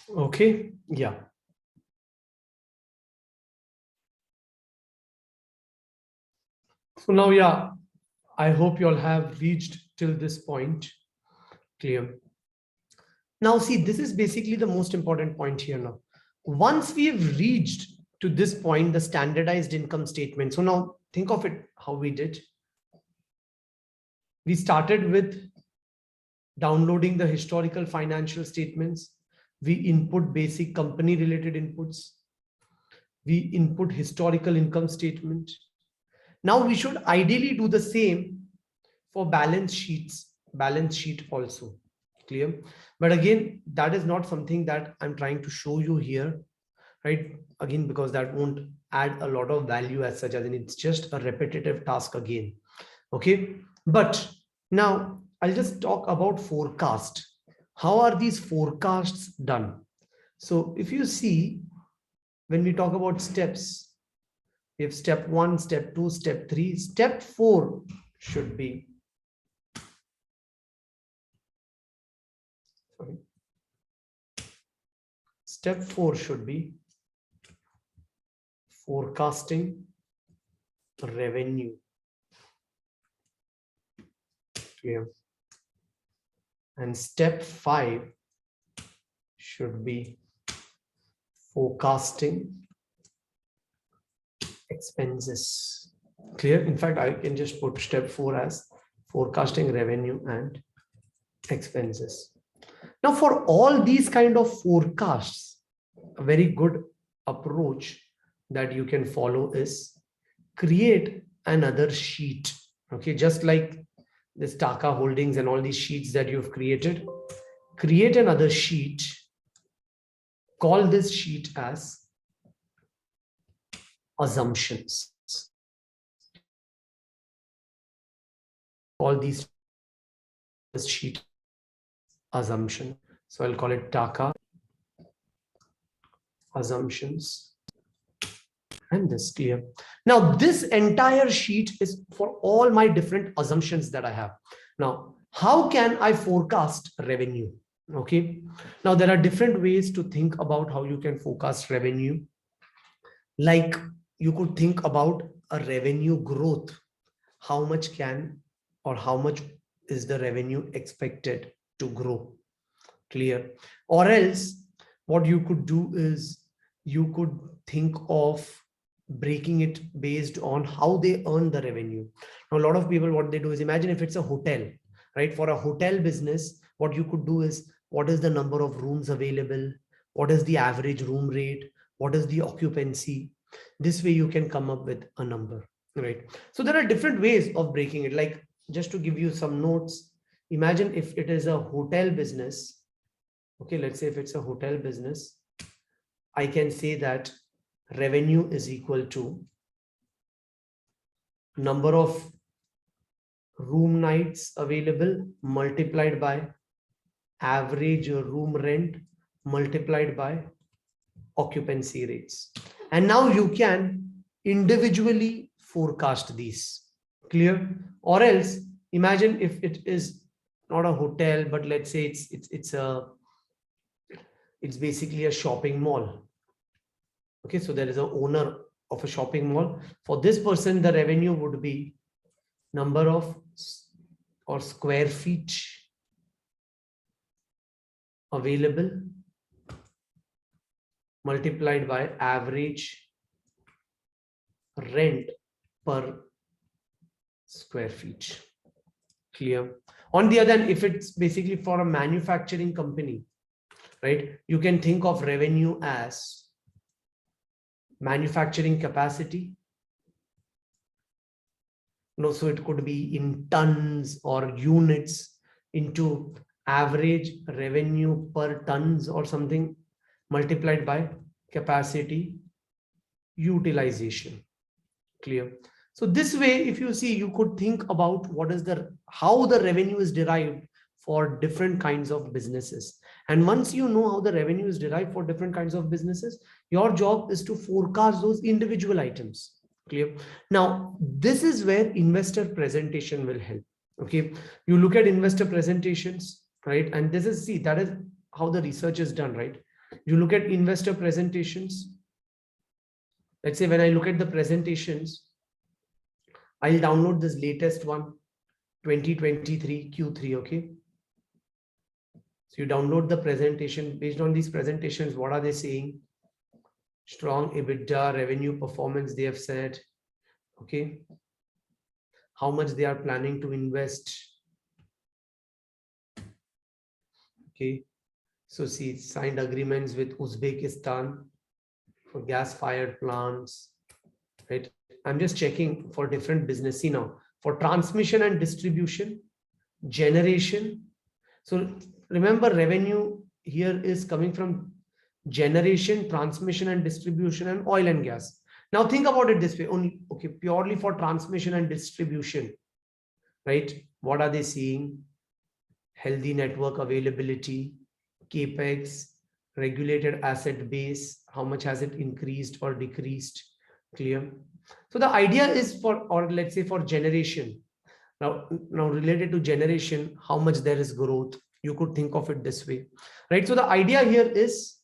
Okay, yeah. So now, yeah, I hope you all have reached till this point. Clear. Now, see, this is basically the most important point here now. Once we have reached to this point, the standardized income statement. So now think of it how we did. We started with downloading the historical financial statements. We input basic company related inputs. We input historical income statement. Now we should ideally do the same for balance sheet also. Clear? But again, that is not something that I'm trying to show you here, right? Again, because that won't add a lot of value as such, as in it's just a repetitive task again. Okay, but now I'll just talk about forecast. How are these forecasts done? So if you see, when we talk about steps, we have step 1, step 2, step 3, step 4 should be, sorry, step 4 should be forecasting revenue. Yeah. And step 5 should be forecasting expenses. Clear? In fact, I can just put step 4 as forecasting revenue and expenses. Now, for all these kind of forecasts, a very good approach that you can follow is create another sheet. Okay, just like this Taka Holdings and all these sheets that you've created, create another sheet. Call this sheet as assumptions. All these sheet assumption. So I'll call it Taka assumptions. And this clear. Now this entire sheet is for all my different assumptions that I have. Now, how can I forecast revenue? Okay. Now there are different ways to think about how you can forecast revenue. Like you could think about a revenue growth. How much can or how much is the revenue expected to grow? Clear? Or else what you could do is you could think of breaking it based on how they earn the revenue. Now, a lot of people, what they do is, imagine if it's a hotel, right? For a hotel business, what you could do is, what is the number of rooms available? What is the average room rate? What is the occupancy? This way you can come up with a number, right? So there are different ways of breaking it. Like, just to give you some notes, imagine if it is a hotel business. Okay, let's say if it's a hotel business, I can say that revenue is equal to number of room nights available multiplied by average room rent multiplied by occupancy rates. And now you can individually forecast these. Clear? Or else, imagine if it is not a hotel, but let's say it's basically a shopping mall. Okay, so there is an owner of a shopping mall. For this person, the revenue would be number of or square feet available multiplied by average rent per square feet. Clear? On the other hand, if it's basically for a manufacturing company, right, you can think of revenue as manufacturing capacity. No, so it could be in tons or units into average revenue per tons or something multiplied by capacity utilization. Clear? So this way, if you see, you could think about what is how the revenue is derived for different kinds of businesses. And once you know how the revenue is derived for different kinds of businesses, your job is to forecast those individual items. Clear? Now, this is where investor presentation will help. Okay, you look at investor presentations, right? And this is, see, that is how the research is done, right? You look at investor presentations. Let's say when I look at the presentations, I'll download this latest one, 2023 Q3, okay? So you download the presentation. Based on these presentations, what are they saying? Strong EBITDA, revenue performance, they have said, okay? How much they are planning to invest. Okay, so see, signed agreements with Uzbekistan for gas-fired plants, right? I'm just checking for different business. See now, for transmission and distribution, generation. So remember, revenue here is coming from generation, transmission and distribution, and oil and gas. Now think about it this way, only, okay, purely for transmission and distribution, right? What are they seeing? Healthy network availability, capex, regulated asset base, how much has it increased or decreased? Clear? So the idea is for, or let's say for generation. Now related to generation, how much there is growth? You could think of it this way, right? So the idea here is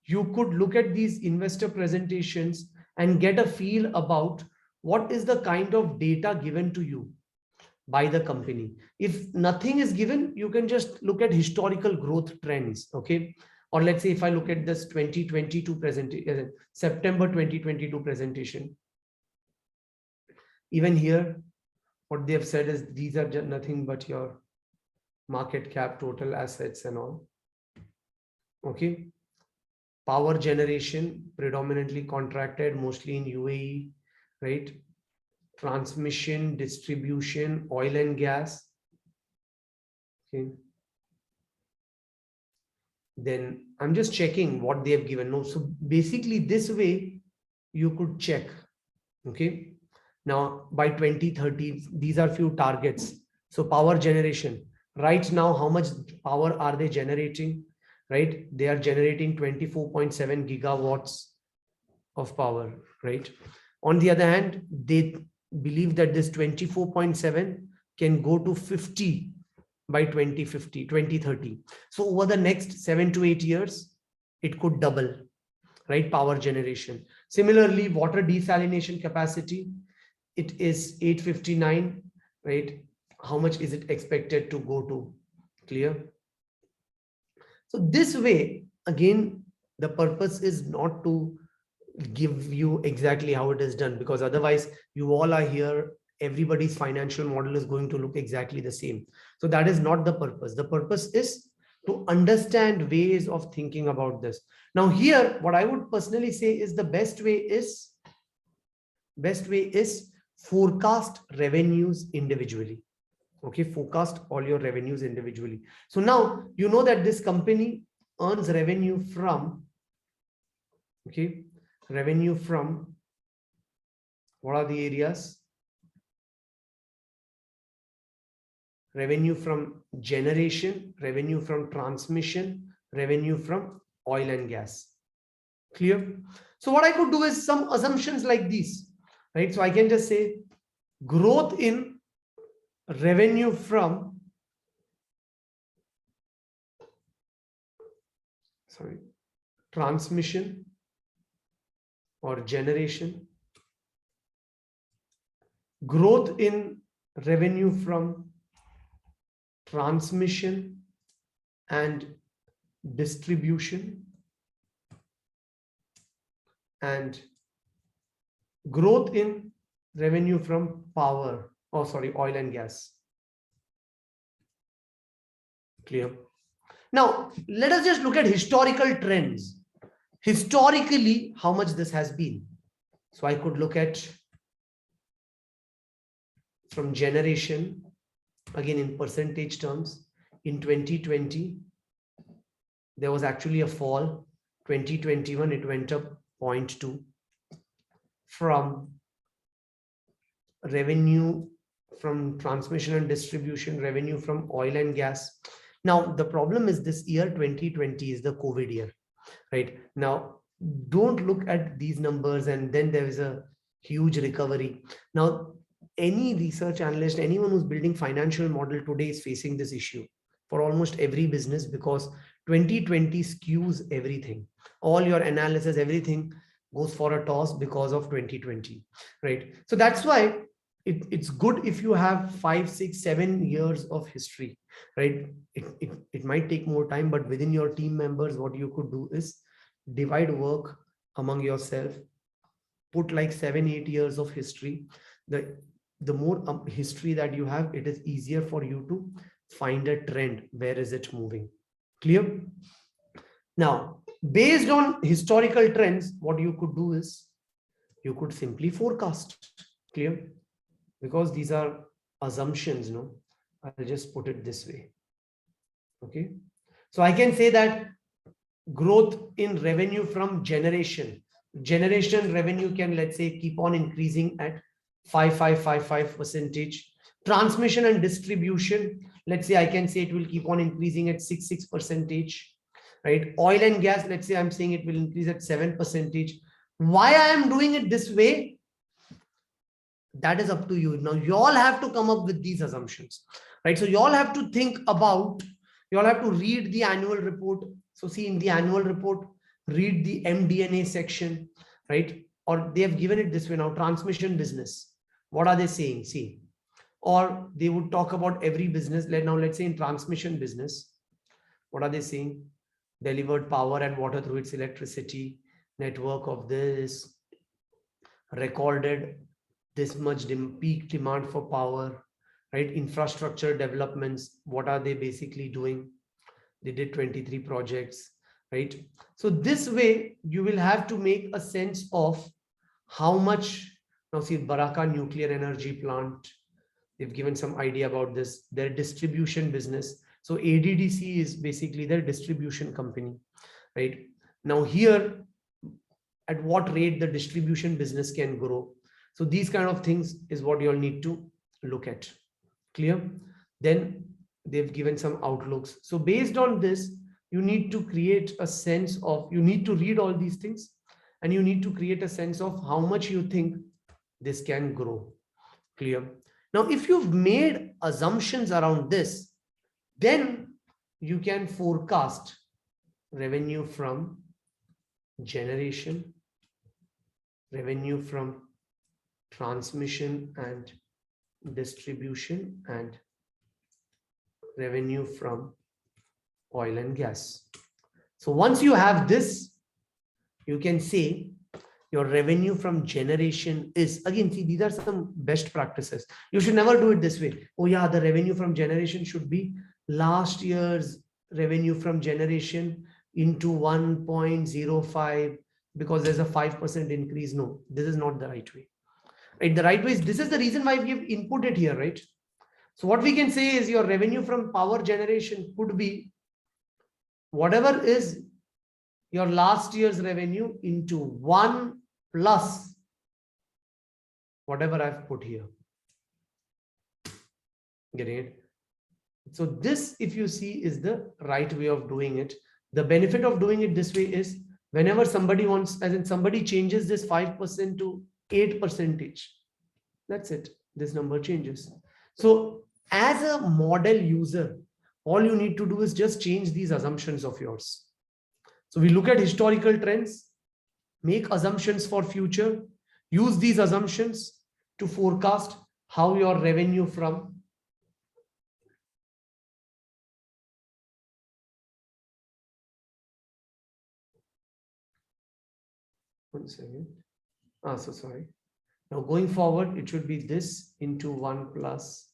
you could look at these investor presentations and get a feel about what is the kind of data given to you by the company. If nothing is given, you can just look at historical growth trends, okay? Or let's say if I look at this 2022 presentation, September 2022 presentation, even here, what they have said is these are just nothing but your market cap, total assets and all, okay? Power generation, predominantly contracted, mostly in UAE, right? Transmission, distribution, oil and gas. Okay. Then I'm just checking what they have given. No, so basically this way you could check. Okay. Now by 2030, these are few targets. So power generation. Right now, how much power are they generating? Right? They are generating 24.7 gigawatts of power, right? On the other hand, they believe that this 24.7 can go to 50 by 2030. So over the next 7 to 8 years, it could double, right? Power generation. Similarly, water desalination capacity, it is 859, right? How much is it expected to go to? Clear? So this way, again, the purpose is not to give you exactly how it is done, because otherwise you all are here, everybody's financial model is going to look exactly the same. So that is not the purpose. The purpose is to understand ways of thinking about this. Now here, what I would personally say is the best way is forecast revenues individually. Okay, forecast all your revenues individually. So now you know that this company earns revenue from, okay, revenue from, what are the areas? Revenue from generation, revenue from transmission, revenue from oil and gas. Clear? So what I could do is some assumptions like these, right? So I can just say growth in revenue from, transmission or generation, growth in revenue from transmission and distribution, and growth in revenue from power, oil and gas. Clear? Now, let us just look at historical trends. Historically, how much this has been. So I could look at from generation, again in percentage terms. In 2020, there was actually a fall. 2021, it went up 0.2. From revenue from transmission and distribution, revenue from oil and gas. Now, the problem is this year, 2020, is the COVID year, right? Now, don't look at these numbers and then there is a huge recovery. Now, any research analyst, anyone who's building financial model today is facing this issue for almost every business, because 2020 skews everything. All your analysis, everything goes for a toss because of 2020, right? So that's why it's good if you have 5, 6, 7 years of history, right? It might take more time, but within your team members, what you could do is divide work among yourself, put like 7, 8 years of history. The more history that you have, it is easier for you to find a trend. Where is it moving? Clear? Now, based on historical trends, what you could do is you could simply forecast. Clear? Because these are assumptions, no? I'll just put it this way. Okay. So I can say that growth in revenue from generation revenue can, let's say, keep on increasing at 5.55%. Transmission and distribution, let's say I can say it will keep on increasing at 6%, right? Oil and gas, let's say I'm saying it will increase at 7%. Why I am doing it this way, that is up to you. Now you all have to come up with these assumptions, right? So you all have to think about, you all have to read the annual report. So see, in the annual report, read the MD&A section, right? Or they have given it this way now, transmission business. What are they saying? See, or they would talk about every business. Let's say in transmission business, what are they saying? Delivered power and water through its electricity network of this, recorded this much peak demand for power, right? Infrastructure developments, what are they basically doing? They did 23 projects, right? So this way you will have to make a sense of how much. Now see, Baraka nuclear energy plant, they've given some idea about this, their distribution business. So ADDC is basically their distribution company, right? Now here, at what rate the distribution business can grow. So these kind of things is what you'll need to look at. Clear? Then they've given some outlooks. So based on this, you need to create a sense of, you need to read all these things and you need to create a sense of how much you think this can grow. Clear? Now, if you've made assumptions around this, then you can forecast revenue from generation, revenue from transmission and distribution, and revenue from oil and gas. So once you have this, you can say your revenue from generation is, again, see, these are some best practices. You should never do it this way. Oh yeah, the revenue from generation should be last year's revenue from generation into 1.05 because there's a 5% increase. No, this is not the right way. Right? The right way is, this is the reason why we have input it here, right? So what we can say is your revenue from power generation could be whatever is your last year's revenue into 1 plus whatever I've put here. Getting it? So this, if you see, is the right way of doing it. The benefit of doing it this way is whenever somebody wants, as in somebody changes this 5% to 8%, that's it. This number changes. So as a model user, all you need to do is just change these assumptions of yours. So we look at historical trends, make assumptions for future, use these assumptions to forecast how your revenue from one second. So sorry. Now going forward, it should be this into 1 plus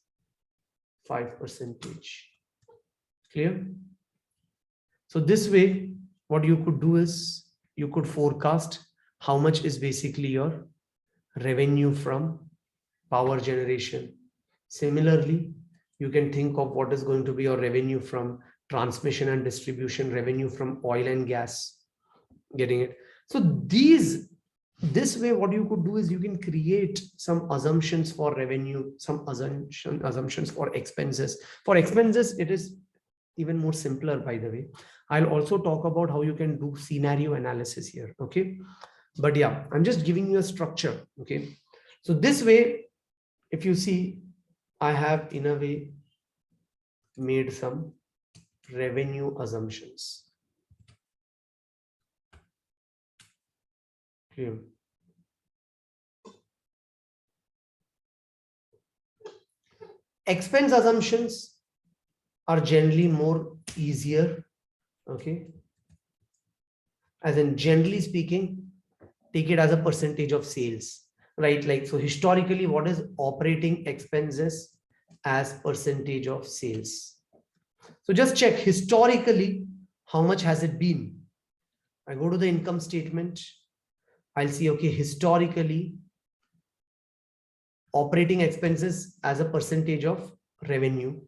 5%. Clear? So this way, what you could do is you could forecast how much is basically your revenue from power generation. Similarly, you can think of what is going to be your revenue from transmission and distribution, revenue from oil and gas. Getting it? So this way, what you could do is you can create some assumptions for revenue, some assumptions for expenses. For expenses, it is even more simpler, by the way. I'll also talk about how you can do scenario analysis here. Okay. But yeah, I'm just giving you a structure. Okay. So this way, if you see, I have in a way made some revenue assumptions. Clear. Expense assumptions are generally more easier. Okay. As in, generally speaking, take it as a percentage of sales, right? Like, so historically, what is operating expenses as percentage of sales? So just check historically, how much has it been? I go to the income statement. I'll see, okay, historically, operating expenses as a percentage of revenue.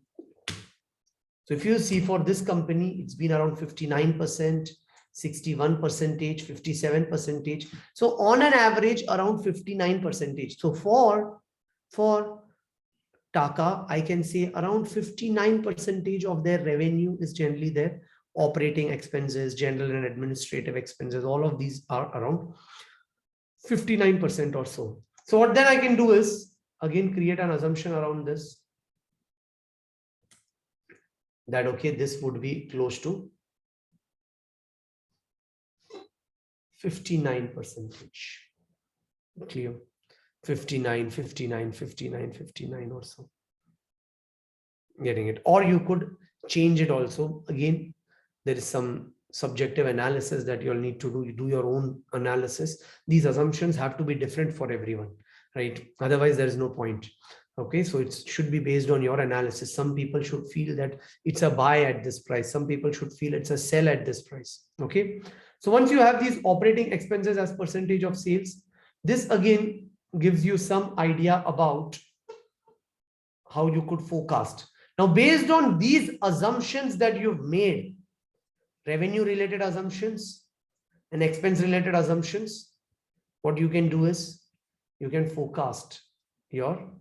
So if you see for this company, it's been around 59%, 61%, 57%. So on an average, around 59%. So for Tata, I can say around 59% of their revenue is generally their operating expenses, general and administrative expenses. All of these are around 59% or so. So what then I can do is, again, create an assumption around this, that, okay, this would be close to 59%. Clear. 59, 59, 59, 59 or so. Getting it? Or you could change it also. Again, there is some subjective analysis that you'll need to do. You do your own analysis. These assumptions have to be different for everyone, right? Otherwise, there is no point. Okay, so it should be based on your analysis. Some people should feel that it's a buy at this price. Some people should feel it's a sell at this price. Okay, so once you have these operating expenses as percentage of sales, this again gives you some idea about how you could forecast. Now, based on these assumptions that you've made, revenue related assumptions and expense related assumptions, what you can do is you can forecast your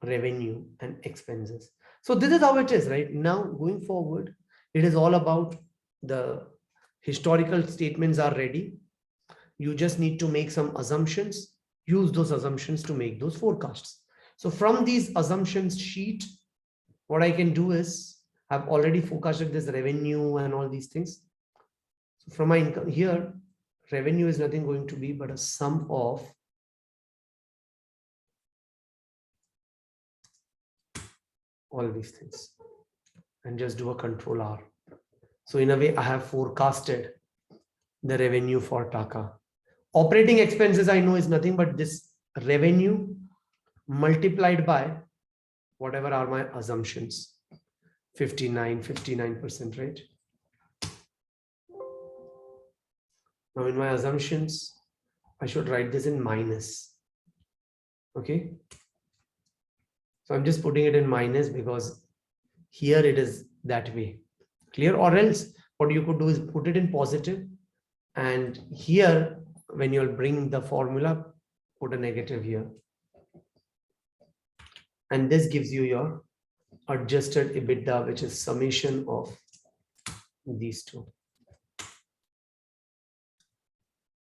revenue and expenses. So this is how it is right now. Going forward, it is all about the historical statements are ready. You just need to make some assumptions, use those assumptions to make those forecasts. So from these assumptions sheet, what I can do is I've already forecasted this revenue and all these things. So from my income here, revenue is nothing going to be but a sum of all these things, and just do a control R. So in a way, I have forecasted the revenue for Tata. Operating expenses, I know, is nothing but this revenue multiplied by whatever are my assumptions. 59%, right? Now in my assumptions, I should write this in minus. Okay. So I'm just putting it in minus because here it is that way. Clear? Or else what you could do is put it in positive, and here when you'll bring the formula, put a negative here. And this gives you your adjusted EBITDA, which is summation of these two.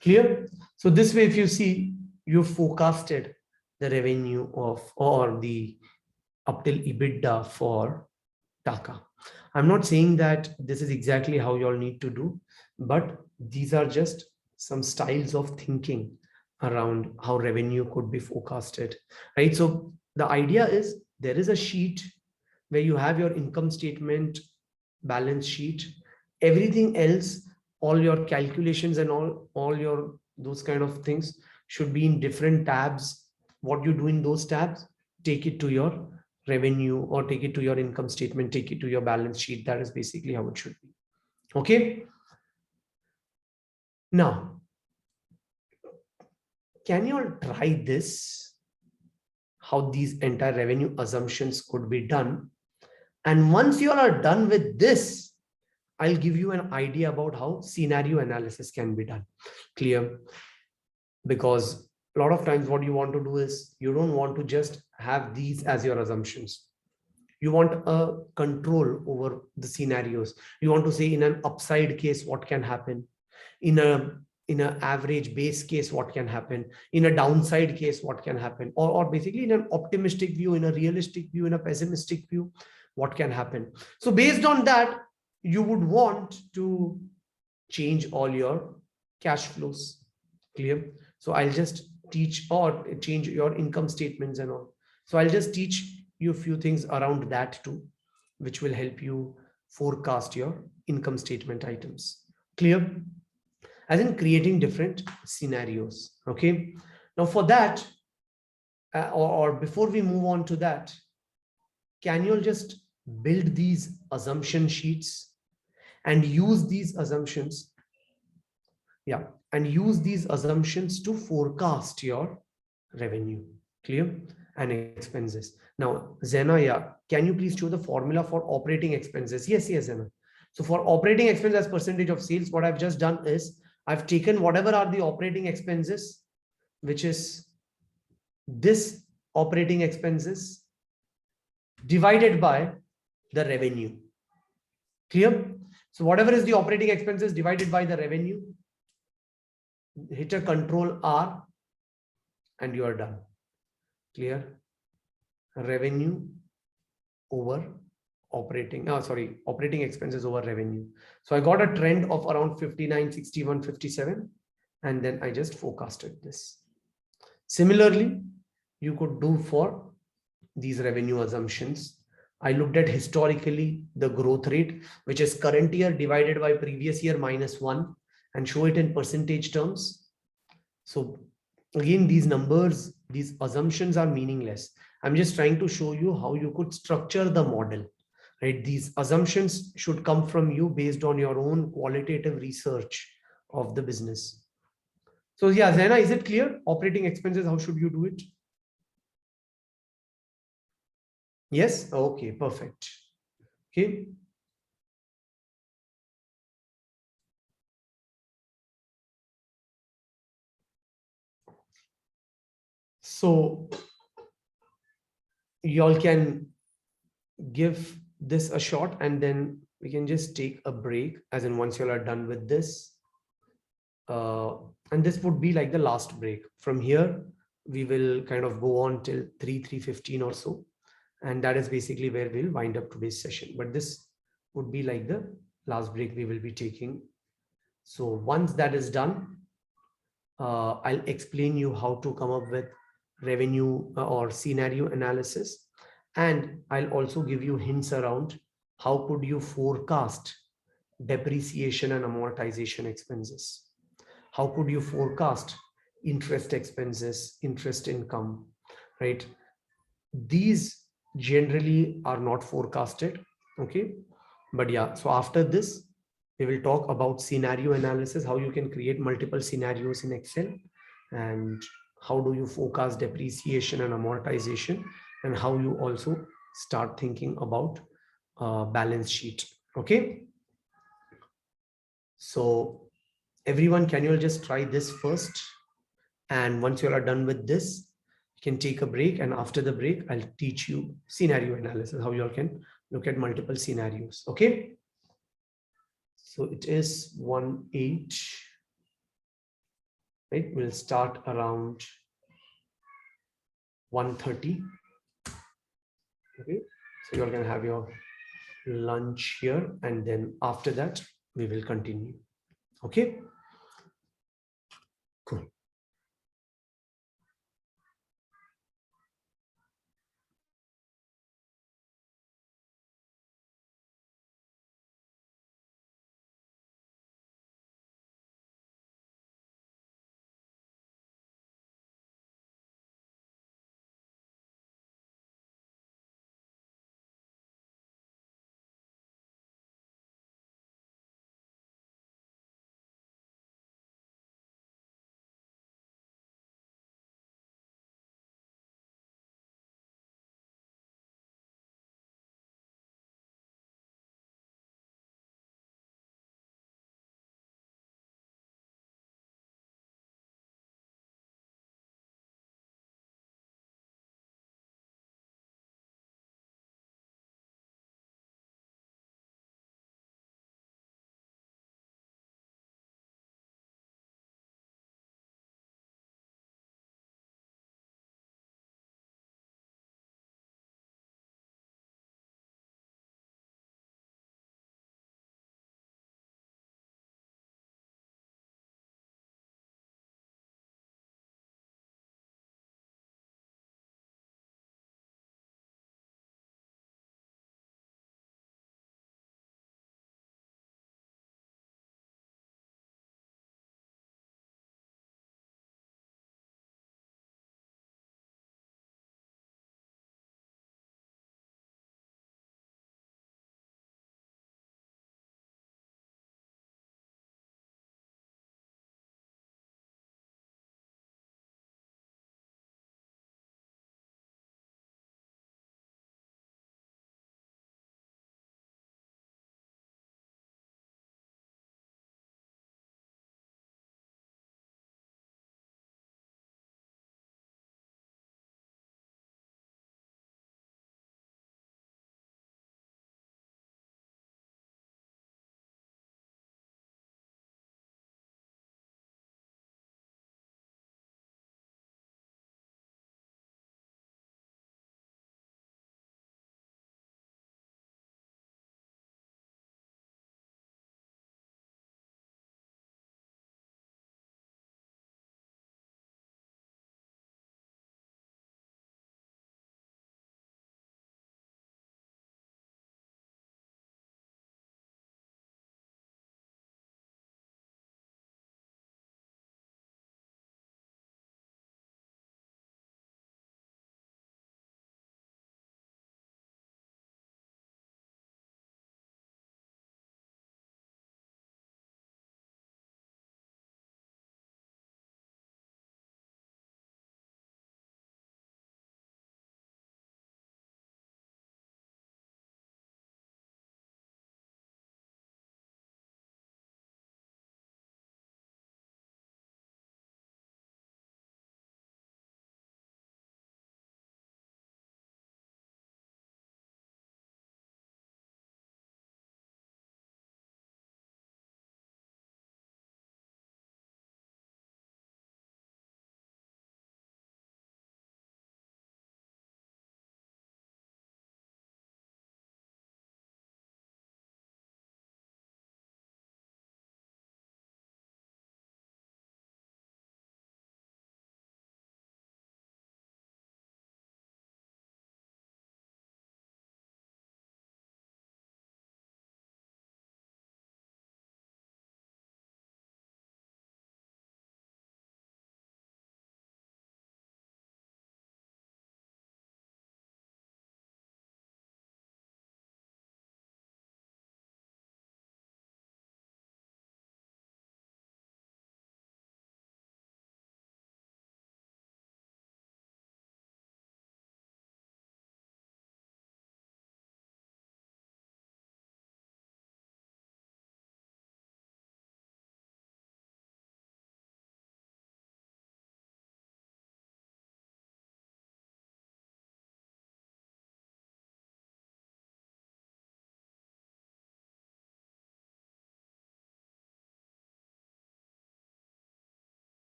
Clear? So this way, if you see, you forecasted the revenue of, or the up till EBITDA for Tata. I'm not saying that this is exactly how you all need to do, but these are just some styles of thinking around how revenue could be forecasted, right? So the idea is there is a sheet where you have your income statement, balance sheet, everything else, all your calculations and all your those kind of things should be in different tabs. What you do in those tabs, take it to your revenue or take it to your income statement, take it to your balance sheet. That is basically how it should be. Okay. Now, can you all try this? How these entire revenue assumptions could be done. And once you all are done with this, I'll give you an idea about how scenario analysis can be done. Clear? Because a lot of times what you want to do is you don't want to just have these as your assumptions. You want a control over the scenarios. You want to say in an upside case, what can happen? In an average base case, what can happen? In a downside case, what can happen? Or basically in an optimistic view, in a realistic view, in a pessimistic view, what can happen? So based on that, you would want to change all your cash flows. Clear? So I'll just teach or change your income statements and all. So I'll just teach you a few things around that too, which will help you forecast your income statement items. Clear? As in creating different scenarios. Okay. Now for that, or before we move on to that, can you just build these assumption sheets and use these assumptions? Yeah, and use these assumptions to forecast your revenue. Clear? And expenses. Now, Zena, yeah, can you please show the formula for operating expenses? Yes, Zena. So for operating expense as percentage of sales, what I've just done is I've taken whatever are the operating expenses, which is this operating expenses divided by the revenue. Clear? So whatever is the operating expenses divided by the revenue, hit a Control R and you are done. Clear? Revenue over operating expenses over revenue. So I got a trend of around 59, 61, 57, and then I just forecasted this. Similarly, you could do for these revenue assumptions. I looked at historically the growth rate, which is current year divided by previous year minus 1, and show it in percentage terms. So again, these numbers, these assumptions are meaningless. I'm just trying to show you how you could structure the model, right? These assumptions should come from you based on your own qualitative research of the business. So yeah, Zaina, is it clear? Operating expenses, how should you do it? Yes? Okay, perfect. Okay. So y'all can give this a shot and then we can just take a break, as in once y'all are done with this. And this would be like the last break. From here, we will kind of go on till 3:15 or so. And that is basically where we'll wind up today's session. But this would be like the last break we will be taking. So once that is done, I'll explain you how to come up with revenue or scenario analysis. And I'll also give you hints around how could you forecast depreciation and amortization expenses. How could you forecast interest expenses, interest income, right? These generally are not forecasted. Okay. But yeah, so after this, we will talk about scenario analysis, how you can create multiple scenarios in Excel, and how do you forecast depreciation and amortization, and how you also start thinking about balance sheet. Okay. So everyone, can you all just try this first? And once you all are done with this, you can take a break. And after the break, I'll teach you scenario analysis, how you all can look at multiple scenarios. Okay. So it is 1:08, right? We'll start around 1:30. Okay. So you're going to have your lunch here. And then after that, we will continue. Okay. Cool.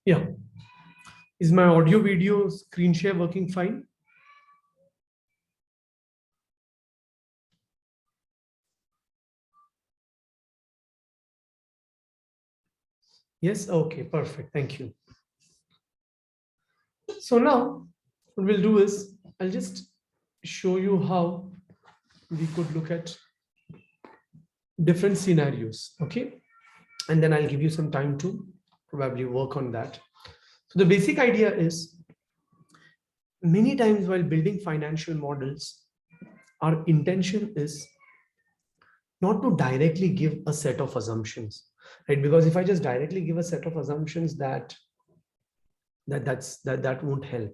Yeah. Is my audio video screen share working fine? Yes, okay, perfect. Thank you. So now what we'll do is I'll just show you how we could look at different scenarios. Okay. And then I'll give you some time to probably work on that. So the basic idea is many times while building financial models, our intention is not to directly give a set of assumptions, right? Because if I just directly give a set of assumptions, that won't help,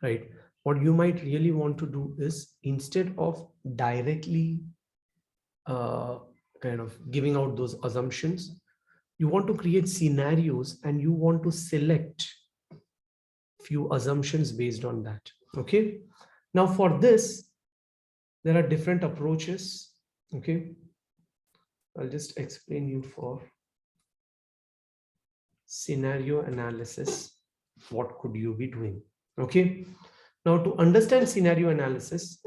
right? What you might really want to do is instead of directly kind of giving out those assumptions, you want to create scenarios and you want to select few assumptions based on that. Okay. Now for this, there are different approaches. Okay. I'll just explain you for scenario analysis. What could you be doing? Okay. Now to understand scenario analysis,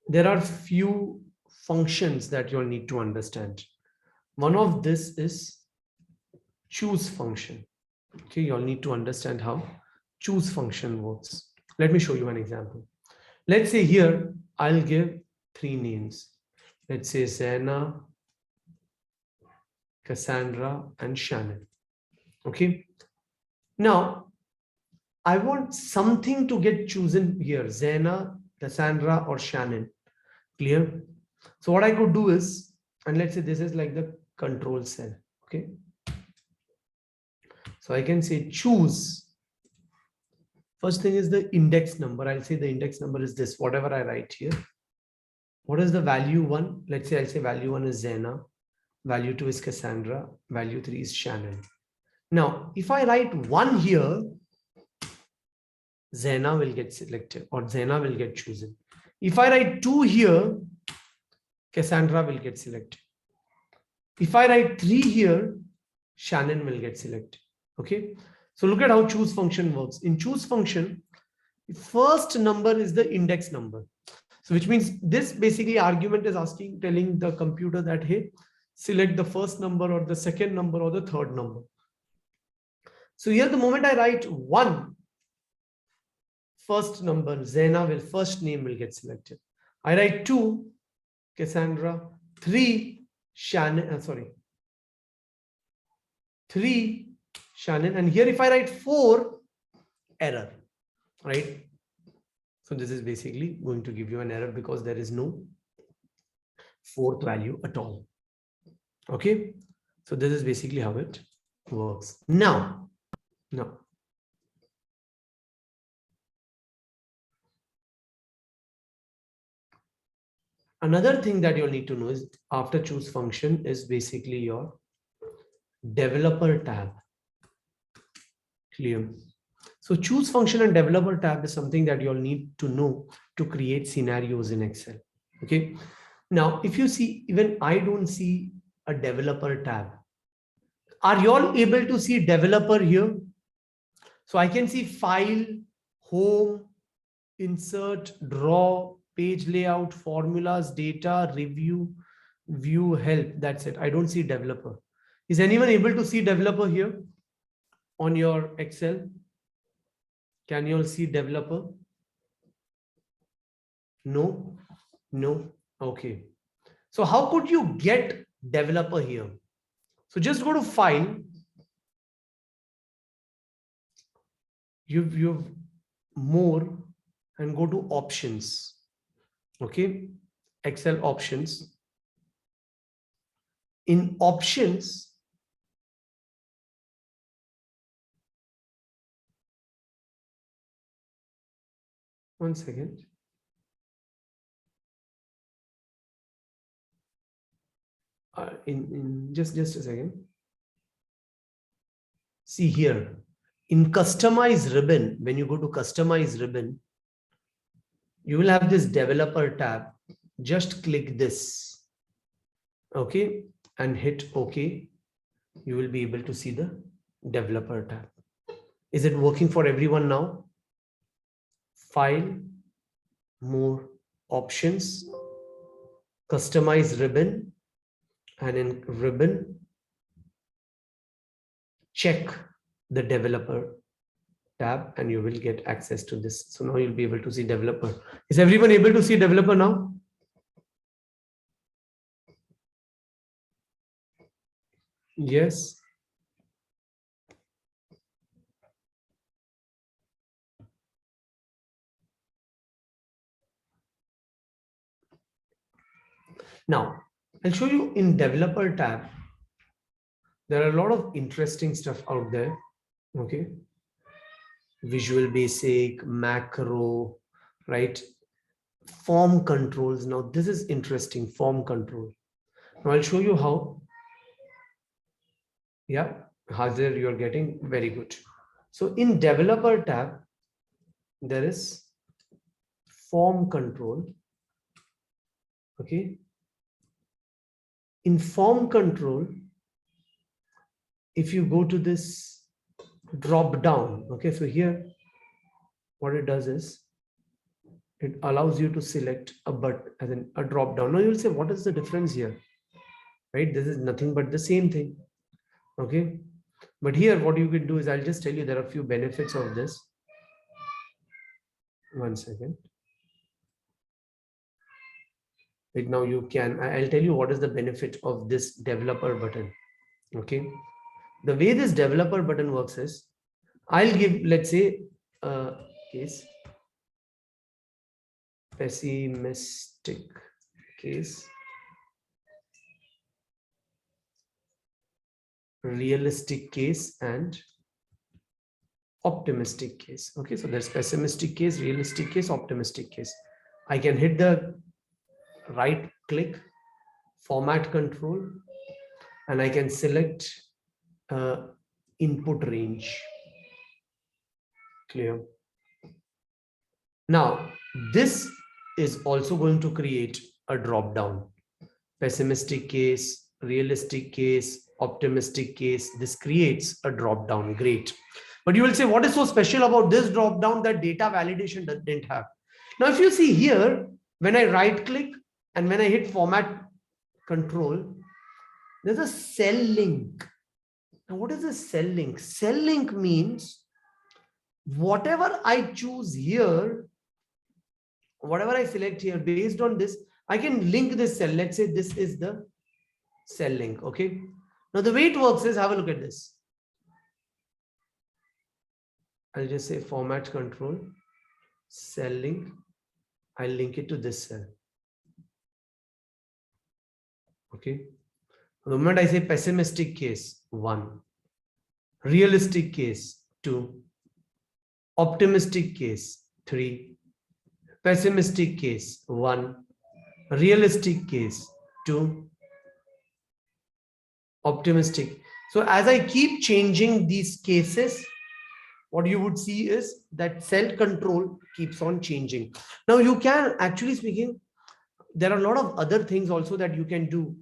there are few functions that you'll need to understand. One of this is choose function. Okay, you'll need to understand how choose function works. Let me show you an example. Let's say here, I'll give 3 names. Let's say Zena, Cassandra, and Shannon. Okay. Now, I want something to get chosen here, Zena, Cassandra, or Shannon. Clear? So what I could do is, and let's say this is like the control cell. Okay. So I can say choose. First thing is the index number. I'll say the index number is this, whatever I write here. What is the value 1? Let's say I'll say value 1 is Zena, value 2 is Cassandra, value 3 is Shannon. Now, if I write 1 here, Zena will get selected or Zena will get chosen. If I write 2 here, Cassandra will get selected. If I write 3 here, Shannon will get selected. Okay. So look at how choose function works. In choose function, first number is the index number. So which means this basically argument is telling the computer that, hey, select the first number or the second number or the third number. So here the moment I write 1, first number, Zena will, first name will get selected. I write 2, Cassandra, 3, Shannon, 3, Shannon, and here if I write 4, error, right? So this is basically going to give you an error because there is no 4th value at all. Okay, so this is basically how it works. Now, another thing that you'll need to know is after choose function is basically your developer tab. Clear? So choose function and developer tab is something that you'll need to know to create scenarios in Excel. Okay. Now, if you see, even I don't see a developer tab. Are you all able to see developer here? So I can see file, home, insert, draw, page layout, formulas, data, review, view, help. That's it. I don't see developer. Is anyone able to see developer here on your Excel? Can you all see developer? No, no. Okay. So how could you get developer here? So just go to file. You've more and go to options. Okay. Excel options. In options, one second. In just a second. See here in customize ribbon, when you go to customize ribbon, you will have this developer tab. Just click this. Okay. And hit OK. You will be able to see the developer tab. Is it working for everyone now? File, more options, customize ribbon, and in ribbon, check the developer tab and you will get access to this. So now you'll be able to see developer. Is everyone able to see developer now? Yes. Now, I'll show you in developer tab. There are a lot of interesting stuff out there. Okay. Visual Basic, macro, right? Form controls. Now, this is interesting, form control. Now, I'll show you how. Yeah, Hazir, you're getting very good. So in developer tab, there is form control. Okay. In form control, if you go to this drop down, okay, so here what it does is it allows you to select a as in a drop down. Now you'll say, what is the difference here? Right? This is nothing but the same thing. Okay. But here what you can do is, I'll just tell you there are a few benefits of this. One second. Right now you can, I'll tell you what is the benefit of this developer button. Okay. The way this developer button works is, I'll give, let's say, case, pessimistic case, realistic case, and optimistic case. Okay, so there's pessimistic case, realistic case, optimistic case. I can hit the right click, format control, and I can select input range. Clear? Now, this is also going to create a drop down. Pessimistic case, realistic case, optimistic case. This creates a drop down. Great. But you will say, what is so special about this drop down that data validation didn't have? Now, if you see here, when I right click and when I hit format control, there's a cell link. Now, what is a cell link? Cell link means whatever I choose here, whatever I select here, based on this, I can link this cell. Let's say this is the cell link. Okay. Now, the way it works is, have a look at this. I'll just say format control, cell link. I'll link it to this cell. Okay. The moment I say pessimistic case, 1, realistic case, 2, optimistic case, 3, pessimistic case, 1, realistic case, 2, optimistic. So as I keep changing these cases, what you would see is that cell control keeps on changing. Now you can, actually speaking, there are a lot of other things also that you can do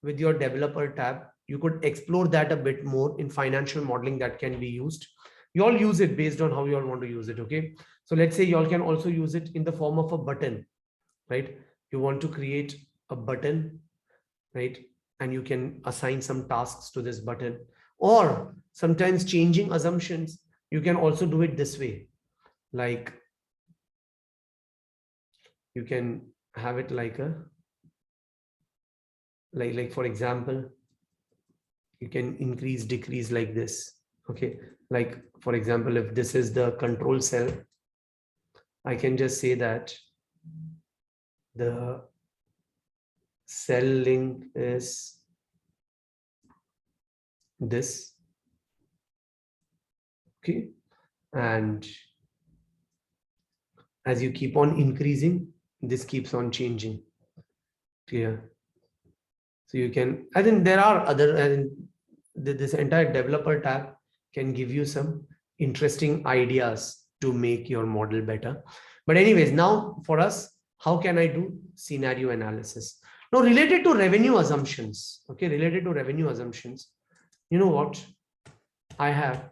with your developer tab. You could explore that a bit more in financial modeling that can be used. You all use it based on how you all want to use it. Okay. So let's say you all can also use it in the form of a button, right? You want to create a button, right? And you can assign some tasks to this button, or sometimes changing assumptions. You can also do it this way. Like you can have it like a, like for example, you can increase, decrease like this. Okay. Like for example, if this is the control cell, I can just say that the cell link is this. Okay. And as you keep on increasing, this keeps on changing. Clear? So you can, I think there are other, this entire developer tab can give you some interesting ideas to make your model better. But anyways, now for us, how can I do scenario analysis? Now related to revenue assumptions, okay, related to revenue assumptions, you know what I have?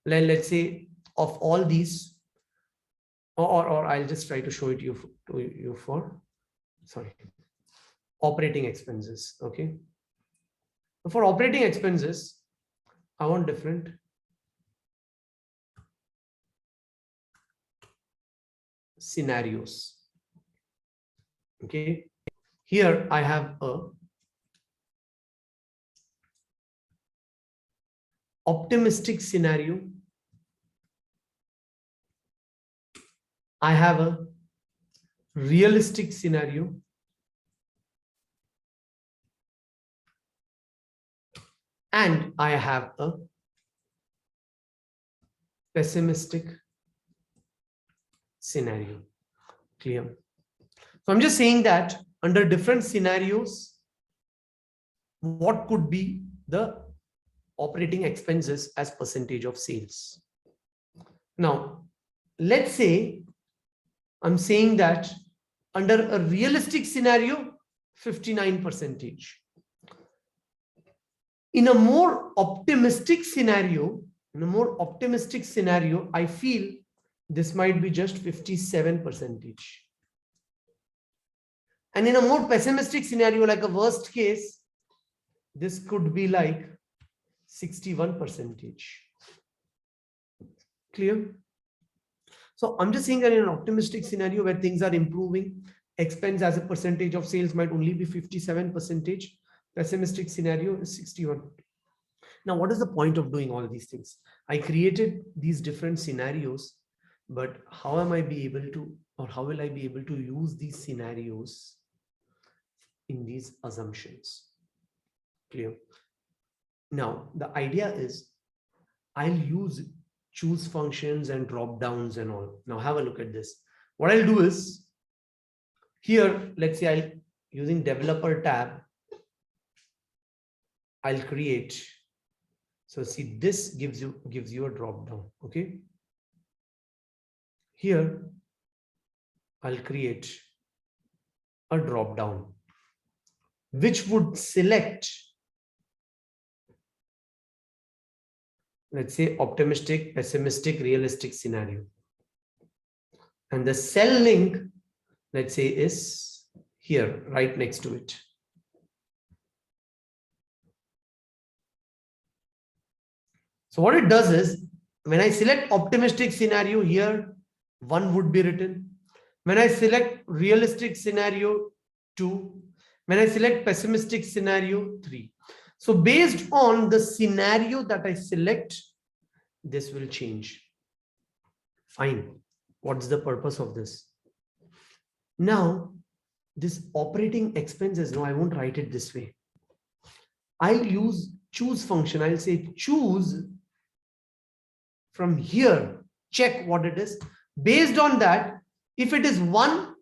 let's say of all these, or I'll just try to show it to you for, sorry, operating expenses. Okay. For operating expenses, I want different scenarios. Okay. Here I have a optimistic scenario. I have a realistic scenario. And I have a pessimistic scenario. Clear? So I'm just saying that under different scenarios, what could be the operating expenses as percentage of sales? Now, let's say I'm saying that under a realistic scenario, 59%. In a more optimistic scenario, I feel this might be just 57%. And in a more pessimistic scenario, like a worst case, this could be like 61%. Clear? So I'm just saying that in an optimistic scenario where things are improving, expense as a percentage of sales might only be 57%. Pessimistic scenario is 61. Now, what is the point of doing all these things? I created these different scenarios, but how am I be able to, or how will I be able to use these scenarios in these assumptions? Clear? Now, the idea is I'll use choose functions and drop downs and all. Now have a look at this. What I'll do is here, let's say I'll using developer tab, I'll create. So see, this gives you a drop down. Okay. Here, I'll create a drop down, which would select, let's say, optimistic, pessimistic, realistic scenario. And the cell link, let's say, is here, right next to it. So what it does is, when I select optimistic scenario here, 1 would be written. When I select realistic scenario, 2. When I select pessimistic scenario, 3. So based on the scenario that I select, this will change. Fine. What's the purpose of this? Now, this operating expenses, no, I won't write it this way. I'll use choose function. I'll say choose from here, check what it is. Based on that, if it is 1,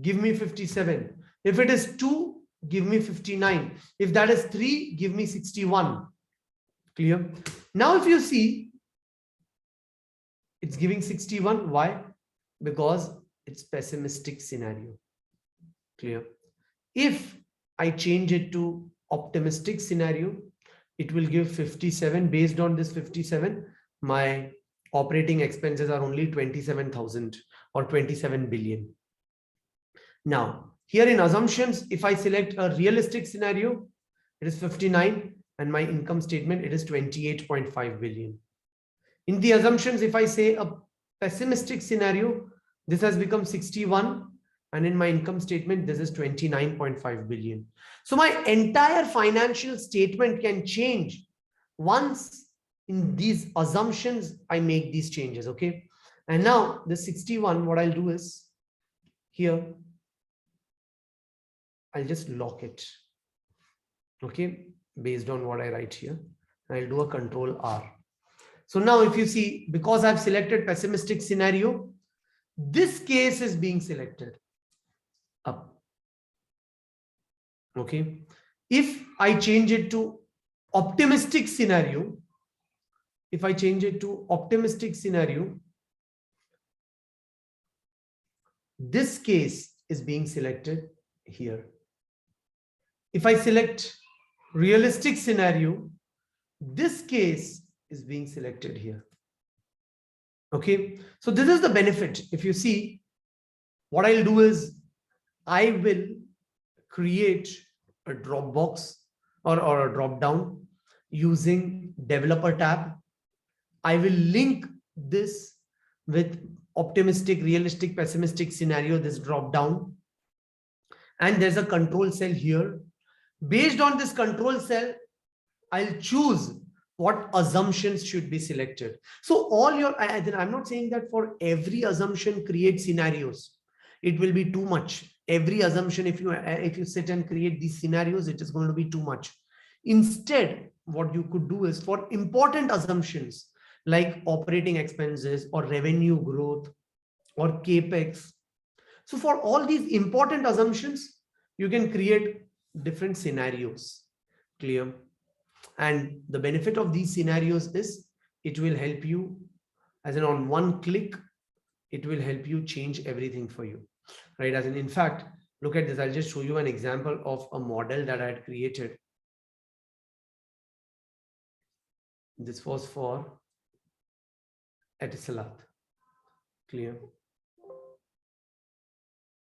give me 57. If it is 2, give me 59. If that is 3, give me 61. Clear? Now, if you see, it's giving 61. Why? Because it's pessimistic scenario. Clear? If I change it to optimistic scenario, it will give 57. Based on this 57, my operating expenses are only 27,000 or 27 billion. Now, here in assumptions, if I select a realistic scenario, it is 59, and my income statement, it is 28.5 billion. In the assumptions, if I say a pessimistic scenario, this has become 61, and in my income statement, this is 29.5 billion. So my entire financial statement can change once in these assumptions I make these changes. Okay. And now the 61, what I'll do is here, I'll just lock it. Okay. Based on what I write here, I'll do a Control R. So now if you see, because I've selected pessimistic scenario, this case is being selected up. Okay. If I change it to optimistic scenario, this case is being selected here. If I select realistic scenario, this case is being selected here. Okay, so this is the benefit. If you see, what I'll do is I will create a Dropbox or a drop down using developer tab. I will link this with optimistic, realistic, pessimistic scenario, this drop down. And there's a control cell here. Based on this control cell, I'll choose what assumptions should be selected. So all your, I'm not saying that for every assumption create scenarios. It will be too much. Every assumption, if you sit and create these scenarios, it is going to be too much. Instead, what you could do is for important assumptions like operating expenses or revenue growth or capex. So for all these important assumptions, you can create different scenarios. Clear? And the benefit of these scenarios is it will help you, as in on one click, it will help you change everything for you, right? As in fact, look at this. I'll just show you an example of a model that I had created. This was for Etisalat. Clear?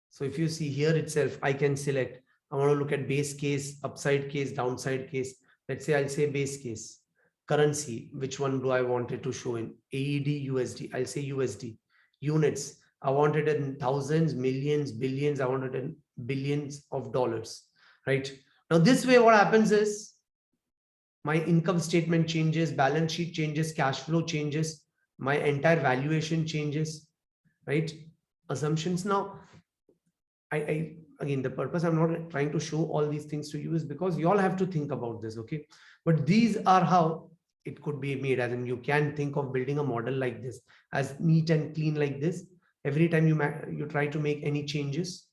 So if you see here itself, I can select, I want to look at base case, upside case, downside case. Let's say I'll say base case. Currency, which one do I want it to show in? AED, USD. I'll say USD. Units, I want it in thousands, millions, billions. I want it in billions of dollars, right? Now this way what happens is my income statement changes, balance sheet changes, cash flow changes, my entire valuation changes, right? Assumptions. Now, I again, the purpose I'm not trying to show all these things to you is because you all have to think about this, okay? But these are how it could be made. As in, you can think of building a model like this, as neat and clean like this. Every time you try to make any changes,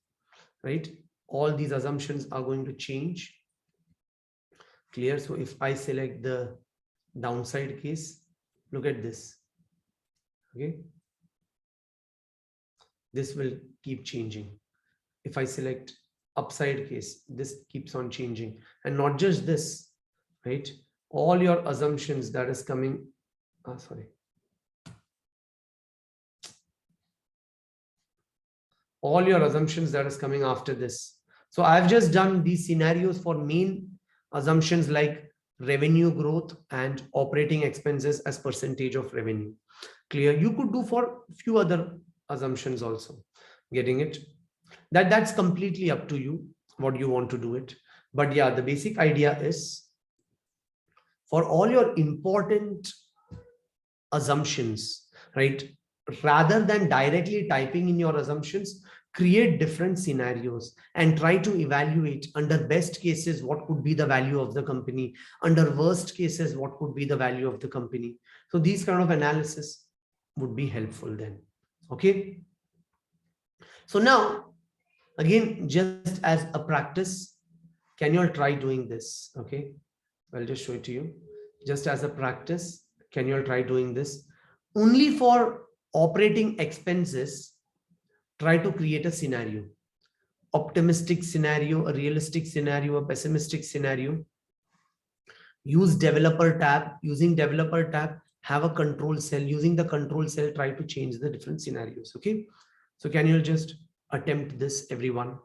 right? All these assumptions are going to change. Clear? So if I select the downside case, look at this. Okay, this will keep changing. If I select upside case, this keeps on changing. And not just this, right? All your assumptions that is coming, all your assumptions that is coming after this. So I've just done these scenarios for main assumptions like revenue growth and operating expenses as percentage of revenue. Clear? You could do for few other assumptions also. Getting it? That's completely up to you what you want to do it. But yeah, the basic idea is for all your important assumptions, right? Rather than directly typing in your assumptions, create different scenarios and try to evaluate under best cases what could be the value of the company, under worst cases what could be the value of the company. So these kind of analysis would be helpful then. Okay, so now again, just as a practice, can you all try doing this? Okay, I'll just show it to you. Just as a practice, can you all try doing this? Only for operating expenses, try to create a scenario. Optimistic scenario, a realistic scenario, a pessimistic scenario. Use developer tab. Using developer tab, have a control cell. Using the control cell, try to change the different scenarios. Okay, so can you just attempt this, everyone?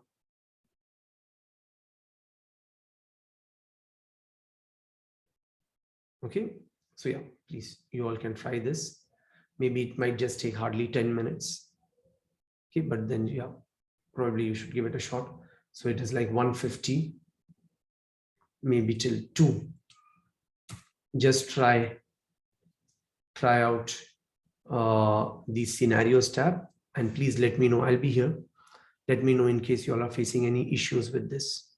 Okay, so yeah, please, you all can try this. Maybe it might just take hardly 10 minutes. Okay, but then yeah, probably you should give it a shot. So it is like 1:50, maybe till 2. Just try out these scenarios tab, and please let me know. I'll be here. Let me know in case you all are facing any issues with this.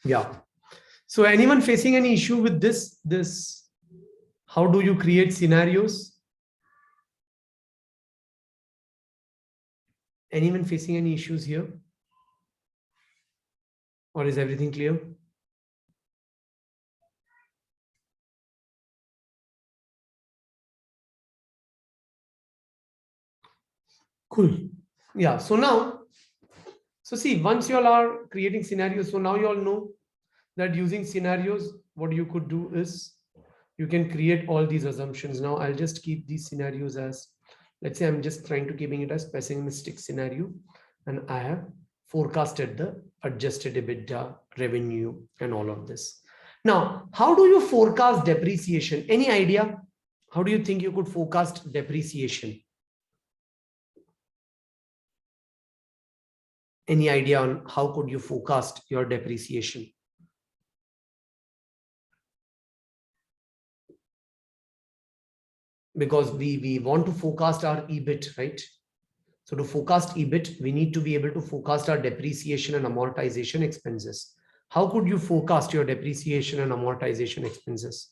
Yeah. So anyone facing any issue with this? How do you create scenarios? Anyone facing any issues here? Or is everything clear? Cool. Yeah. So now, so see, once you all are creating scenarios, so now you all know that using scenarios, what you could do is you can create all these assumptions. Now I'll just keep these scenarios as, let's say I'm just trying to keeping it as pessimistic scenario, and I have forecasted the adjusted EBITDA, revenue, and all of this. Now, how do you forecast depreciation? Any idea? How do you think you could forecast depreciation? Any idea on how could you forecast your depreciation? Because we want to forecast our EBIT, right? So to forecast EBIT, we need to be able to forecast our depreciation and amortization expenses. How could you forecast your depreciation and amortization expenses?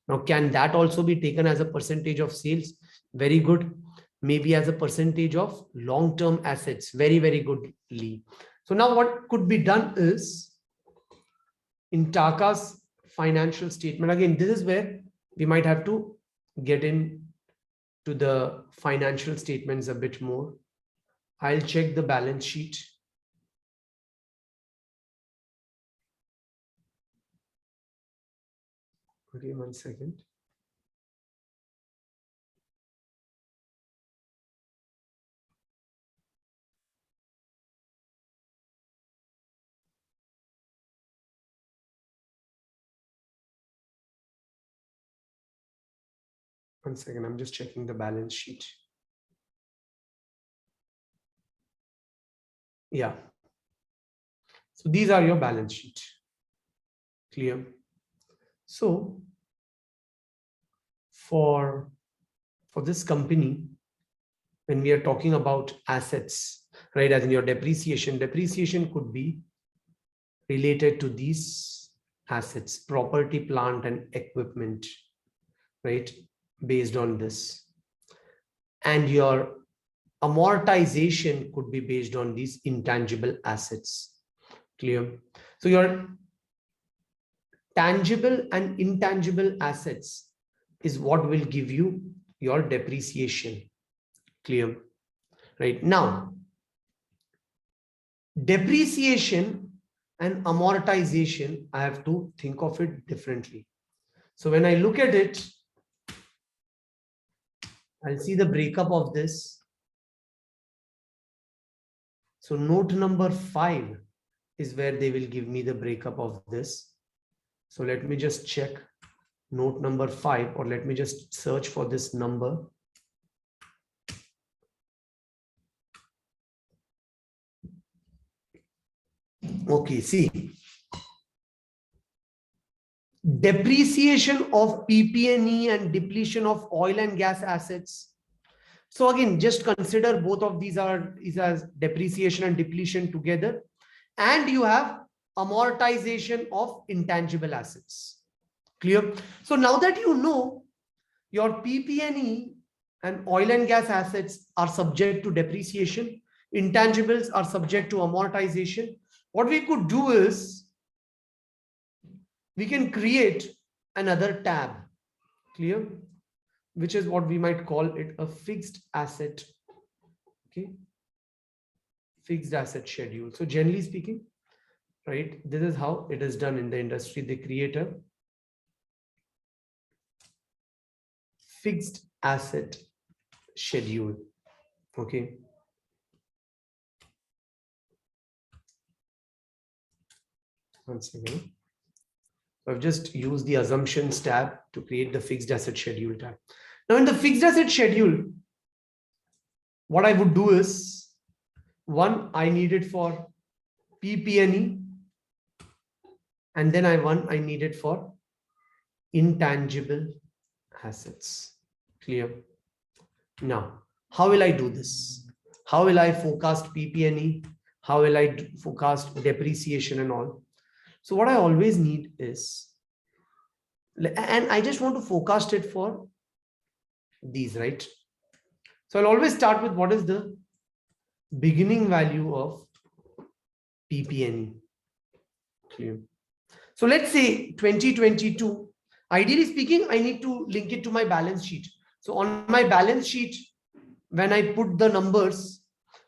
Now, can that also be taken as a percentage of sales? Very good. Maybe as a percentage of long-term assets. Very, very goodly. So now what could be done is in Taka's financial statement. Again, this is where we might have to get in to the financial statements a bit more. I'll check the balance sheet. Okay, 1 second. One second, I'm just checking the balance sheet. Yeah. So these are your balance sheet. Clear? So for this company, when we are talking about assets, right, as in your depreciation could be related to these assets, property, plant, and equipment, right, based on this. And your amortization could be based on these intangible assets. Clear? So your tangible and intangible assets is what will give you your depreciation. Clear? Right now, depreciation and amortization, I have to think of it differently. So when I look at it, I'll see the breakup of this. So note number 5 is where they will give me the breakup of this. So let me just check note number 5, or let me just search for this number. Okay, see. Depreciation of PP&E and depletion of oil and gas assets. So again, just consider both of these is as depreciation and depletion together. And you have amortization of intangible assets. Clear? So now that you know your PP&E and oil and gas assets are subject to depreciation, intangibles are subject to amortization, what we could do is we can create another tab. Clear? Which is what we might call it a fixed asset. Okay, fixed asset schedule. So generally speaking, right, this is how it is done in the industry. They create a fixed asset schedule. Okay. Once again, I've just used the assumptions tab to create the fixed asset schedule tab. Now in the fixed asset schedule, what I would do is, one, I need it for PP&E, and then I need it for intangible assets. Clear? Now, how will I do this? How will I forecast PP&E? How will I forecast depreciation and all? So what I always need is, and I just want to forecast it for these, right? So I'll always start with what is the beginning value of PP&E. Clear? So let's say 2022, ideally speaking, I need to link it to my balance sheet. So on my balance sheet, when I put the numbers,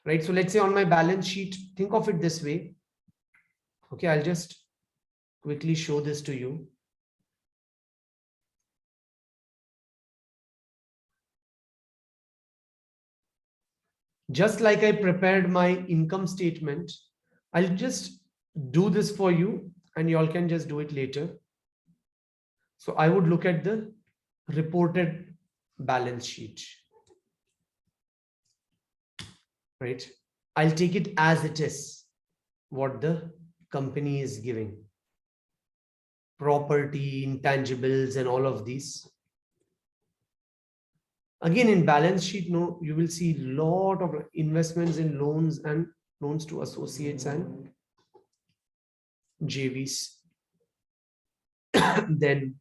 right? So let's say on my balance sheet, think of it this way. Okay, I'll just quickly show this to you. Just like I prepared my income statement, I'll just do this for you and you all can just do it later. So I would look at the reported balance sheet, right? I'll take it as it is, what the company is giving. Property, intangibles, and all of these. Again, in balance sheet, no, you will see a lot of investments in loans and loans to associates and JVs. Then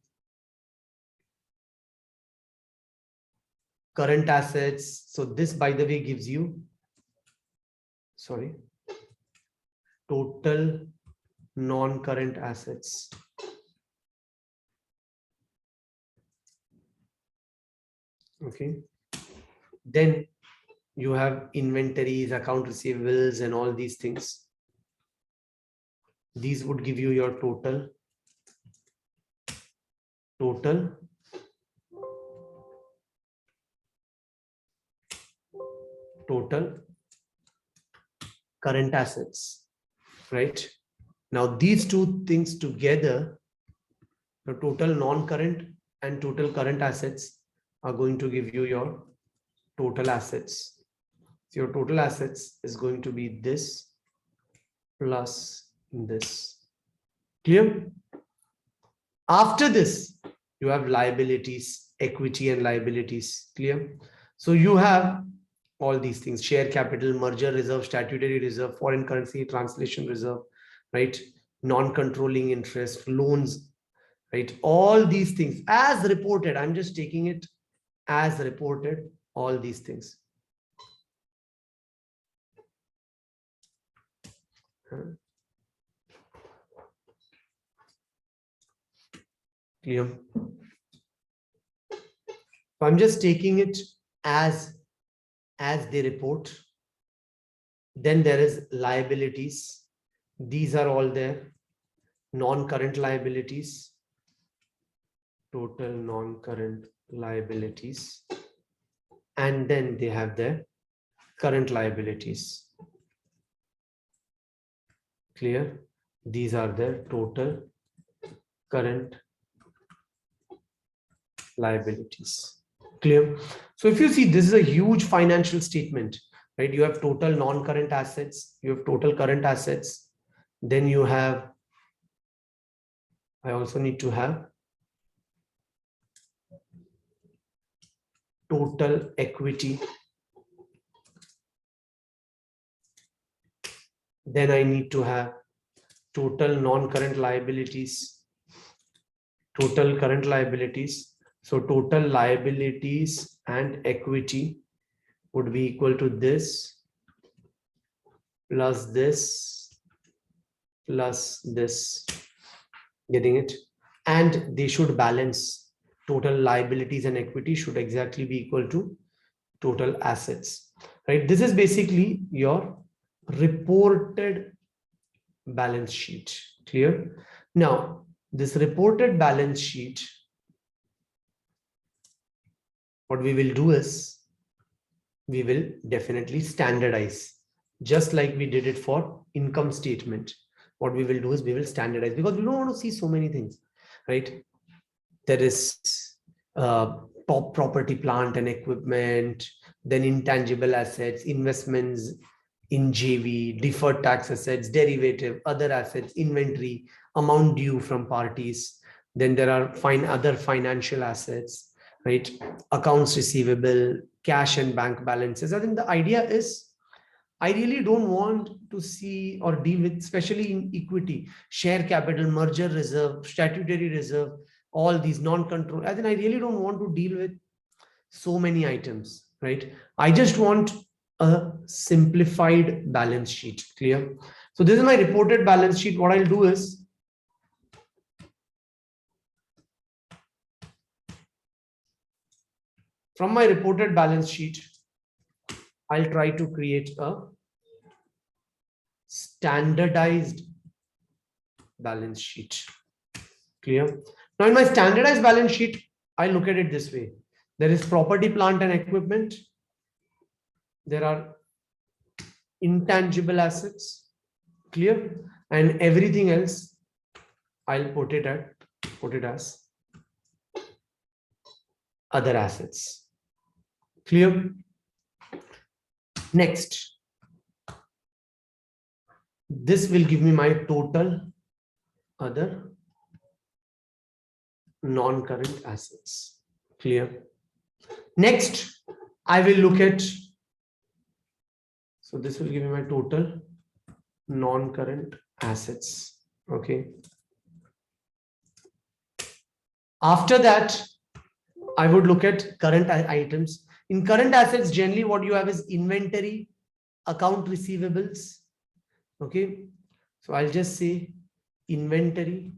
current assets. So this, by the way, gives you, sorry, total non-current assets. Okay. Then you have inventories, account receivables, and all these things. These would give you your total current assets, right? Now these two things together, the total non-current and total current assets, are going to give you your total assets. So your total assets is going to be this plus this. Clear? After this, you have liabilities, equity and liabilities. Clear? So you have all these things: share capital, merger reserve, statutory reserve, foreign currency translation reserve, right? Non-controlling interest, loans, right? All these things as reported. I'm just taking it as reported, all these things. Clear? So I'm just taking it as they report. Then there is liabilities. These are all there. Non-current liabilities, total non-current liabilities, and then they have their current liabilities. Clear? These are their total current liabilities. Clear? So if you see, this is a huge financial statement, right? You have total non-current assets, you have total current assets, then you have, I also need to have total equity. Then I need to have total non-current liabilities, total current liabilities. So total liabilities and equity would be equal to this plus this plus this. Getting it? And they should balance. Total liabilities and equity should exactly be equal to total assets, right? This is basically your reported balance sheet. Clear? Now, this reported balance sheet, what we will do is we will definitely standardize, just like we did it for income statement. What we will do is we will standardize, because we don't want to see so many things, right? There is top property, plant and equipment, then intangible assets, investments in JV, deferred tax assets, derivative, other assets, inventory, amount due from parties. Then there are other financial assets, right? Accounts receivable, cash and bank balances. I think the idea is I really don't want to see or deal with, especially in equity, share capital, merger reserve, statutory reserve, all these non-control. I think I really don't want to deal with so many items, right? I just want a simplified balance sheet. Clear? So this is my reported balance sheet. What I'll do is, from my reported balance sheet, I'll try to create a standardized balance sheet. Clear? Now in my standardized balance sheet, I look at it this way. There is property, plant and equipment. There are intangible assets. Clear? And everything else, I'll put it as other assets. Clear? Next, this will give me my total other non-current assets. Clear? Next, I will look at, so this will give me my total non-current assets. Okay. After that, I would look at current items. In current assets, generally what you have is inventory, account receivables. Okay. So I'll just say inventory,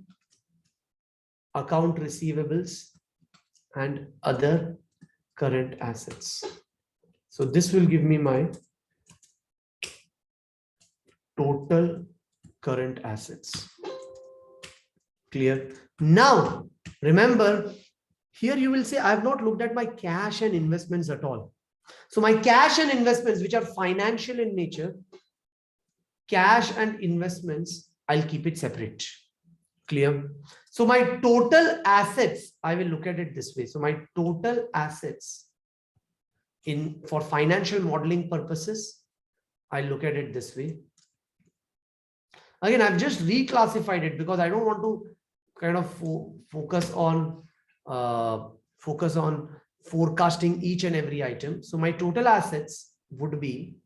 account receivables, and other current assets. So this will give me my total current assets. Clear? Now, remember, here you will say, I have not looked at my cash and investments at all. So my cash and investments, which are financial in nature, cash and investments, I'll keep it separate. Clear? So my total assets, I will look at it this way. So my total assets for financial modeling purposes, I look at it this way. Again, I've just reclassified it because I don't want to kind of focus on forecasting each and every item. So my total assets would be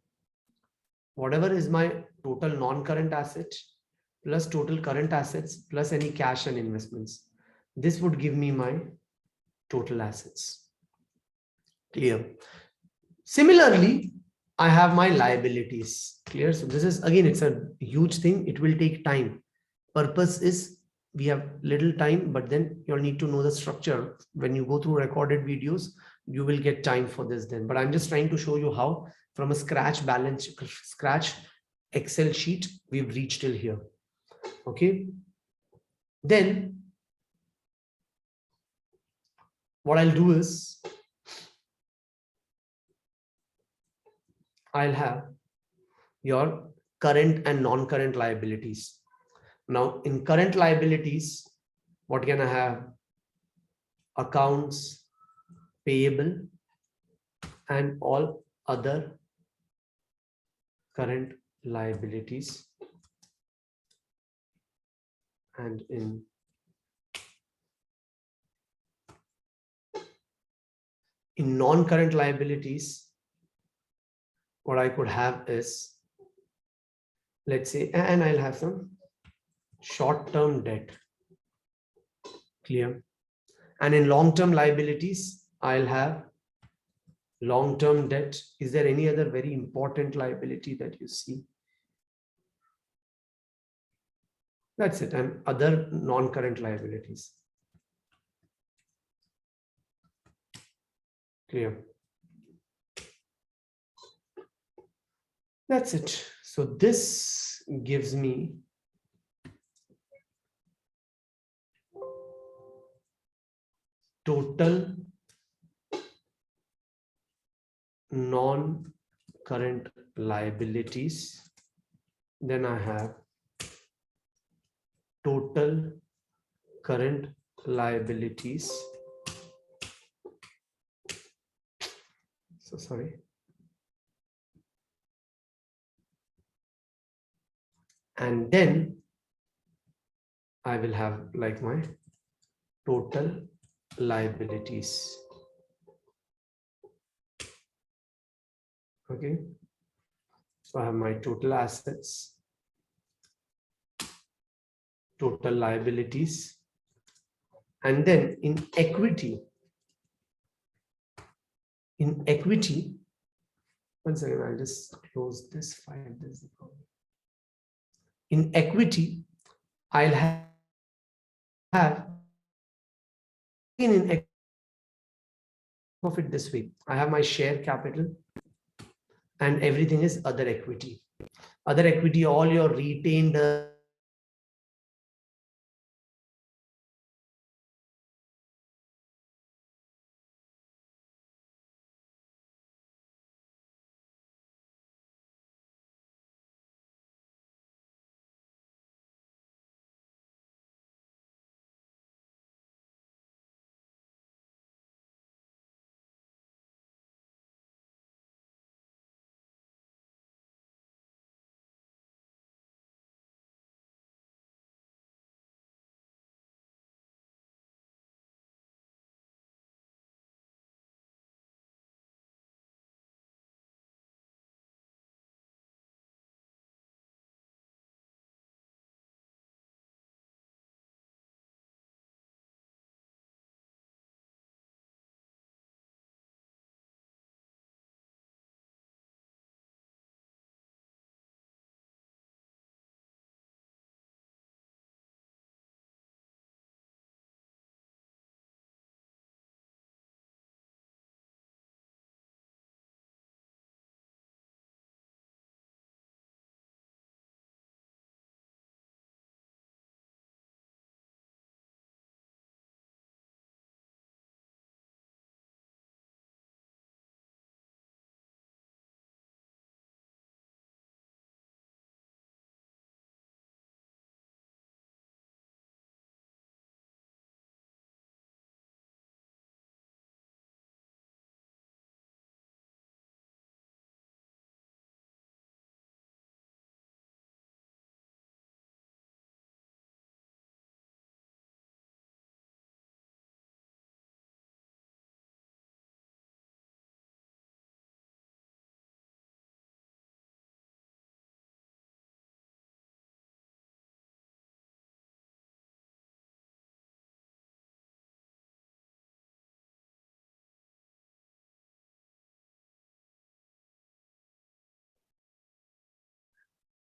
whatever is my total non-current asset plus total current assets plus any cash and investments. This would give me my total assets. Clear? Similarly, I have my liabilities. Clear? So this is, again, it's a huge thing. It will take time. Purpose is we have little time, but then you'll need to know the structure. When you go through recorded videos, you will get time for this then. But I'm just trying to show you how from a scratch Excel sheet, we've reached till here. Okay. Then what I'll do is I'll have your current and non-current liabilities. Now in current liabilities, what can I have? Accounts payable and all other current liabilities. And in non-current liabilities, what I could have is, let's say, and I'll have some short-term debt. Clear? And in long-term liabilities, I'll have long-term debt. Is there any other very important liability that you see? That's it. And other non-current liabilities. Clear? That's it. So this gives me total non-current liabilities. Then I have total current liabilities. So sorry. And then I will have like my total liabilities. Okay. So I have my total assets, total liabilities, and then in equity, one second, I'll just close this file. This is the problem. In equity, I'll have in of it this way. I have my share capital and everything is other equity. Other equity, all your retained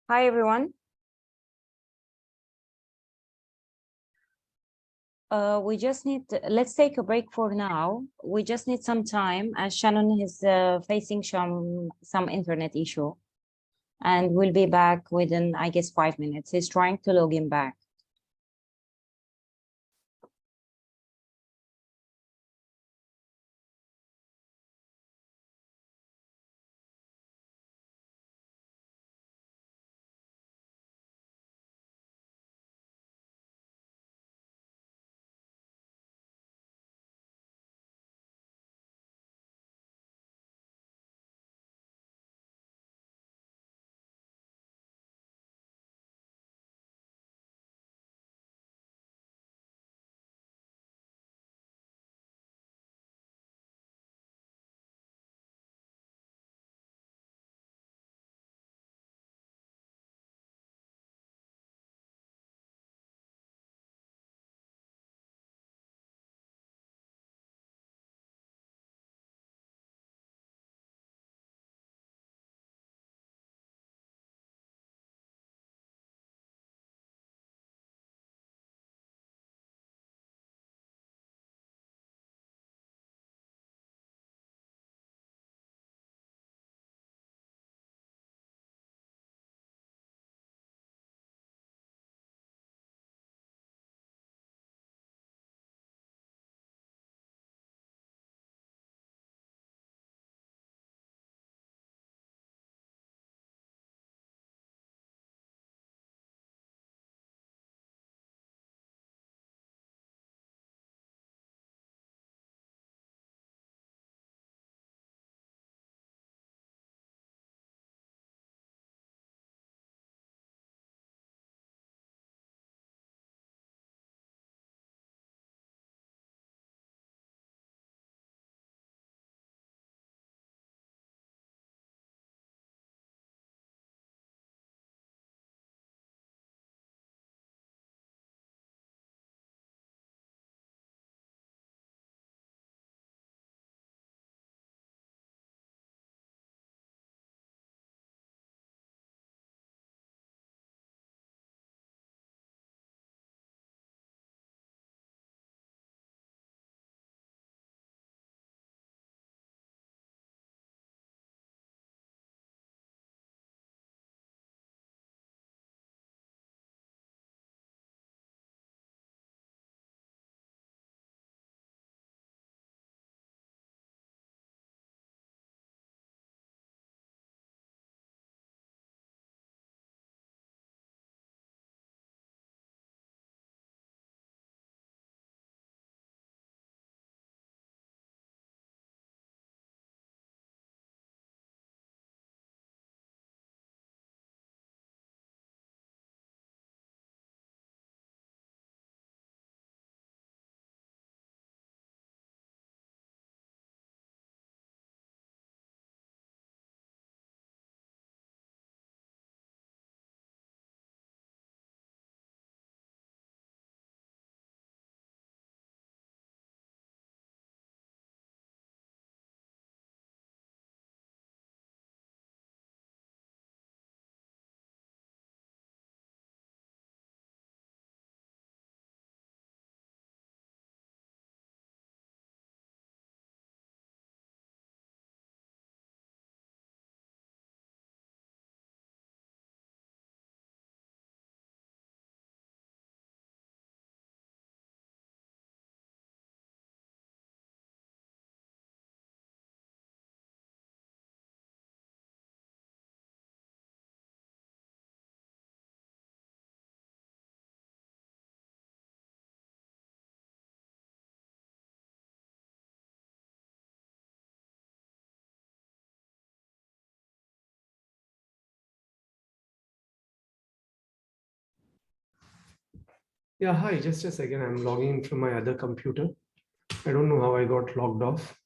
Hi, everyone. We just need, let's take a break for now. We just need some time as Shannon is facing some internet issue. And we'll be back within, I guess, 5 minutes. He's trying to log in back. Yeah, hi, just a second. I'm logging in from my other computer. I don't know how I got logged off.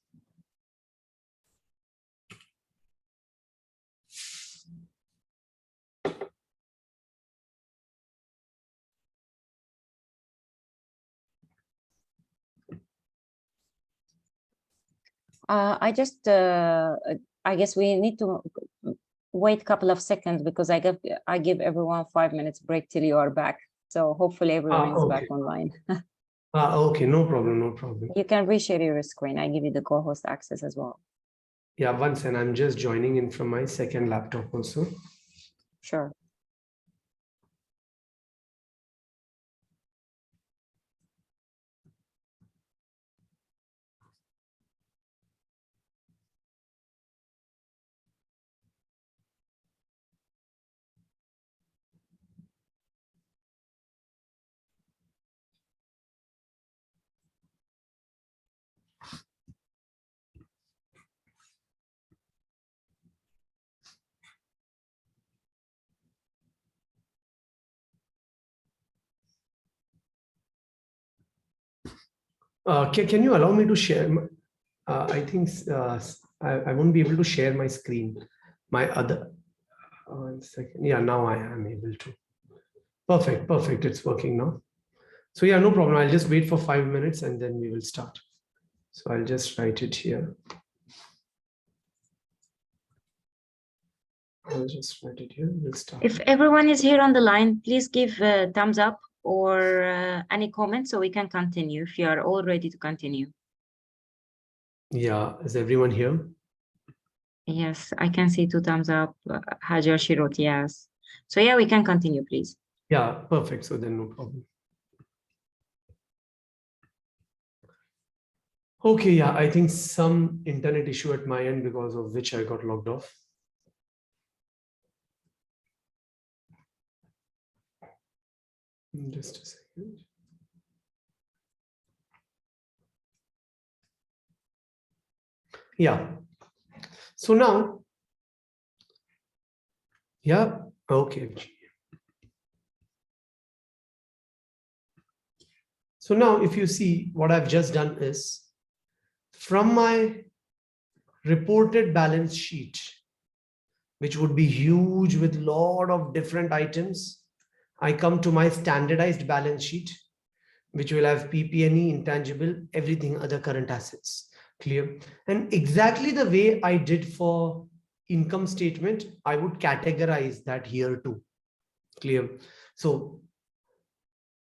I guess we need to wait a couple of seconds because I give everyone 5 minutes break till you are back. So hopefully everyone is back Okay. online. Okay, no problem, no problem. You can reshare your screen. I give you the co-host access as well. Yeah, once, and I'm just joining in from my second laptop also. Sure. Can you allow me to share? I think I won't be able to share my screen. My other, 1 second. Yeah, now I am able to. Perfect, perfect. It's working now. So yeah, no problem. I'll just wait for 5 minutes and then we will start. So I'll just write it here. I'll just write it here. We'll start. If everyone is here on the line, please give a thumbs up or any comments so we can continue if you are all ready to continue. Yeah, is everyone here? Yes, I can see 2 thumbs up. Hajar, she wrote yes. So yeah, we can continue, please. Yeah, perfect. So then no problem. Okay, yeah, I think some internet issue at my end because of which I got logged off. Just a second. Yeah. So now, yeah, okay. So now if you see what I've just done is from my reported balance sheet, which would be huge with a lot of different items, I come to my standardized balance sheet, which will have PP&E, intangible, everything other current assets. Clear? And exactly the way I did for income statement, I would categorize that here too. Clear? So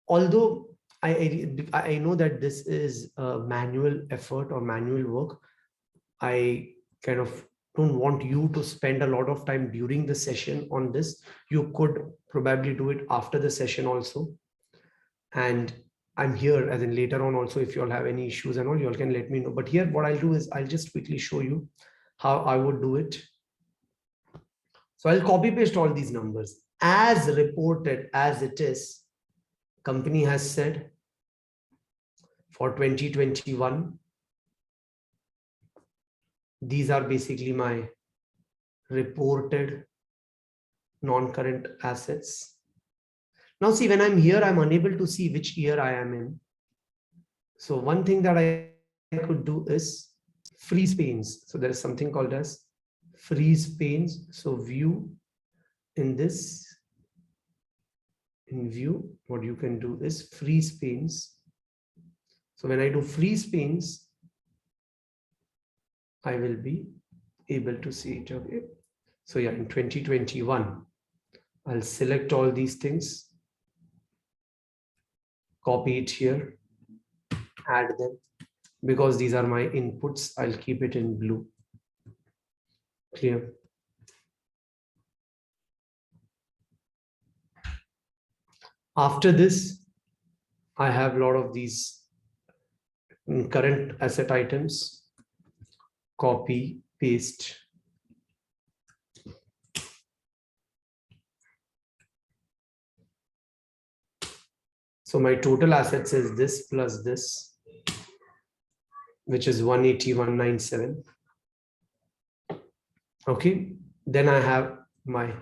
although I know that this is a manual effort or manual work, I kind of don't want you to spend a lot of time during the session on this. You could probably do it after the session also. And I'm here as in later on also, if you all have any issues and all, you all can let me know. But here what I'll do is I'll just quickly show you how I would do it. So I'll copy paste all these numbers as reported as it is. Company has said for 2021, these are basically my reported non-current assets. Now see, when I'm here, I'm unable to see which year I am in. So one thing that I could do is freeze panes. So there is something called as freeze panes. So view in this, in view, what you can do is freeze panes. So when I do freeze panes, I will be able to see it. Okay. So yeah, in 2021, I'll select all these things, copy it here, add them. Because these are my inputs, I'll keep it in blue. Clear? After this, I have a lot of these current asset items. Copy, paste. So my total assets is this plus this, which is 180,197. Okay. Then I have my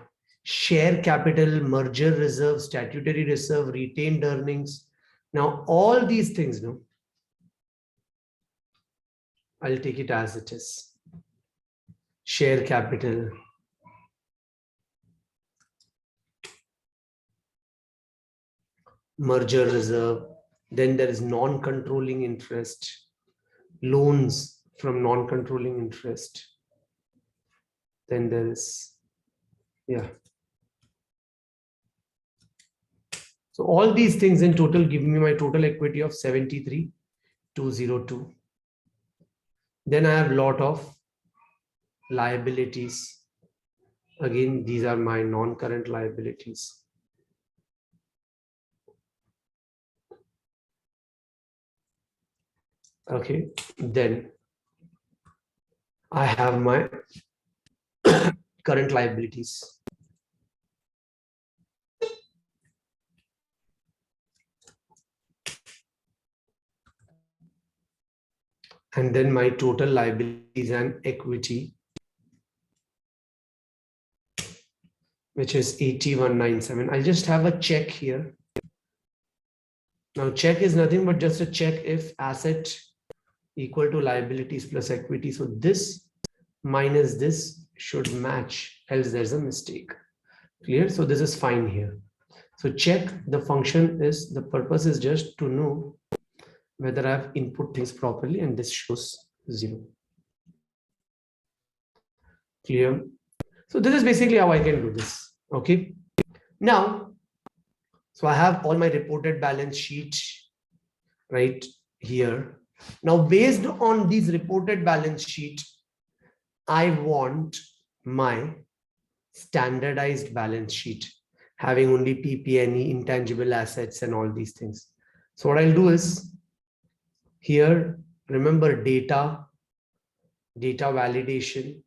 share capital, merger reserve, statutory reserve, retained earnings, Now, all these things, no, I'll take it as it is. Share capital, merger reserve, then there is non-controlling interest, loans from non-controlling interest. Then there is, yeah. So all these things in total give me my total equity of 73,202. Then I have a lot of liabilities. Again, these are my non-current liabilities. Okay, then I have my current liabilities. And then my total liabilities and equity, which is 8197. I just have a check here. Now check is nothing but just a check if asset equal to liabilities plus equity. So this minus this should match, else there's a mistake. Clear? So this is fine here. So check, the function is, the purpose is just to know whether I've input things properly, and this shows 0. Clear? So this is basically how I can do this. Okay. Now, so I have all my reported balance sheet right here. Now, based on these reported balance sheet, I want my standardized balance sheet having only PP&E, intangible assets, and all these things. So what I'll do is here, remember data validation,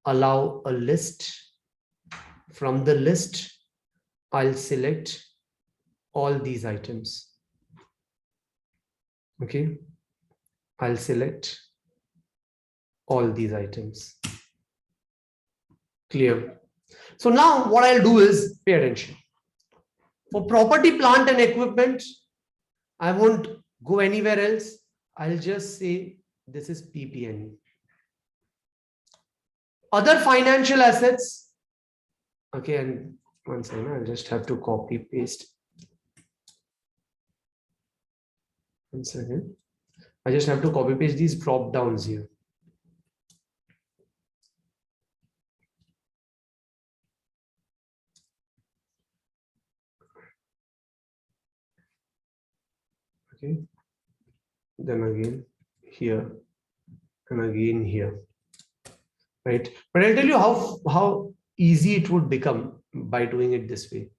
allow a list. From the list, I'll select all these items. Okay, I'll select all these items. Clear? So now what I'll do is pay attention. For property, plant and equipment, I won't go anywhere else. I'll just say this is PP&E. Other financial assets. Okay, and one second, I'll just have to copy paste. One second. I just have to copy paste these drop downs here. Okay. Then again here and again here. Right. But I'll tell you how easy it would become by doing it this way.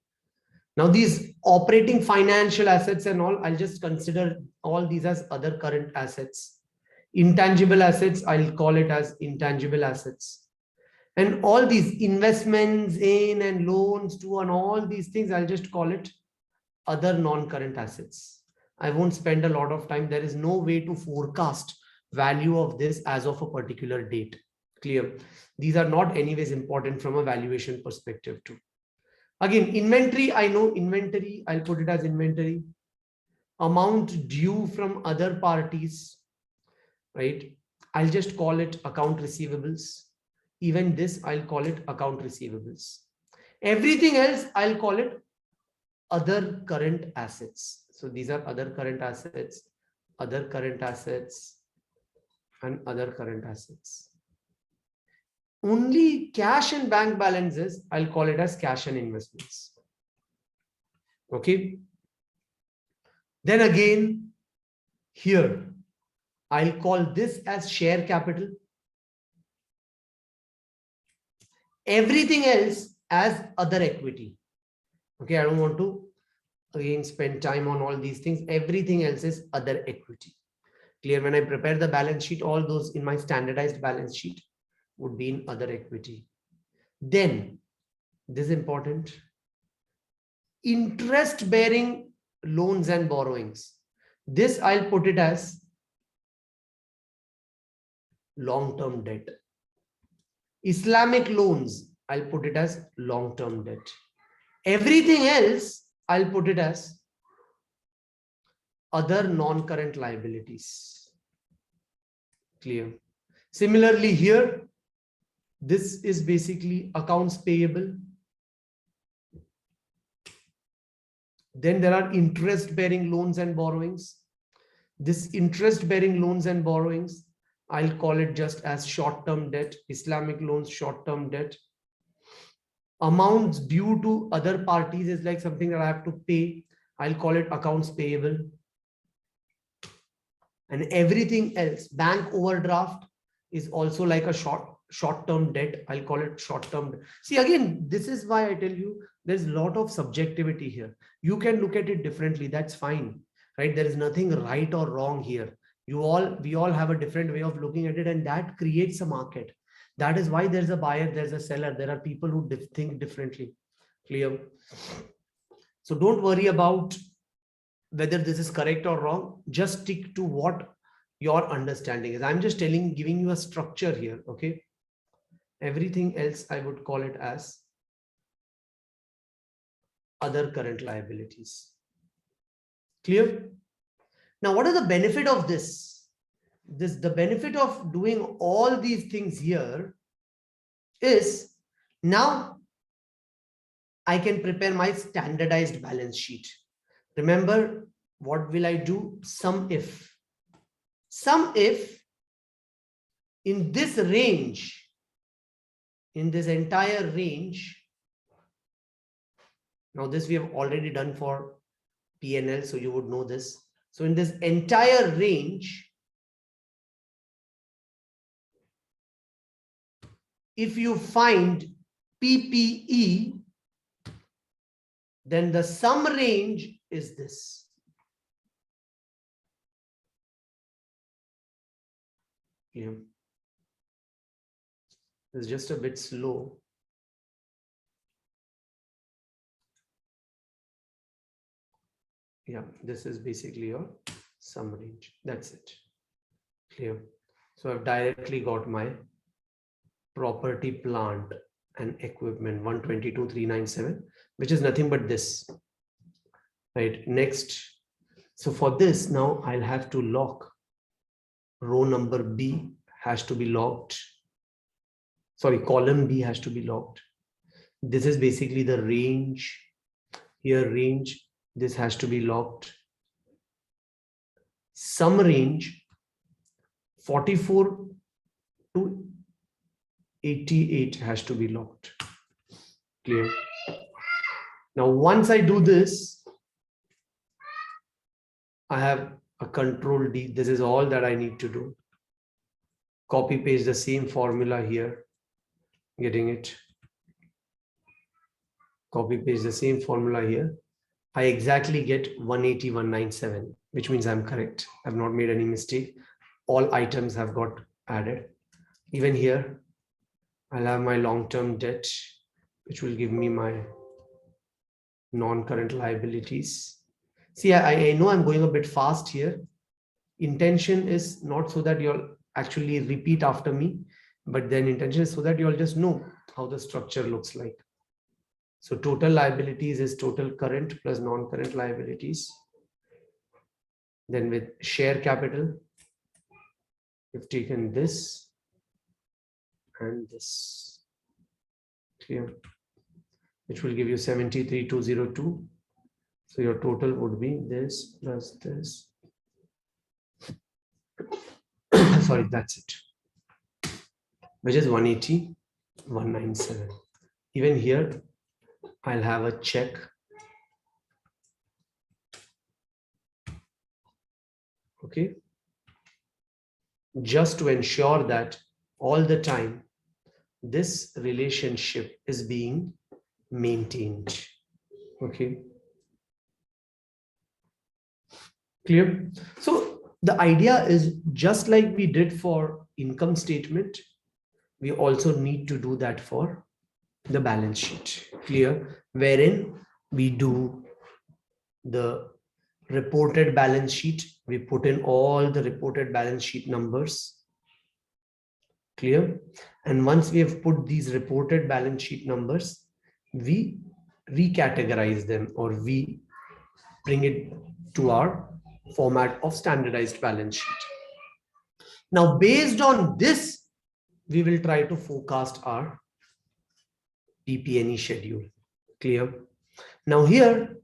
Now these operating financial assets and all, I'll just consider all these as other current assets. Intangible assets, I'll call it as intangible assets. And all these investments in and loans to and all these things, I'll just call it other non-current assets. I won't spend a lot of time. There is no way to forecast value of this as of a particular date. Clear? These are not anyways important from a valuation perspective too. Again, inventory, I know inventory, I'll put it as inventory. Amount due from other parties, right? I'll just call it account receivables. Even this, I'll call it account receivables. Everything else, I'll call it other current assets. So these are other current assets, other current assets, and other current assets. Only cash and bank balances, I'll call it as cash and investments. Okay. Then again, here, I'll call this as share capital. Everything else as other equity. Okay, I don't want to again spend time on all these things. Everything else is other equity. Clear? When I prepare the balance sheet, all those in my standardized balance sheet would be in other equity. Then, this is important, interest bearing loans and borrowings. This I'll put it as long-term debt. Islamic loans, I'll put it as long-term debt. Everything else, I'll put it as other non-current liabilities. Clear? Similarly here, this is basically accounts payable. Then there are interest-bearing loans and borrowings. This interest-bearing loans and borrowings, I'll call it just as short-term debt, Islamic loans, short-term debt. Amounts due to other parties is like something that I have to pay. I'll call it accounts payable. And everything else, bank overdraft is also like a short-term debt. I'll call it short-term. See, again, this is why I tell you there's a lot of subjectivity here. You can look at it differently. That's fine, right? There is nothing right or wrong here. We all have a different way of looking at it, and that creates a market. That is why there's a buyer, there's a seller. There are people who think differently. Clear? So don't worry about whether this is correct or wrong. Just stick to what your understanding is. I'm just giving you a structure here. Okay. Everything else, I would call it as other current liabilities. Clear? Now, what is the benefit of this? The benefit of doing all these things here is now I can prepare my standardized balance sheet. Remember, what will I do? Sum if. Sum if in this range, in this entire range, now this we have already done for P&L, so you would know this. So in this entire range, if you find PPE, then the sum range is this. Yeah. It's just a bit slow. Yeah, this is basically your sum range. That's it. Clear? So I've directly got my property, plant and equipment 122,397, which is nothing but this. Right. Next. So for this, now I'll have to lock row number B has to be locked. Sorry, column B has to be locked. This is basically the range. Here range, this has to be locked. Sum range 44 to 88 has to be locked. Clear? Now, once I do this, I have a control D. This is all that I need to do. Copy paste the same formula here. Getting it? Copy paste the same formula here. I exactly get 180,197, which means I'm correct. I've not made any mistake. All items have got added. Even here, I'll have my long-term debt, which will give me my non-current liabilities. See, I know I'm going a bit fast here. Intention is not so that you'll actually repeat after me, but then intention is so that you'll just know how the structure looks like. So total liabilities is total current plus non-current liabilities. Then with share capital, we've taken this and this. Clear? Which will give you 73,202. So your total would be this plus this. Sorry, that's it. Which is 180,197. Even here, I'll have a check. Okay. Just to ensure that all the time this relationship is being maintained. Okay. Clear? So the idea is just like we did for income statement, we also need to do that for the balance sheet. Clear? Wherein we do the reported balance sheet, we put in all the reported balance sheet numbers. Clear? And once we have put these reported balance sheet numbers, we recategorize them, or we bring it to our format of standardized balance sheet. Now, based on this, we will try to forecast our PP&E schedule. Clear? Now here,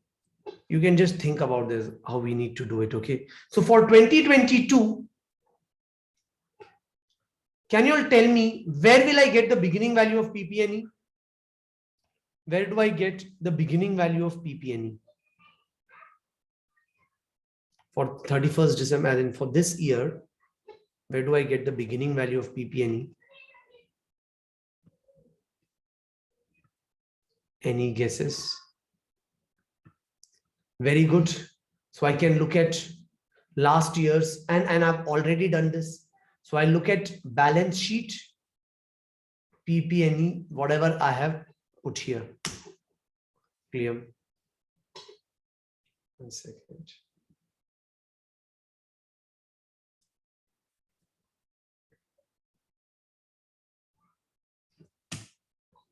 you can just think about this, how we need to do it, okay? So for 2022, can you all tell me, where will I get the beginning value of PP&E? Where do I get the beginning value of PP&E? For 31st December, as in for this year, where do I get the beginning value of PP&E? Any guesses? Very good. So I can look at last year's, and I've already done this. So I look at balance sheet, PP&E, whatever I have put here. Clear? 1 second.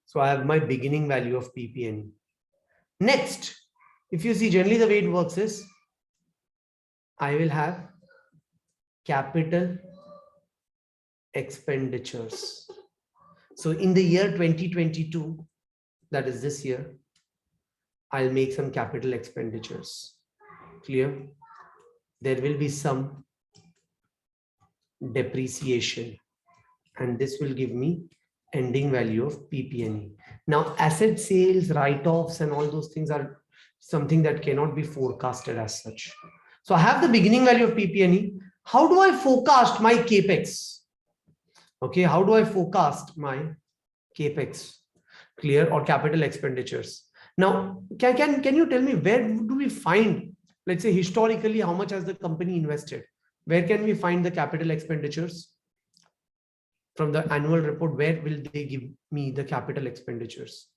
So I have my beginning value of PP&E. Next, if you see, generally the way it works is, I will have capital expenditures. So in the year 2022, that is this year, I'll make some capital expenditures. Clear? There will be some depreciation, and this will give me ending value of PP&E. Now, asset sales, write-offs, and all those things are something that cannot be forecasted as such. So I have the beginning value of PP&E. How do I forecast my CapEx? Okay, how do I forecast my CapEx? Clear? Or capital expenditures. Now, can you tell me, where do we find, let's say historically, how much has the company invested? Where can we find the capital expenditures? From the annual report, where will they give me the capital expenditures?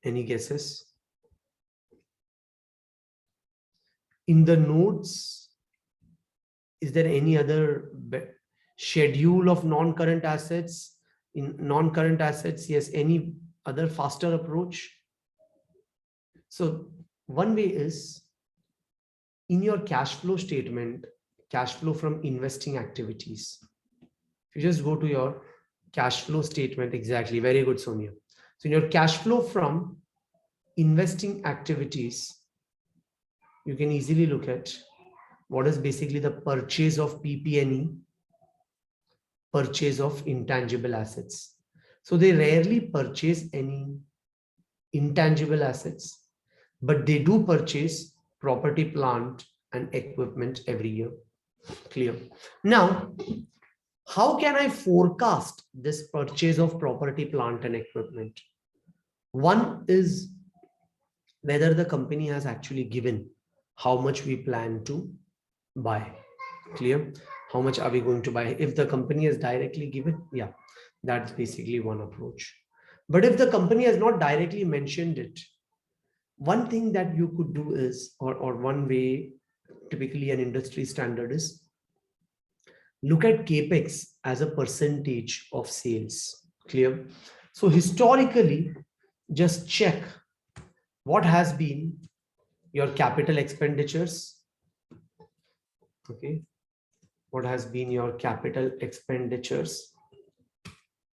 Any guesses? In the notes, is there any other schedule of non-current assets? In non-current assets, yes, any other faster approach? So one way is, in your cash flow statement, cash flow from investing activities. If you just go to your cash flow statement, exactly, very good, Sonia. So in your cash flow from investing activities, you can easily look at what is basically the purchase of PP&E, purchase of intangible assets. So they rarely purchase any intangible assets, but they do purchase property, plant, and equipment every year. Clear? Now, how can I forecast this purchase of property, plant, and equipment? One is whether the company has actually given how much we plan to buy. Clear? How much are we going to buy? If the company has directly given, yeah, that's basically one approach. But if the company has not directly mentioned it, one thing that you could do is, or one way, typically an industry standard is, look at CapEx as a percentage of sales. Clear? So historically, just check what has been your capital expenditures. Okay. What has been your capital expenditures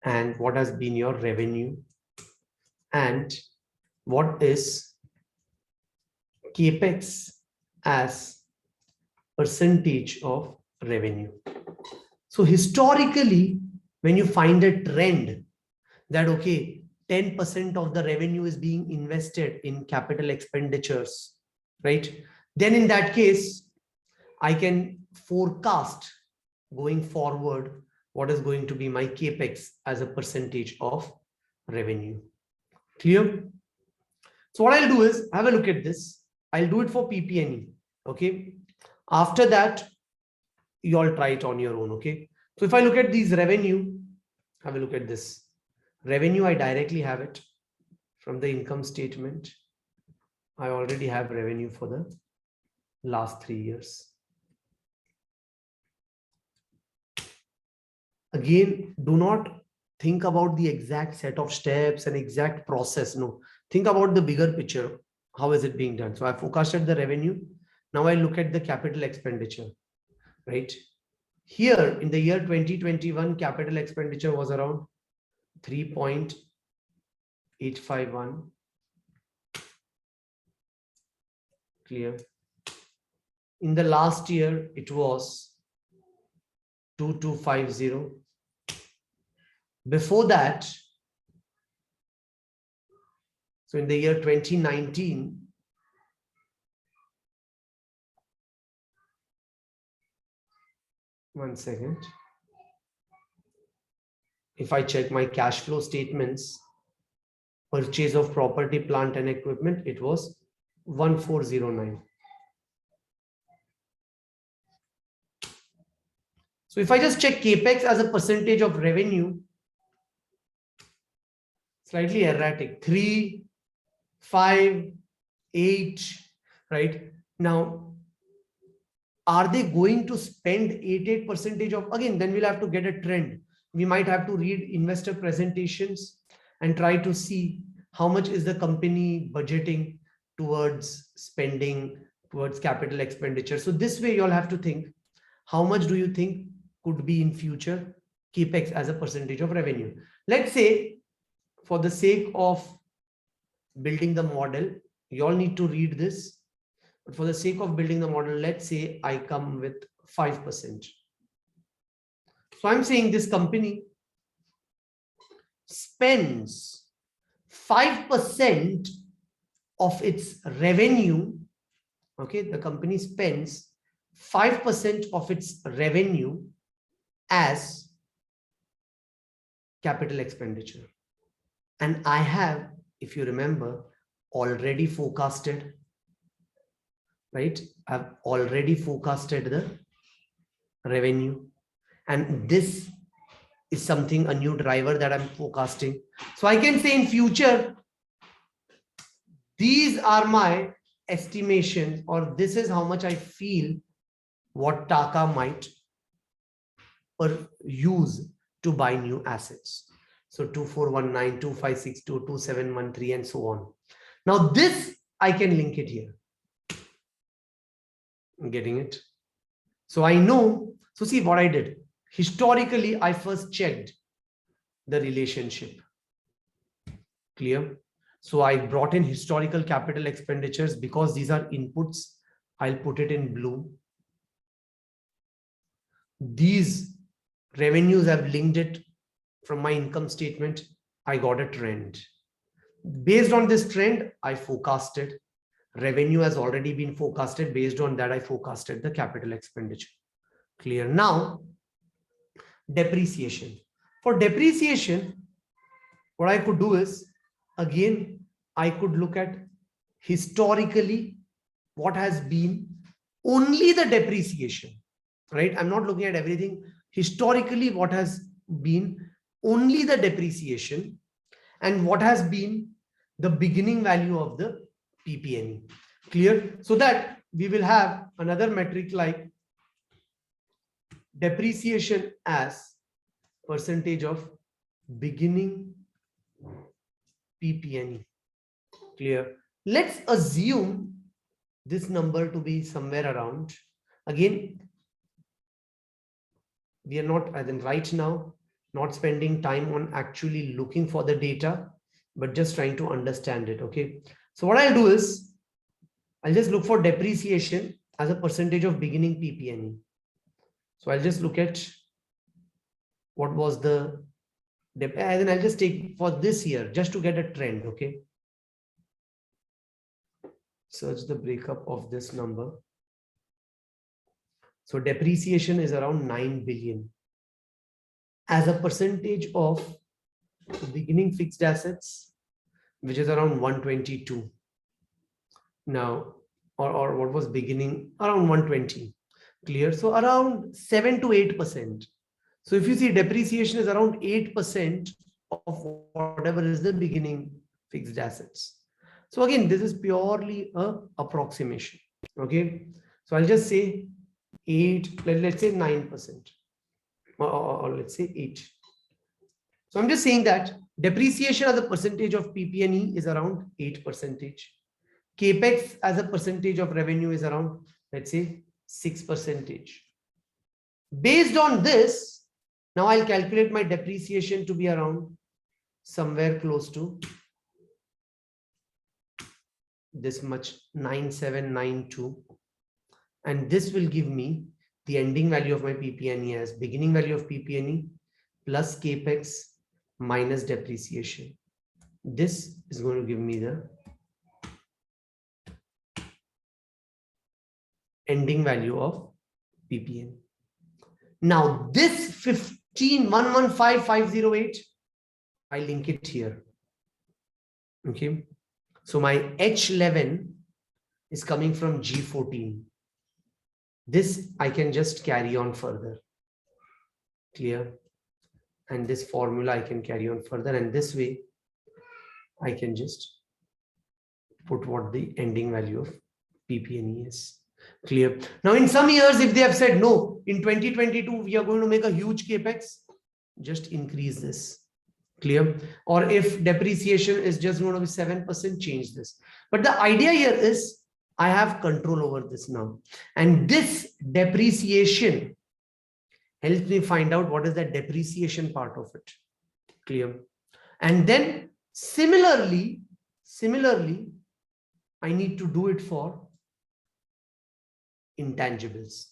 and what has been your revenue and what is CapEx as percentage of revenue. So historically, when you find a trend that, okay, 10% of the revenue is being invested in capital expenditures, right? Then in that case, I can forecast going forward what is going to be my CapEx as a percentage of revenue. Clear? So what I'll do is have a look at this. I'll do it for PP&E. Okay. After that, you all try it on your own. Okay. So if I look at these revenue, have a look at this. Revenue, I directly have it from the income statement. I already have revenue for the last 3 years. Again, do not think about the exact set of steps and exact process. No, think about the bigger picture. how is it being done? So I forecasted the revenue. Now I look at the capital expenditure, right? Here in the year 2021, capital expenditure was around 3.851. Clear. In the last year, it was 2250. Before that, so in the year 2019, one second. If I check my cash flow statements, purchase of property, plant and equipment, it was 1409. So if I just check capex as a percentage of revenue, slightly erratic, 3, 5, 8, right? Now, are they going to spend 8% of, again, then we'll have to get a trend. We might have to read investor presentations and try to see how much is the company budgeting towards spending, towards capital expenditure. So this way you'll have to think, how much do you think could be in future capex as a percentage of revenue? Let's say, for the sake of building the model, you all need to read this. But for the sake of building the model, let's say I come with 5%. So I'm saying this company spends 5% of its revenue. Okay, the company spends 5% of its revenue as capital expenditure. And I have, if you remember, already forecasted, right? I've already forecasted the revenue. And this is something, a new driver that I'm forecasting. So I can say in future, these are my estimations, or this is how much I feel what Taka might use to buy new assets. So 2419, 2562, 2713, and so on. Now this, I can link it here. I'm getting it? So I know, so see what I did. Historically, I first checked the relationship. Clear? So I brought in historical capital expenditures. Because these are inputs, I'll put it in blue. These revenues, I've linked it from my income statement. I got a trend. Based on this trend, I forecasted. Revenue has already been forecasted. Based on that, I forecasted the capital expenditure. Clear? Now, depreciation. For depreciation, what I could do is, again, I could look at historically what has been only the depreciation, right? I'm not looking at everything. Historically, what has been only the depreciation and what has been the beginning value of the PP&E. Clear? So that we will have another metric like depreciation as percentage of beginning PP&E. Clear? Let's assume this number to be somewhere around. Again, we are not, as in right now, not spending time on actually looking for the data, but just trying to understand it. Okay. So what I'll do is, I'll just look for depreciation as a percentage of beginning PP&E. So I'll just look at what was the, and then I'll just take for this year just to get a trend. Okay. Search the breakup of this number. So depreciation is around 9 billion as a percentage of beginning fixed assets, which is around 122. Now, or what was beginning, around 120. Clear? So around 7 to 8%. So if you see, depreciation is around 8% of whatever is the beginning fixed assets. So again, this is purely a approximation. Okay. So I'll just say 8, let's say 9%, or let's say 8. So I'm just saying that depreciation as a percentage of PP&E is around 8%. CapEx as a percentage of revenue is around, let's say, 6%. Based on this, now I'll calculate my depreciation to be around somewhere close to this much, 9792. And this will give me the ending value of my PP&E as beginning value of PP&E plus CapEx minus depreciation. This is going to give me the ending value of PP&E. Now this 15,115,508, I link it here. Okay. So my H11 is coming from G14. This I can just carry on further. Clear? And this formula I can carry on further, and this way I can just put what the ending value of PP&E is. Clear? Now in some years, if they have said no, in 2022 we are going to make a huge capex, just increase this. Clear? Or if depreciation is just going to be 7%, change this. But the idea here is I have control over this now, and this depreciation helps me find out what is the depreciation part of it. Clear? And then similarly, I need to do it for intangibles.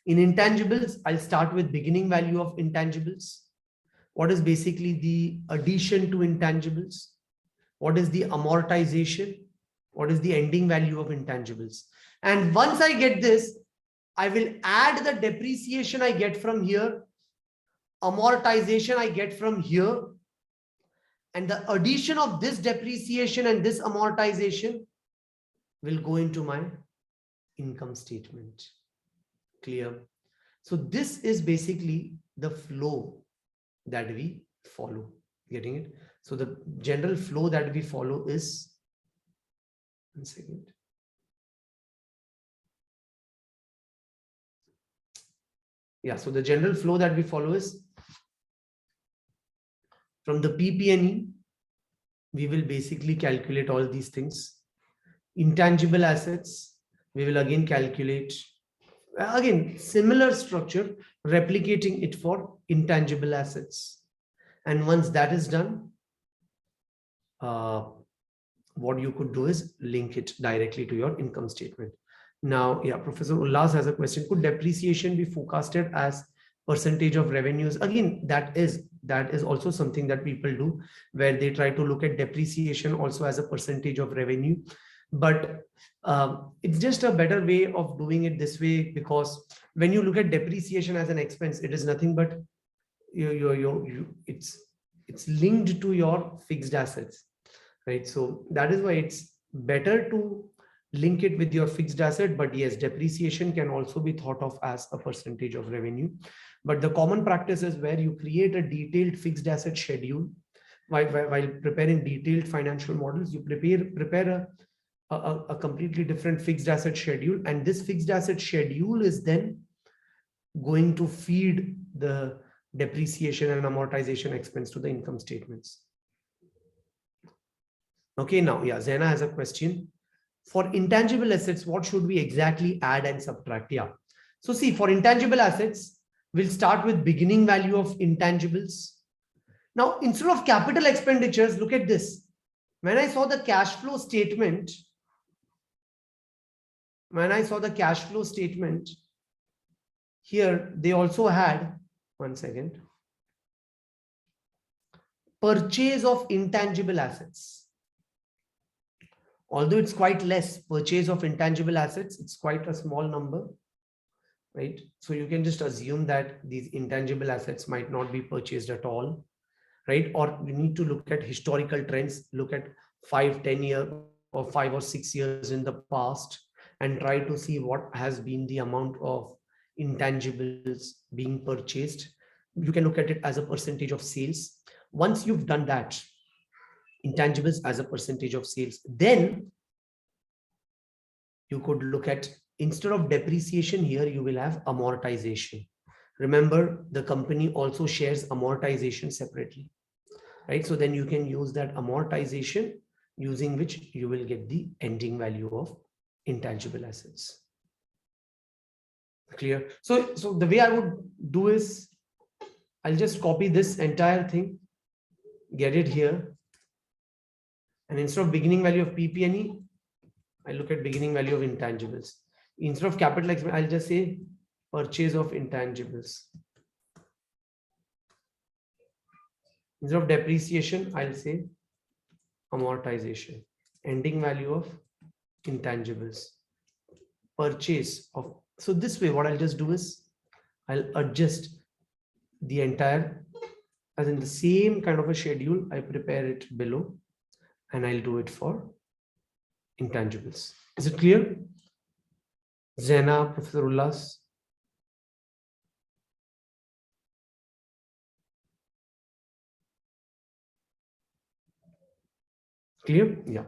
In intangibles, I'll start with beginning value of intangibles. What is basically the addition to intangibles? What is the amortization? What is the ending value of intangibles? And once I get this, I will add the depreciation I get from here, amortization I get from here, and the addition of this depreciation and this amortization will go into my income statement. Clear? So this is basically the flow that we follow. Getting it? So the general flow that we follow is, one second. Yeah, so the general flow that we follow is from the PP&E, we will basically calculate all these things. Intangible assets, we will again calculate, again, similar structure, replicating it for intangible assets. And once that is done, what you could do is link it directly to your income statement. Now, yeah, Professor Ullas has a question. Could depreciation be forecasted as percentage of revenues? Again, that is also something that people do, where they try to look at depreciation also as a percentage of revenue. But it's just a better way of doing it this way, because when you look at depreciation as an expense, it is nothing but it's linked to your fixed assets, right? So that is why it's better to link it with your fixed asset. But yes, depreciation can also be thought of as a percentage of revenue. But the common practice is where you create a detailed fixed asset schedule. While preparing detailed financial models, you prepare a completely different fixed asset schedule, and this fixed asset schedule is then going to feed the depreciation and amortization expense to the income statements. Okay, now, yeah, Zaina has a question. For intangible assets, what should we exactly add and subtract? Yeah. So see, for intangible assets, we'll start with beginning value of intangibles. Now, instead of capital expenditures, look at this. When I saw the cash flow statement, here, they also had, one second, purchase of intangible assets. Although it's quite less, purchase of intangible assets, it's quite a small number, right? So you can just assume that these intangible assets might not be purchased at all, right? Or you need to look at historical trends, look at 5-10 years or 5 or 6 years in the past, and try to see what has been the amount of intangibles being purchased. You can look at it as a percentage of sales. Once you've done that, intangibles as a percentage of sales, then you could look at, instead of depreciation here, you will have amortization. Remember, the company also shares amortization separately, right? So then you can use that amortization using which you will get the ending value of intangible assets. Clear? So the way I would do is I'll just copy this entire thing, get it here. And instead of beginning value of PP&E, I look at beginning value of intangibles. Instead of capital expense, I'll just say purchase of intangibles. Instead of depreciation, I'll say amortization. Ending value of intangibles. Purchase of. So this way, what I'll just do is I'll adjust the entire, as in the same kind of a schedule, I prepare it below and I'll do it for intangibles. Is it clear? Zena, Professor Ullas? Clear? Yeah.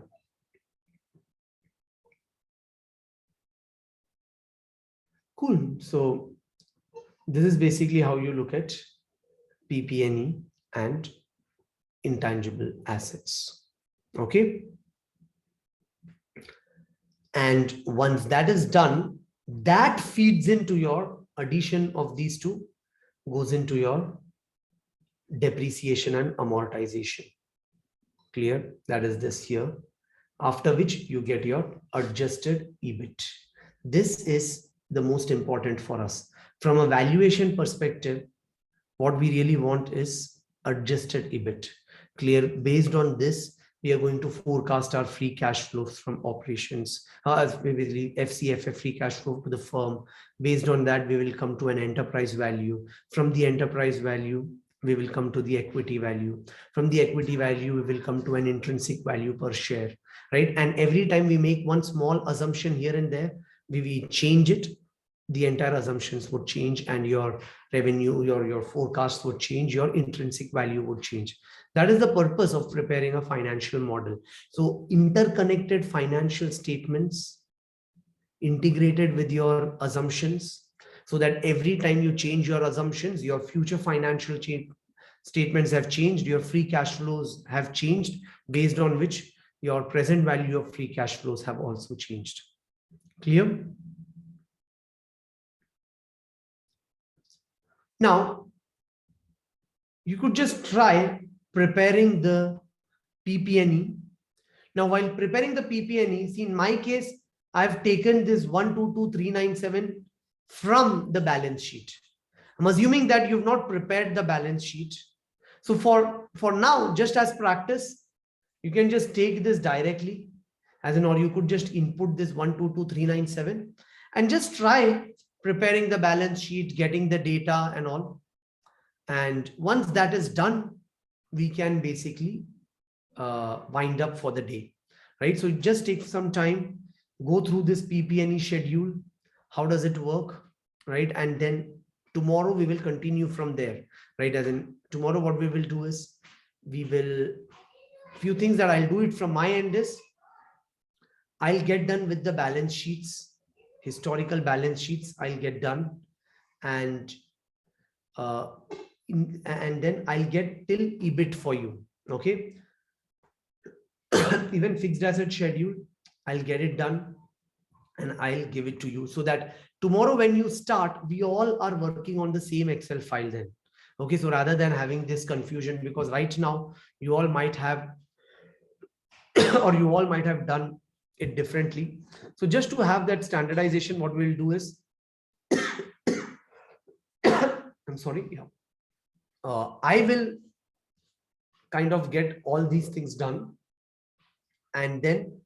Cool. So this is basically how you look at PP&E and intangible assets. Okay. And once that is done, that feeds into your addition of these two, goes into your depreciation and amortization. Clear? That is this here. After which you get your adjusted EBIT. This is the most important for us. From a valuation perspective, what we really want is adjusted EBIT. Clear? Based on this, we are going to forecast our free cash flows from operations, basically FCFF free cash flow to the firm. Based on that, we will come to an enterprise value. From the enterprise value, we will come to the equity value. From the equity value, we will come to an intrinsic value per share, right? And every time we make one small assumption here and there, we change it, the entire assumptions would change and your revenue, your forecast would change, your intrinsic value would change. That is the purpose of preparing a financial model. So interconnected financial statements integrated with your assumptions, so that every time you change your assumptions, your future financial statements have changed, your free cash flows have changed, based on which your present value of free cash flows have also changed. Clear? Now, you could just try preparing the PP&E. Now, while preparing the PP&E, see, in my case, I've taken this 122,397 from the balance sheet. I'm assuming that you've not prepared the balance sheet. So for now, just as practice, you can just take this directly, as in, or you could just input this 122,397 and just try preparing the balance sheet, getting the data and all. And once that is done, we can basically wind up for the day, right? So it just takes some time, go through this PP&E schedule. How does it work, right? And then tomorrow we will continue from there, right? As in, tomorrow what we will do is, we will, few things that I'll do it from my end is, I'll get done with the balance sheets, historical balance sheets, I'll get done, and then I'll get till EBIT for you. Okay. Even fixed asset schedule, I'll get it done and I'll give it to you, so that tomorrow when you start, we all are working on the same Excel file then. Okay. So rather than having this confusion, because right now you all might have, or you all might have done it differently. So just to have that standardization, what we'll do is, I'm sorry. Yeah. I will kind of get all these things done and then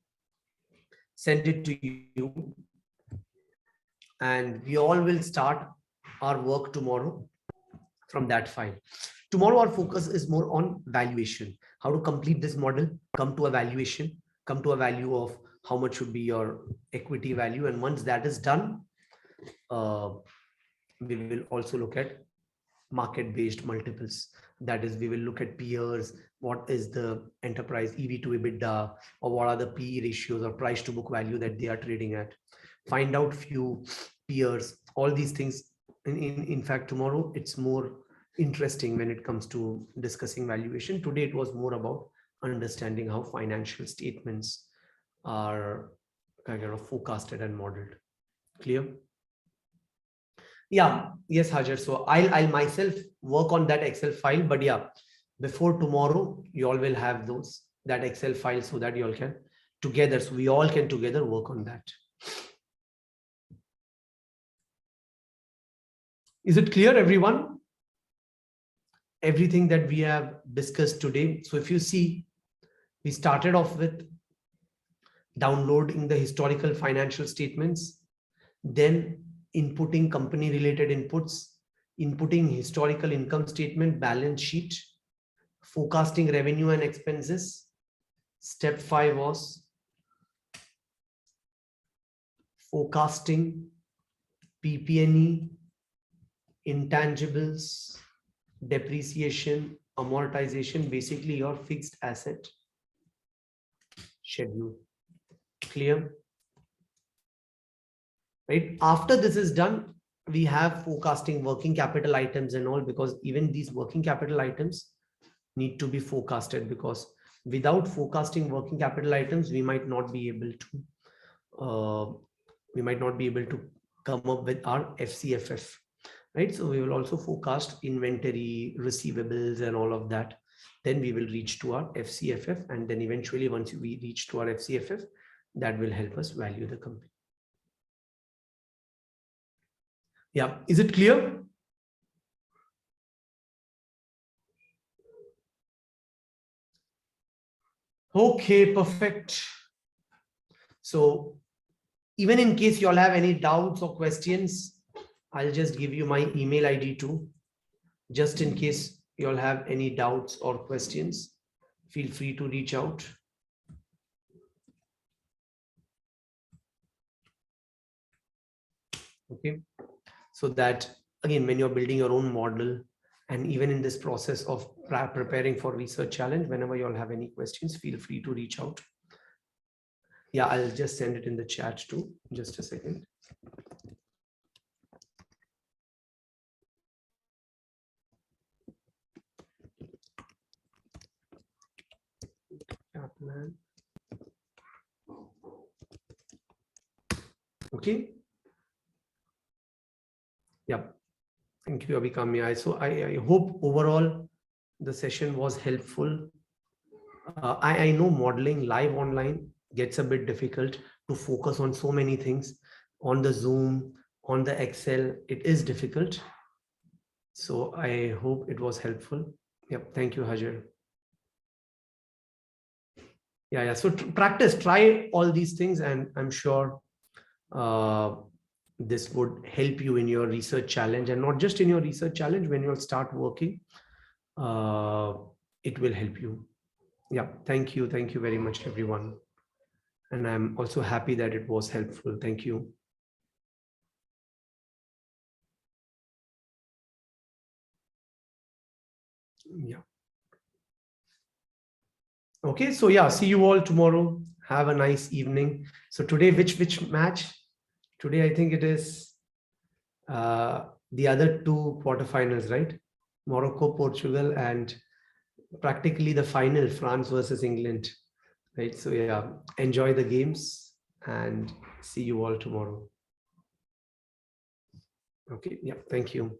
send it to you. And we all will start our work tomorrow from that file. Tomorrow, our focus is more on valuation, how to complete this model, come to a valuation, come to a value of how much should be your equity value. And once that is done, we will also look at market-based multiples. That is, we will look at peers, what is the enterprise EV to EBITDA, or what are the PE ratios or price to book value that they are trading at. Find out few peers, all these things. In fact, tomorrow it's more interesting when it comes to discussing valuation. Today it was more about understanding how financial statements are kind of forecasted and modeled. Clear? Yeah, yes, Hajar. So I'll myself work on that Excel file, but yeah, before tomorrow, you all will have that Excel file so that you all can together, so we all can together work on that. Is it clear, everyone? Everything that we have discussed today. So if you see, we started off with downloading the historical financial statements, then inputting company related inputs, inputting historical income statement, balance sheet, forecasting revenue and expenses. Step 5 was forecasting PP&E, intangibles, depreciation, amortization, basically your fixed asset schedule. Clear? Right? After this is done, we have forecasting working capital items and all, because even these working capital items need to be forecasted, because without forecasting working capital items, we might not be able to come up with our FCFF, right? So we will also forecast inventory, receivables, and all of that. Then we will reach to our FCFF, and then eventually once we reach to our FCFF, that will help us value the company. Yeah, is it clear? Okay, perfect. So even in case you all have any doubts or questions, I'll just give you my email ID too. Just in case you all have any doubts or questions, feel free to reach out. Okay, so that again, when you're building your own model, and even in this process of preparing for research challenge, whenever you all have any questions, feel free to reach out. Yeah, I'll just send it in the chat too. Just a second. Okay. Yeah. Thank you, Abhikamya. So I hope overall the session was helpful. I know modeling live online gets a bit difficult to focus on so many things on the Zoom, on the Excel. It is difficult. So I hope it was helpful. Yep. Thank you, Hajar. Yeah. So practice, try all these things, and I'm sure this would help you in your research challenge, and not just in your research challenge. When you'll start working, it will help you. Yeah, thank you very much, everyone, and I'm also happy that it was helpful. Thank you. Yeah. Okay, so yeah, see you all tomorrow. Have a nice evening. So today, which match? Today, I think it is the other two quarterfinals, right? Morocco, Portugal, and practically the final, France versus England, right? So yeah, enjoy the games and see you all tomorrow. Okay, yeah, thank you.